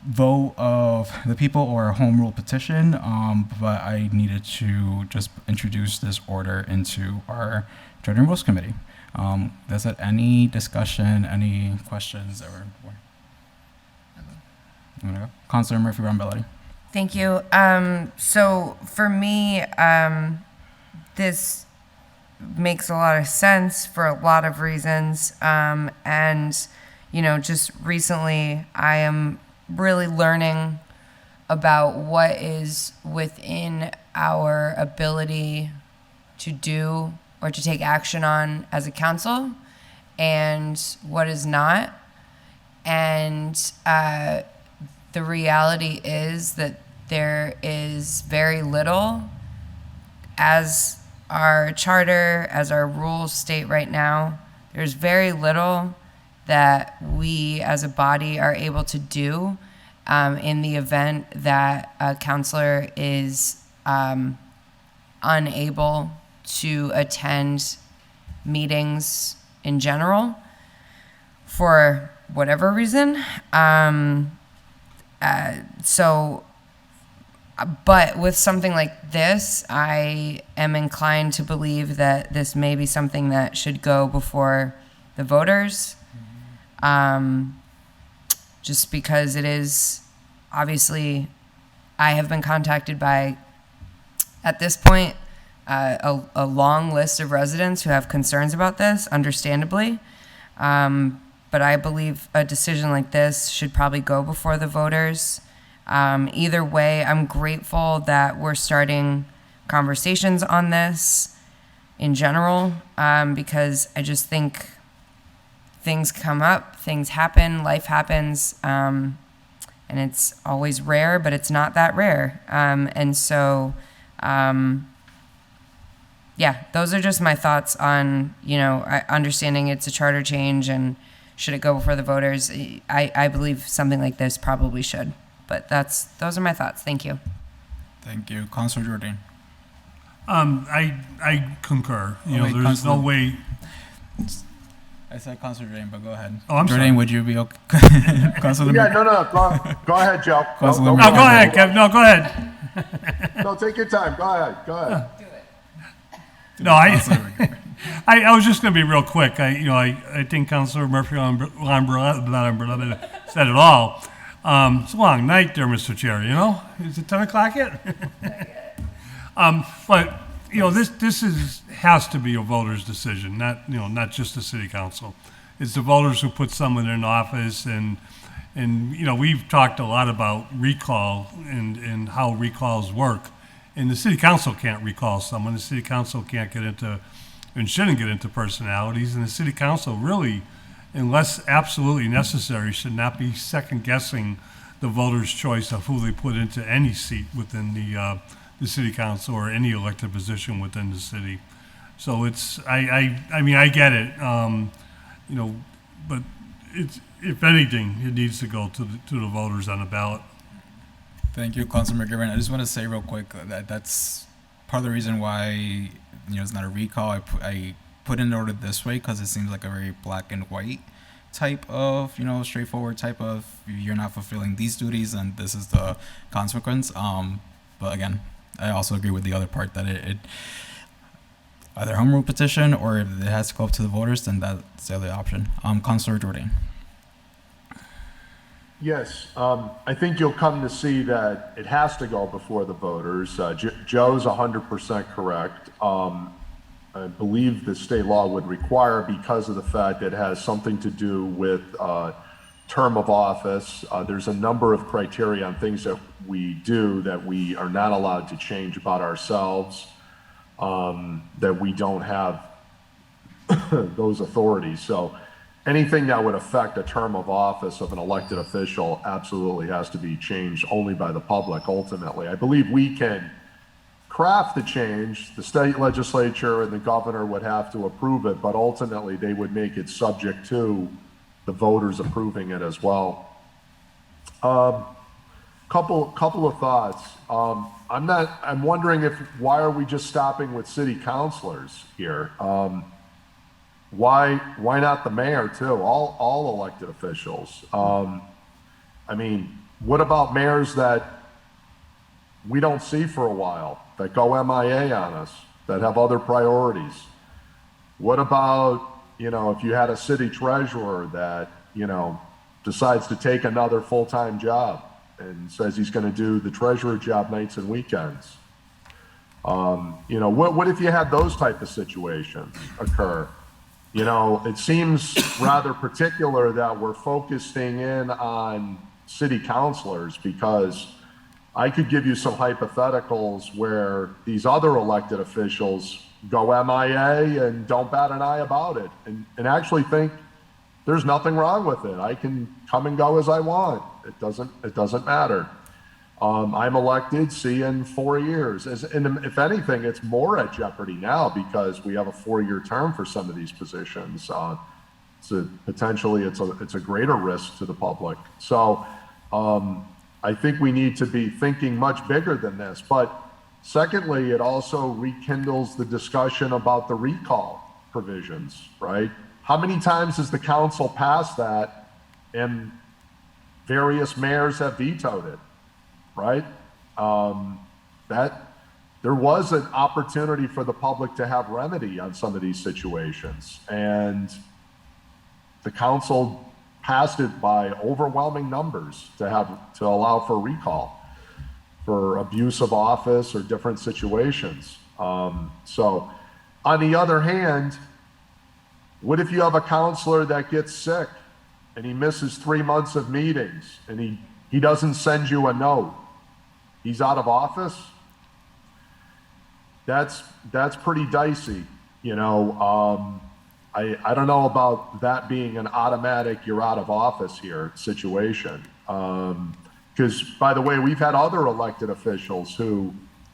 S1: vote of the people or a home rule petition, but I needed to just introduce this order into our Charter and Rules Committee. Does that any discussion, any questions? Councilor Murphy-ROMBOLETTI.
S2: Thank you. So for me, this makes a lot of sense for a lot of reasons. And, just recently I am really learning about what is within our ability to do or to take action on as a council and what is not. And the reality is that there is very little, as our charter, as our rules state right now, there's very little that we as a body are able to do in the event that a councilor is unable to attend meetings in general for whatever reason. But with something like this, I am inclined to believe that this may be something that should go before the voters. Just because it is, obviously, I have been contacted by, at this point, a long list of residents who have concerns about this, understandably. But I believe a decision like this should probably go before the voters. Either way, I'm grateful that we're starting conversations on this in general, because I just think things come up, things happen, life happens, and it's always rare, but it's not that rare. And so, those are just my thoughts on, understanding it's a charter change and should it go before the voters. I believe something like this probably should. But those are my thoughts. Thank you.
S1: Thank you. Councilor Jordan.
S4: I concur. There's no way.
S1: I said Councilor Jordan, but go ahead.
S4: Oh, I'm
S1: Jordan,
S4: sorry.
S1: would you be okay? Councilor
S6: Yeah, no, go ahead, Joe.
S1: Councilor
S4: No, go ahead, Kev. No, go ahead.
S6: No, take your time. Go ahead.
S4: No, I was just going to be real quick. I think Councilor Murphy said it all. It's a long night there, Mr. Chair, Is it 10 o'clock yet? But, this has to be a voter's decision, not just the city council. It's the voters who put someone in office, and we've talked a lot about recall and how recalls work. And the city council can't recall someone. The city council can't get into, and shouldn't get into personalities. And the city council really, unless absolutely necessary, should not be second guessing the voters' choice of who they put into any seat within the city council or any elected position within the city. So I get it, but if anything, it needs to go to the voters on the ballot.
S1: Thank you, Councilor McGivern. I just want to say real quick that that's part of the reason why it's not a recall. I put in order this way because it seems like a very black and white type of straightforward type of you're not fulfilling these duties and this is the consequence. But again, I also agree with the other part that it either home rule petition or if it has to go up to the voters, then that's the other option. Councilor Jordan.
S6: Yes, I think you'll come to see that it has to go before the voters. Joe's 100% correct. I believe the state law would require, because of the fact that it has something to do with term of office. There's a number of criteria on things that we do that we are not allowed to change about ourselves, that we don't have those authorities. So anything that would affect a term of office of an elected official absolutely has to be changed only by the public ultimately. I believe we can craft the change. The state legislature and the governor would have to approve it, but ultimately they would make it subject to the voters approving it as well. Couple of thoughts. I'm wondering why are we just stopping with city councilors here? Why not the mayor too? All elected officials. What about mayors that we don't see for a while, that go MIA on us, that have other priorities? What about, if you had a city treasurer that, decides to take another full-time job and says he's going to do the treasurer job nights and weekends? What if you had those type of situations occur? It seems rather particular that we're focusing in on city councilors, because I could give you some hypotheticals where these other elected officials go MIA and don't bat an eye about it and actually think there's nothing wrong with it. I can come and go as I want. It doesn't matter. I'm elected, see in 4 years. And if anything, it's more at jeopardy now because we have a 4-year term for some of these positions. So potentially it's a greater risk to the public. So I think we need to be thinking much bigger than this. But secondly, it also rekindles the discussion about the recall provisions, right? How many times has the council passed that and various mayors have vetoed it? Right? That there was an opportunity for the public to have remedy on some of these situations, and the council passed it by overwhelming numbers to allow for recall for abuse of office or different situations. So on the other hand, what if you have a counselor that gets sick and he misses 3 months of meetings and he doesn't send you a note? He's out of office. That's pretty dicey, I don't know about that being an automatic you're out of office here situation. Because by the way, we've had other elected officials who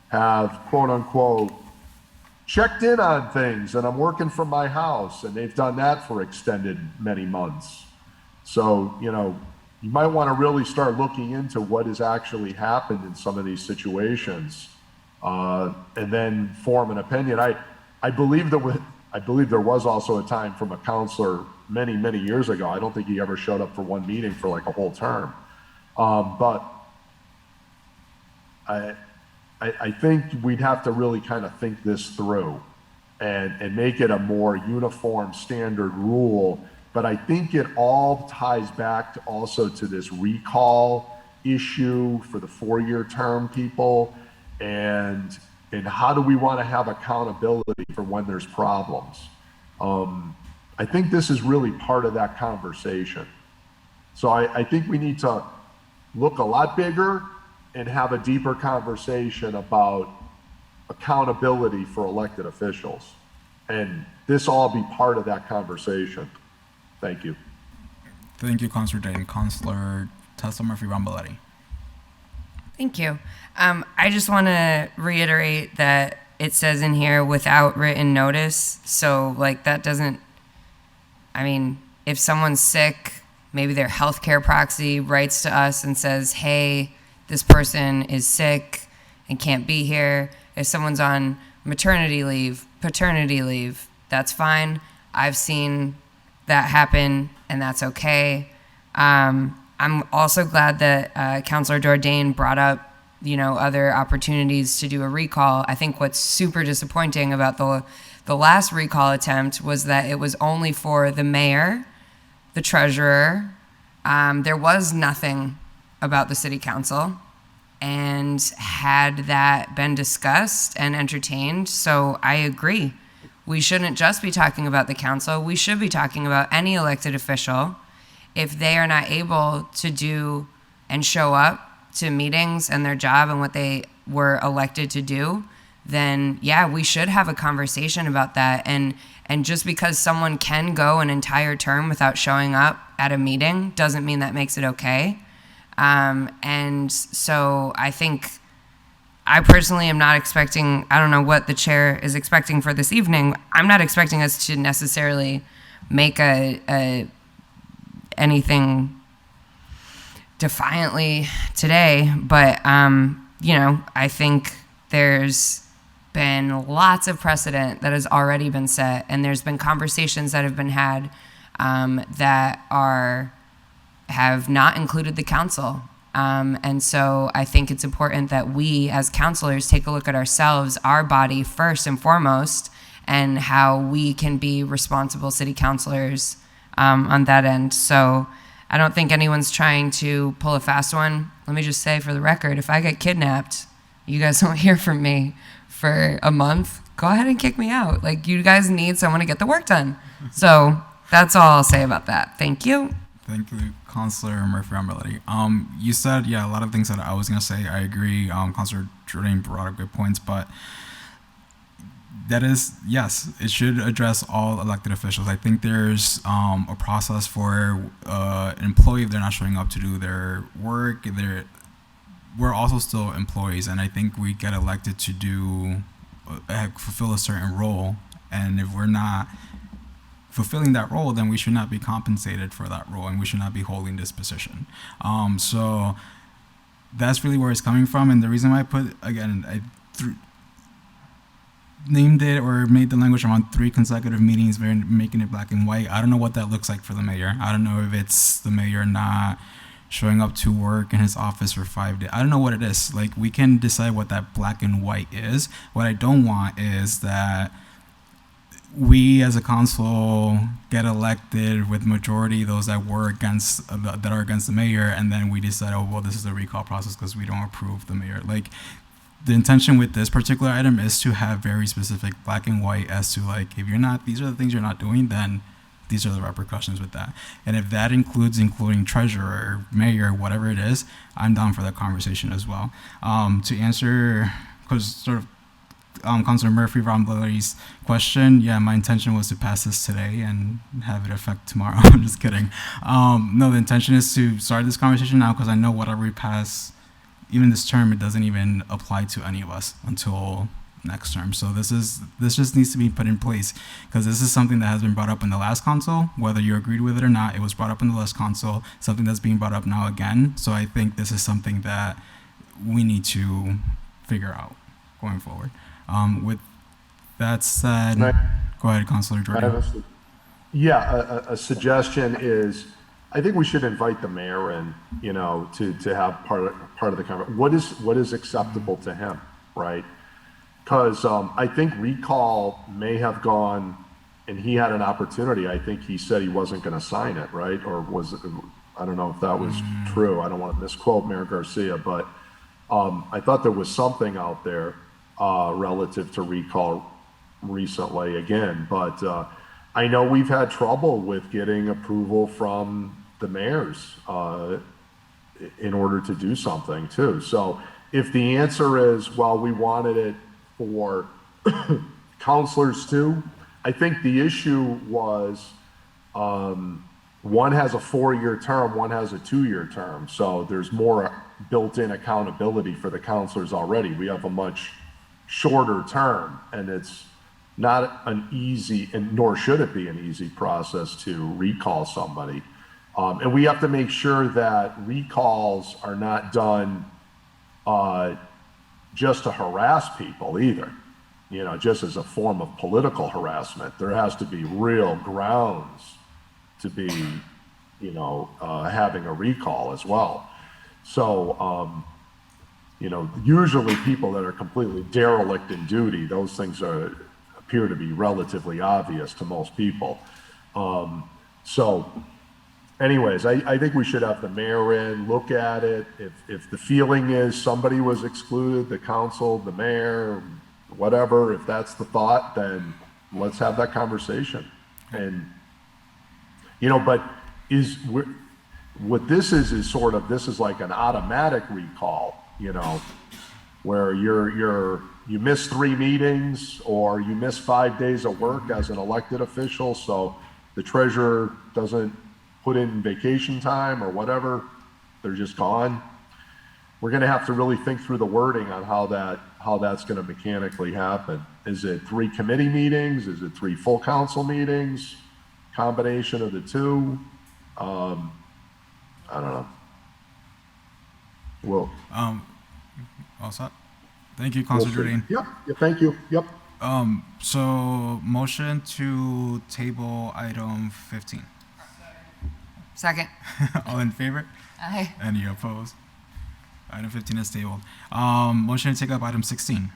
S6: have quote unquote checked in on things and I'm working from my house, and they've done that for extended many months. So, you might want to really start looking into what has actually happened in some of these situations, and then form an opinion. I believe that I believe there was also a time from a counselor many, many years ago. I don't think he ever showed up for one meeting for like a whole term. But I think we'd have to really kind of think this through and make it a more uniform standard rule. But I think it all ties back to also to this recall issue for the 4-year term people, and how do we want to have accountability for when there's problems. I think this is really part of that conversation. So I think we need to look a lot bigger and have a deeper conversation about accountability for elected officials. And this all be part of that conversation. Thank you.
S1: Thank you, Councilor Dayton. Councilor Tessa Murphy-Romboletti.
S2: Thank you. I just want to reiterate that it says in here without written notice. So like that doesn't, I mean, if someone's sick, maybe their healthcare proxy writes to us and says, hey, this person is sick and can't be here. If someone's on maternity leave, paternity leave, that's fine. I've seen that happen and that's okay. I'm also glad that Councilor Dordain brought up, other opportunities to do a recall. I think what's super disappointing about the last recall attempt was that it was only for the mayor, the treasurer. There was nothing about the city council. And had that been discussed and entertained, so I agree. We shouldn't just be talking about the council. We should be talking about any elected official. If they are not able to do and show up to meetings and their job and what they were elected to do, then yeah, we should have a conversation about that. And just because someone can go an entire term without showing up at a meeting doesn't mean that makes it okay. And so I think I personally am not expecting, I don't know what the chair is expecting for this evening. I'm not expecting us to necessarily make anything defiantly today, but, I think there's been lots of precedent that has already been set, and there's been conversations that have been had that have not included the council. And so I think it's important that we as councilors take a look at ourselves, our body first and foremost, and how we can be responsible city councilors on that end. So I don't think anyone's trying to pull a fast one. Let me just say for the record, if I get kidnapped, you guys don't hear from me for a month, go ahead and kick me out. Like, you guys need someone to get the work done. So that's all I'll say about that. Thank you.
S1: Thank you, Councilor Murphy-Romboletti. You said, a lot of things that I was going to say. I agree. Councilor Jordan brought up good points, but that is, yes, it should address all elected officials. I think there's a process for an employee if they're not showing up to do their work. We're also still employees, and I think we get elected to fulfill a certain role, and if we're not fulfilling that role, then we should not be compensated for that role, and we should not be holding this position. So that's really where it's coming from, and the reason why I named it or made the language on 3 consecutive meetings, making it black and white. I don't know what that looks like for the mayor. I don't know if it's the mayor not showing up to work in his office for 5 days. I don't know what it is. Like, we can decide what that black and white is. What I don't want is that we as a council get elected with majority those that were against that are against the mayor, and then we decide, oh well, this is the recall process because we don't approve the mayor. Like, the intention with this particular item is to have very specific black and white as to, like, if you're not, these are the things you're not doing, then these are the repercussions with that. And if that including treasurer, mayor, whatever it is, I'm down for that conversation as well. To answer, because sort of Councilor Murphy-Romboletti's question, my intention was to pass this today and have it affect tomorrow. I'm just kidding. No, the intention is to start this conversation now, because I know whatever we pass, even this term, it doesn't even apply to any of us until next term. So this just needs to be put in place, because this is something that has been brought up in the last council, whether you agreed with it or not. It was brought up in the last council, something that's being brought up now again. So I think this is something that we need to figure out going forward. With that said, Go ahead, Councilor
S6: I
S1: Jordan.
S6: have a suggestion is, I think we should invite the mayor in, you know, to have part of the conversation. What is acceptable to him, right? Because I think recall may have gone, and he had an opportunity. I think he said he wasn't going to sign it, right? Or was it? I don't know if that was true. I don't want to misquote Mayor Garcia, but I thought there was something out there relative to recall recently again. But I know we've had trouble with getting approval from the mayors in order to do something too. So if the answer is, well, we wanted it for counselors too, I think the issue was one has a 4-year term, one has a 2-year term. So there's more built-in accountability for the counselors already. We have a much shorter term, and it's not an easy, and nor should it be an easy process to recall somebody. And we have to make sure that recalls are not done just to harass people either, you know, just as a form of political harassment. There has to be real grounds to be, you know, having a recall as well. So, you know, usually people that are completely derelict in duty, those things appear to be relatively obvious to most people. So anyways, I think we should have the mayor in, look at it. If the feeling is somebody was excluded, the council, the mayor, whatever, if that's the thought, then let's have that conversation. And, you know, but what this is sort of, this is like an automatic recall, you know, where you miss 3 meetings or you miss 5 days of work as an elected official, so the treasurer doesn't put in vacation time or whatever, they're just gone. We're going to have to really think through the wording on how that's going to mechanically happen. Is it 3 committee meetings? Is it 3 full council meetings? Combination of the 2? I don't know. Well,
S1: All set. Thank you, Councilor Jordan.
S6: Yep. Yeah, thank you. Yep.
S1: So motion to table item 15.
S2: Second.
S1: All in favor?
S2: Aye.
S1: Any opposed? Item 15 is tabled. Motion to take up item 16.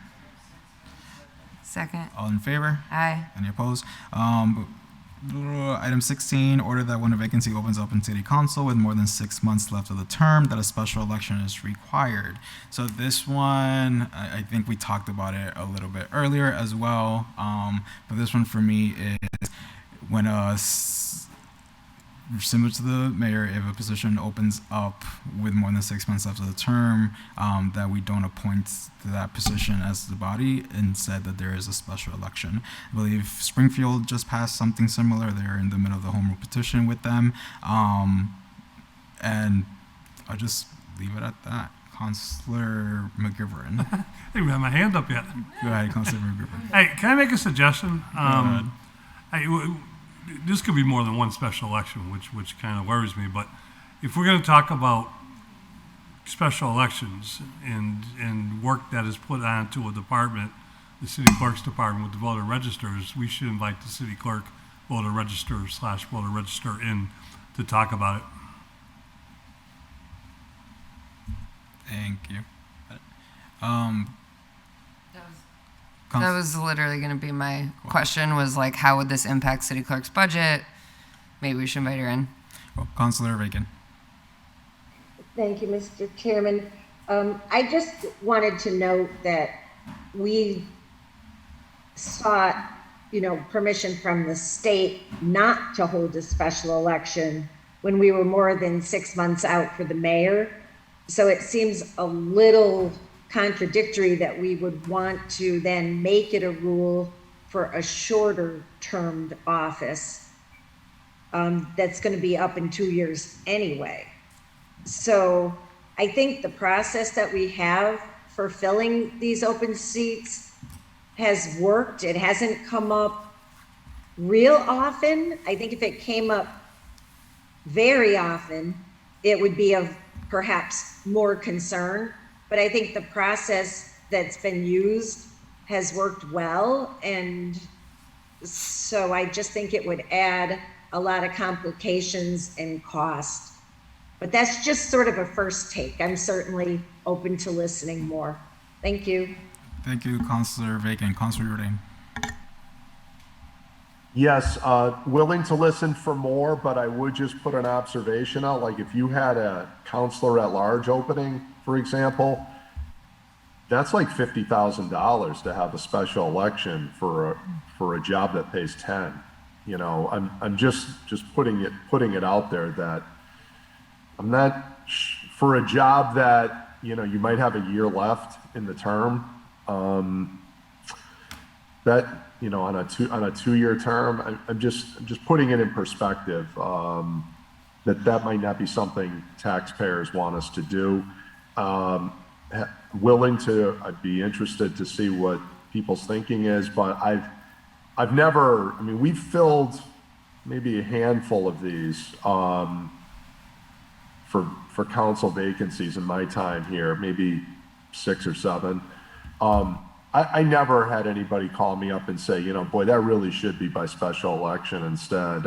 S2: Second.
S1: All in favor?
S2: Aye.
S1: Any opposed? Item 16, order that when a vacancy opens up in City Council with more than 6 months left of the term, that a special election is required. So this one, I think we talked about it a little bit earlier as well. But this one for me is when similar to the mayor, if a position opens up with more than 6 months left of the term, that we don't appoint to that position as the body, instead that there is a special election. I believe Springfield just passed something similar. They're in the middle of the home rule petition with them. And I'll just leave it at that. Councilor McGivern.
S4: I think we have my hand up yet.
S1: Go ahead, Councilor McGivern.
S4: Hey, can I make a suggestion? This could be more than one special election, which kind of worries me. But if we're going to talk about special elections and work that is put onto a department, the city clerk's department with the voter registers, we should invite the city clerk, voter register/voter register in to talk about it.
S1: Thank you.
S2: That was literally going to be my question, was like, how would this impact city clerk's budget? Maybe we should invite her in.
S1: Well, Councilor Reagan.
S5: Thank you, Mr. Chairman. I just wanted to note that we sought, permission from the state not to hold a special election when we were more than 6 months out for the mayor. So it seems a little contradictory that we would want to then make it a rule for a shorter termed office that's going to be up in 2 years anyway. So I think the process that we have for filling these open seats has worked. It hasn't come up real often. I think if it came up very often, it would be of perhaps more concern. But I think the process that's been used has worked well, and So I just think it would add a lot of complications and cost. But that's just sort of a first take. I'm certainly open to listening more. Thank you.
S1: Thank you, Councilor Bacon. Councilor Jordan.
S6: Yes, willing to listen for more, but I would just put an observation out, like if you had a counselor at large opening, for example, that's like $50,000 to have a special election for a job that pays 10. You know, I'm just putting it out there that I'm not for a job that, you know, you might have a year left in the term. That, you know, on a 2-year term, I'm just putting it in perspective, that might not be something taxpayers want us to do. I'd be interested to see what people's thinking is, but I've never, I mean, we've filled maybe a handful of these, for council vacancies in my time here, maybe 6 or 7. I never had anybody call me up and say, you know, boy, that really should be by special election instead.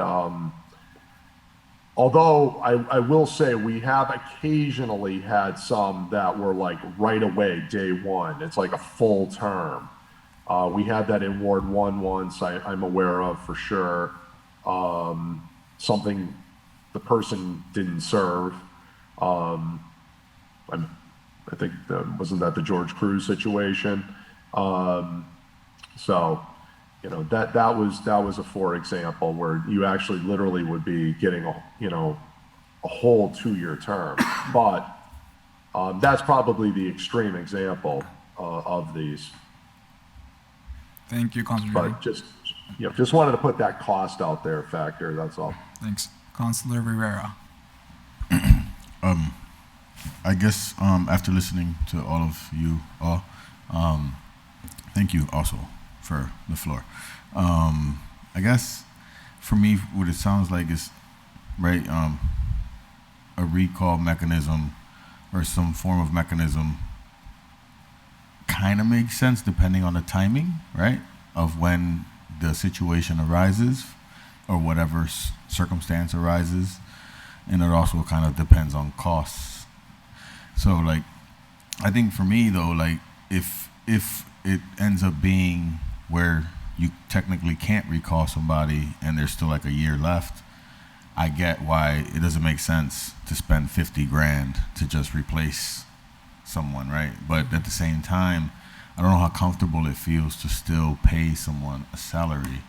S6: Although I will say we have occasionally had some that were like right away, day one. It's like a full term. We had that in Ward 1 once, I'm aware of for sure. Something the person didn't serve. I think wasn't that the George Cruz situation? So, you know, that was a for example where you actually literally would be getting a whole 2-year term, but that's probably the extreme example of these.
S1: Thank you, Councilor.
S6: But just wanted to put that cost out there factor. That's all.
S1: Thanks, Councilor Rivera.
S11: I guess after listening to all of you all, thank you also for the floor. I guess for me, what it sounds like is, right, a recall mechanism or some form of mechanism kind of makes sense depending on the timing, right, of when the situation arises or whatever circumstance arises. And it also kind of depends on costs. So, like, I think for me, though, like, if it ends up being where you technically can't recall somebody and there's still like a year left, I get why it doesn't make sense to spend 50 grand to just replace someone, right? But at the same time, I don't know how comfortable it feels to still pay someone a salary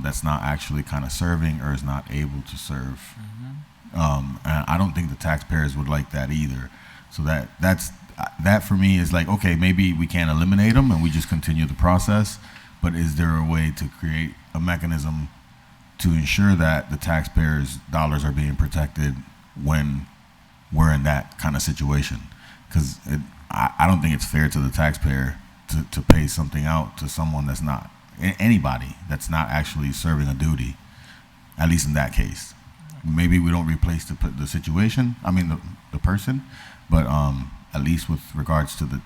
S11: that's not actually kind of serving or is not able to serve. And I don't think the taxpayers would like that either. So that for me is like, okay, maybe we can't eliminate them and we just continue the process, but is there a way to create a mechanism to ensure that the taxpayers' dollars are being protected when we're in that kind of situation? Because I don't think it's fair to the taxpayer to pay something out to someone that's not, anybody that's not actually serving a duty, at least in that case. Maybe we don't replace the situation, the person, but at least with regards to the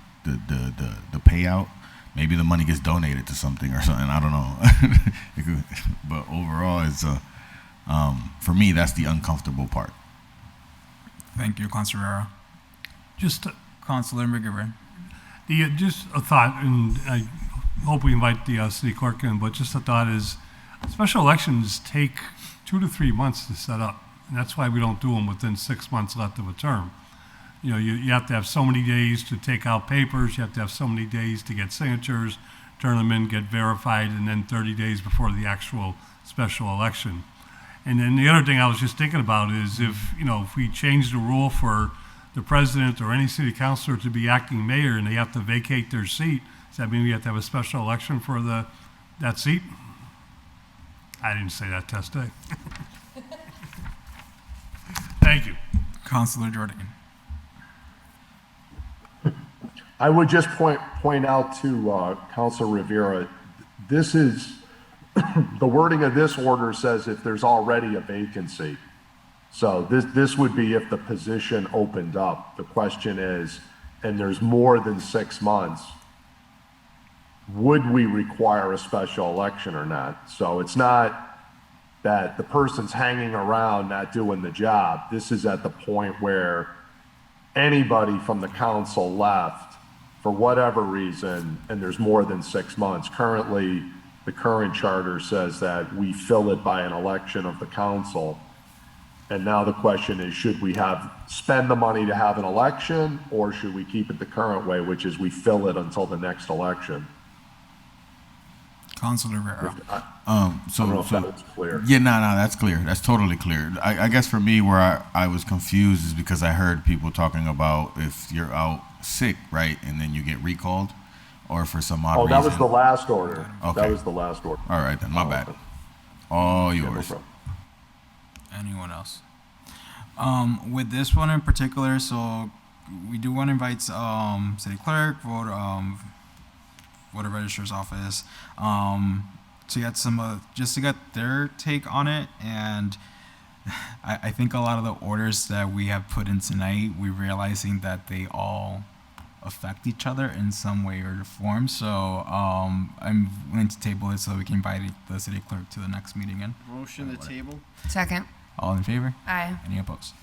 S11: payout, maybe the money gets donated to something or something, I don't know. But overall, it's for me, that's the uncomfortable part.
S1: Thank you, Councilor.
S4: Just
S1: Councilor McGivern.
S4: just a thought, and I hope we invite the city clerk in, but just a thought is, special elections take 2 to 3 months to set up. And that's why we don't do them within 6 months left of a term. You know, you have to have so many days to take out papers, you have to have so many days to get signatures, turn them in, get verified, and then 30 days before the actual special election. And then the other thing I was just thinking about is if we change the rule for the president or any city councilor to be acting mayor and they have to vacate their seat, does that mean we have to have a special election for that seat? I didn't say that, test day. Thank you.
S1: Councilor Jordan.
S6: I would just point out to Councilor Rivera, this is, the wording of this order says if there's already a vacancy. So this would be if the position opened up. The question is, and there's more than 6 months, would we require a special election or not? So it's not that the person's hanging around not doing the job. This is at the point where anybody from the council left for whatever reason, and there's more than 6 months. Currently, the current charter says that we fill it by an election of the council. And now the question is, should we spend the money to have an election, or should we keep it the current way, which is we fill it until the next election?
S1: Councilor Rivera.
S6: I don't know if that was clear.
S11: Yeah, no, that's clear. That's totally clear. I guess for me, where I was confused is because I heard people talking about if you're out sick, right, and then you get recalled, or for some odd reason.
S6: Oh, that was the last order.
S11: Okay.
S6: That was the last order.
S11: All right, then, my bad. All
S6: Yeah, no
S11: yours.
S6: problem.
S1: Anyone else? With this one in particular, so we do want to invite city clerk, voter registrar's office, to get some just to get their take on it. And I think a lot of the orders that we have put in tonight, we're realizing that they all affect each other in some way or form. So I'm willing to table it so we can invite the city clerk to the next meeting. And
S9: Motion to table.
S2: Second.
S1: all in favor?
S2: Aye.
S1: Any opposed?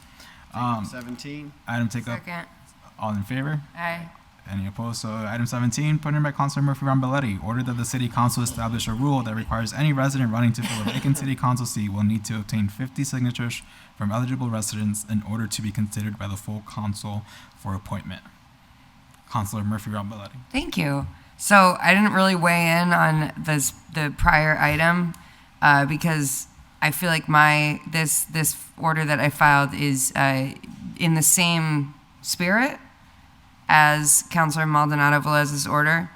S9: 17.
S1: Item take up.
S2: Second.
S1: All in favor?
S2: Aye.
S1: Any opposed? So item 17, put in by Councilor Murphy-ROMBOLETTI, ordered that the city council establish a rule that requires any resident running to fill a vacant city council seat will need to obtain 50 signatures from eligible residents in order to be considered by the full council for appointment. Councilor Murphy-ROMBOLETTI.
S2: Thank you. So I didn't really weigh in on the prior item because I feel like this order that I filed is in the same spirit as Councilor Maldonado-Velez's order.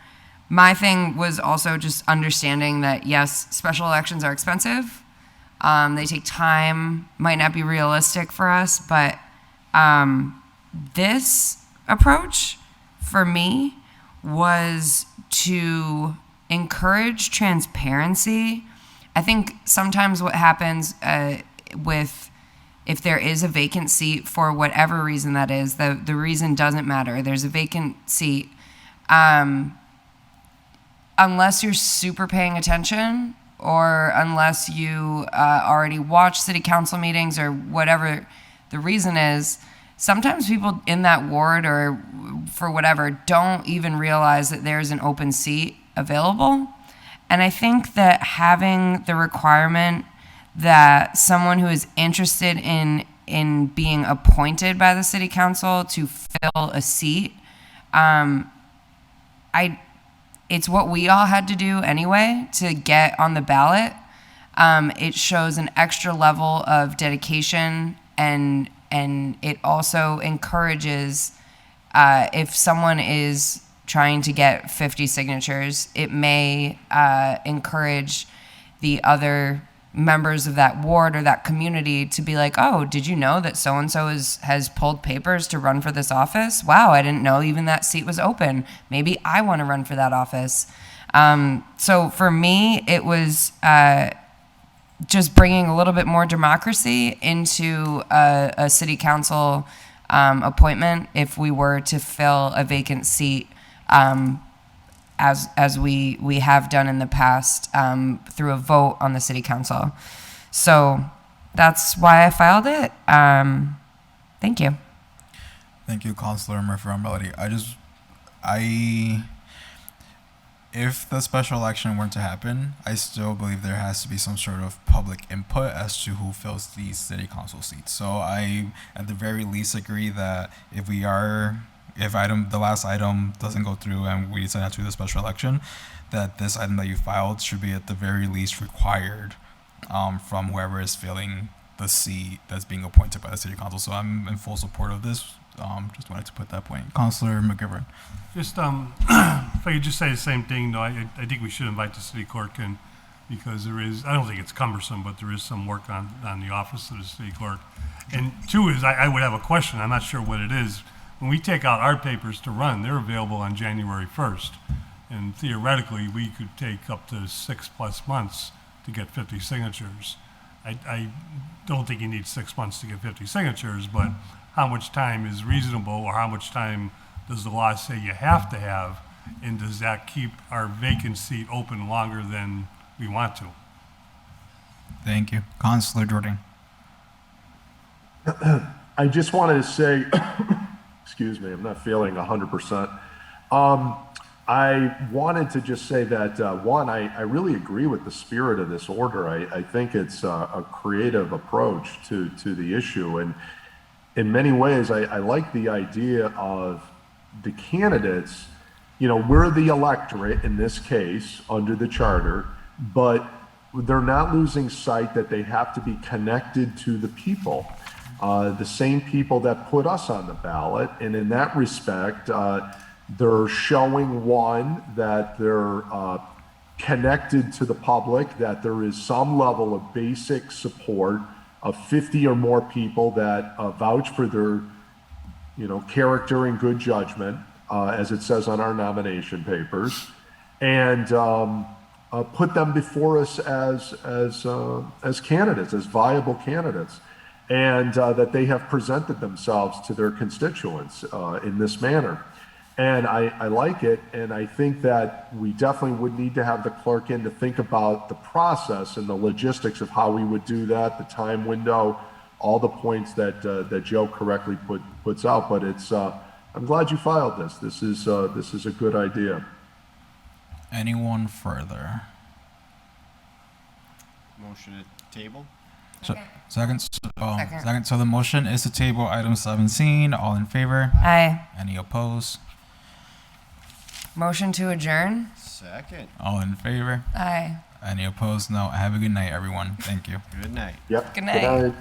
S2: My thing was also just understanding that, yes, special elections are expensive. They take time, might not be realistic for us, but this approach for me was to encourage transparency. I think sometimes what happens if there is a vacant seat for whatever reason that is, the reason doesn't matter. There's a vacant seat. Unless you're super paying attention or unless you already watch city council meetings or whatever the reason is, sometimes people in that ward or for whatever don't even realize that there's an open seat available. And I think that having the requirement that someone who is interested in being appointed by the city council to fill a seat, it's what we all had to do anyway to get on the ballot. It shows an extra level of dedication, and it also encourages, if someone is trying to get 50 signatures, it may encourage the other members of that ward or that community to be like, oh, did you know that so-and-so has pulled papers to run for this office? Wow, I didn't know even that seat was open. Maybe I want to run for that office. So for me, it was just bringing a little bit more democracy into a city council appointment if we were to fill a vacant seat, as we have done in the past through a vote on the city council. So that's why I filed it. Thank you.
S1: Thank you, Councilor Murphy-ROMBOLETTI. If the special election were to happen, I still believe there has to be some sort of public input as to who fills these city council seats. So I, at the very least, agree that if the last item doesn't go through and we decide not to do the special election, that this item that you filed should be at the very least required from whoever is filling the seat that's being appointed by the city council. So I'm in full support of this. Just wanted to put that point. Councilor McGivern.
S4: Just, if I could just say the same thing, though, I think we should invite the city clerk in because I don't think it's cumbersome, but there is some work on the office of the city clerk. And two is, I would have a question, I'm not sure what it is. When we take out our papers to run, they're available on January 1st. And theoretically, we could take up to 6+ months to get 50 signatures. I don't think you need 6 months to get 50 signatures, but how much time is reasonable or how much time does the law say you have to have? And does that keep our vacant seat open longer than we want to?
S1: Thank you. Councilor Jordan.
S6: I just wanted to say, excuse me, I'm not feeling 100%. I wanted to just say that, one, I really agree with the spirit of this order. I think it's a creative approach to the issue. And in many ways, I like the idea of the candidates. We're the electorate in this case under the charter, but they're not losing sight that they have to be connected to the people, the same people that put us on the ballot. And in that respect, they're showing, one, that they're connected to the public, that there is some level of basic support of 50 or more people that vouch for their character and good judgment, as it says on our nomination papers, and put them before us as candidates, as viable candidates, and that they have presented themselves to their constituents in this manner. And I like it, and I think that we definitely would need to have the clerk in to think about the process and the logistics of how we would do that, the time window, all the points that Joe correctly puts out. But it's I'm glad you filed this. This is a good idea.
S1: Anyone further?
S9: Motion to table?
S1: Second.
S2: Second.
S1: Second. So the motion is to table item 17. All in favor?
S2: Aye.
S1: Any opposed?
S2: Motion to adjourn?
S9: Second.
S1: All in favor?
S2: Aye.
S1: Any opposed? No. Have a good night, everyone. Thank you.
S9: Good night.
S6: Yep.
S2: Good night.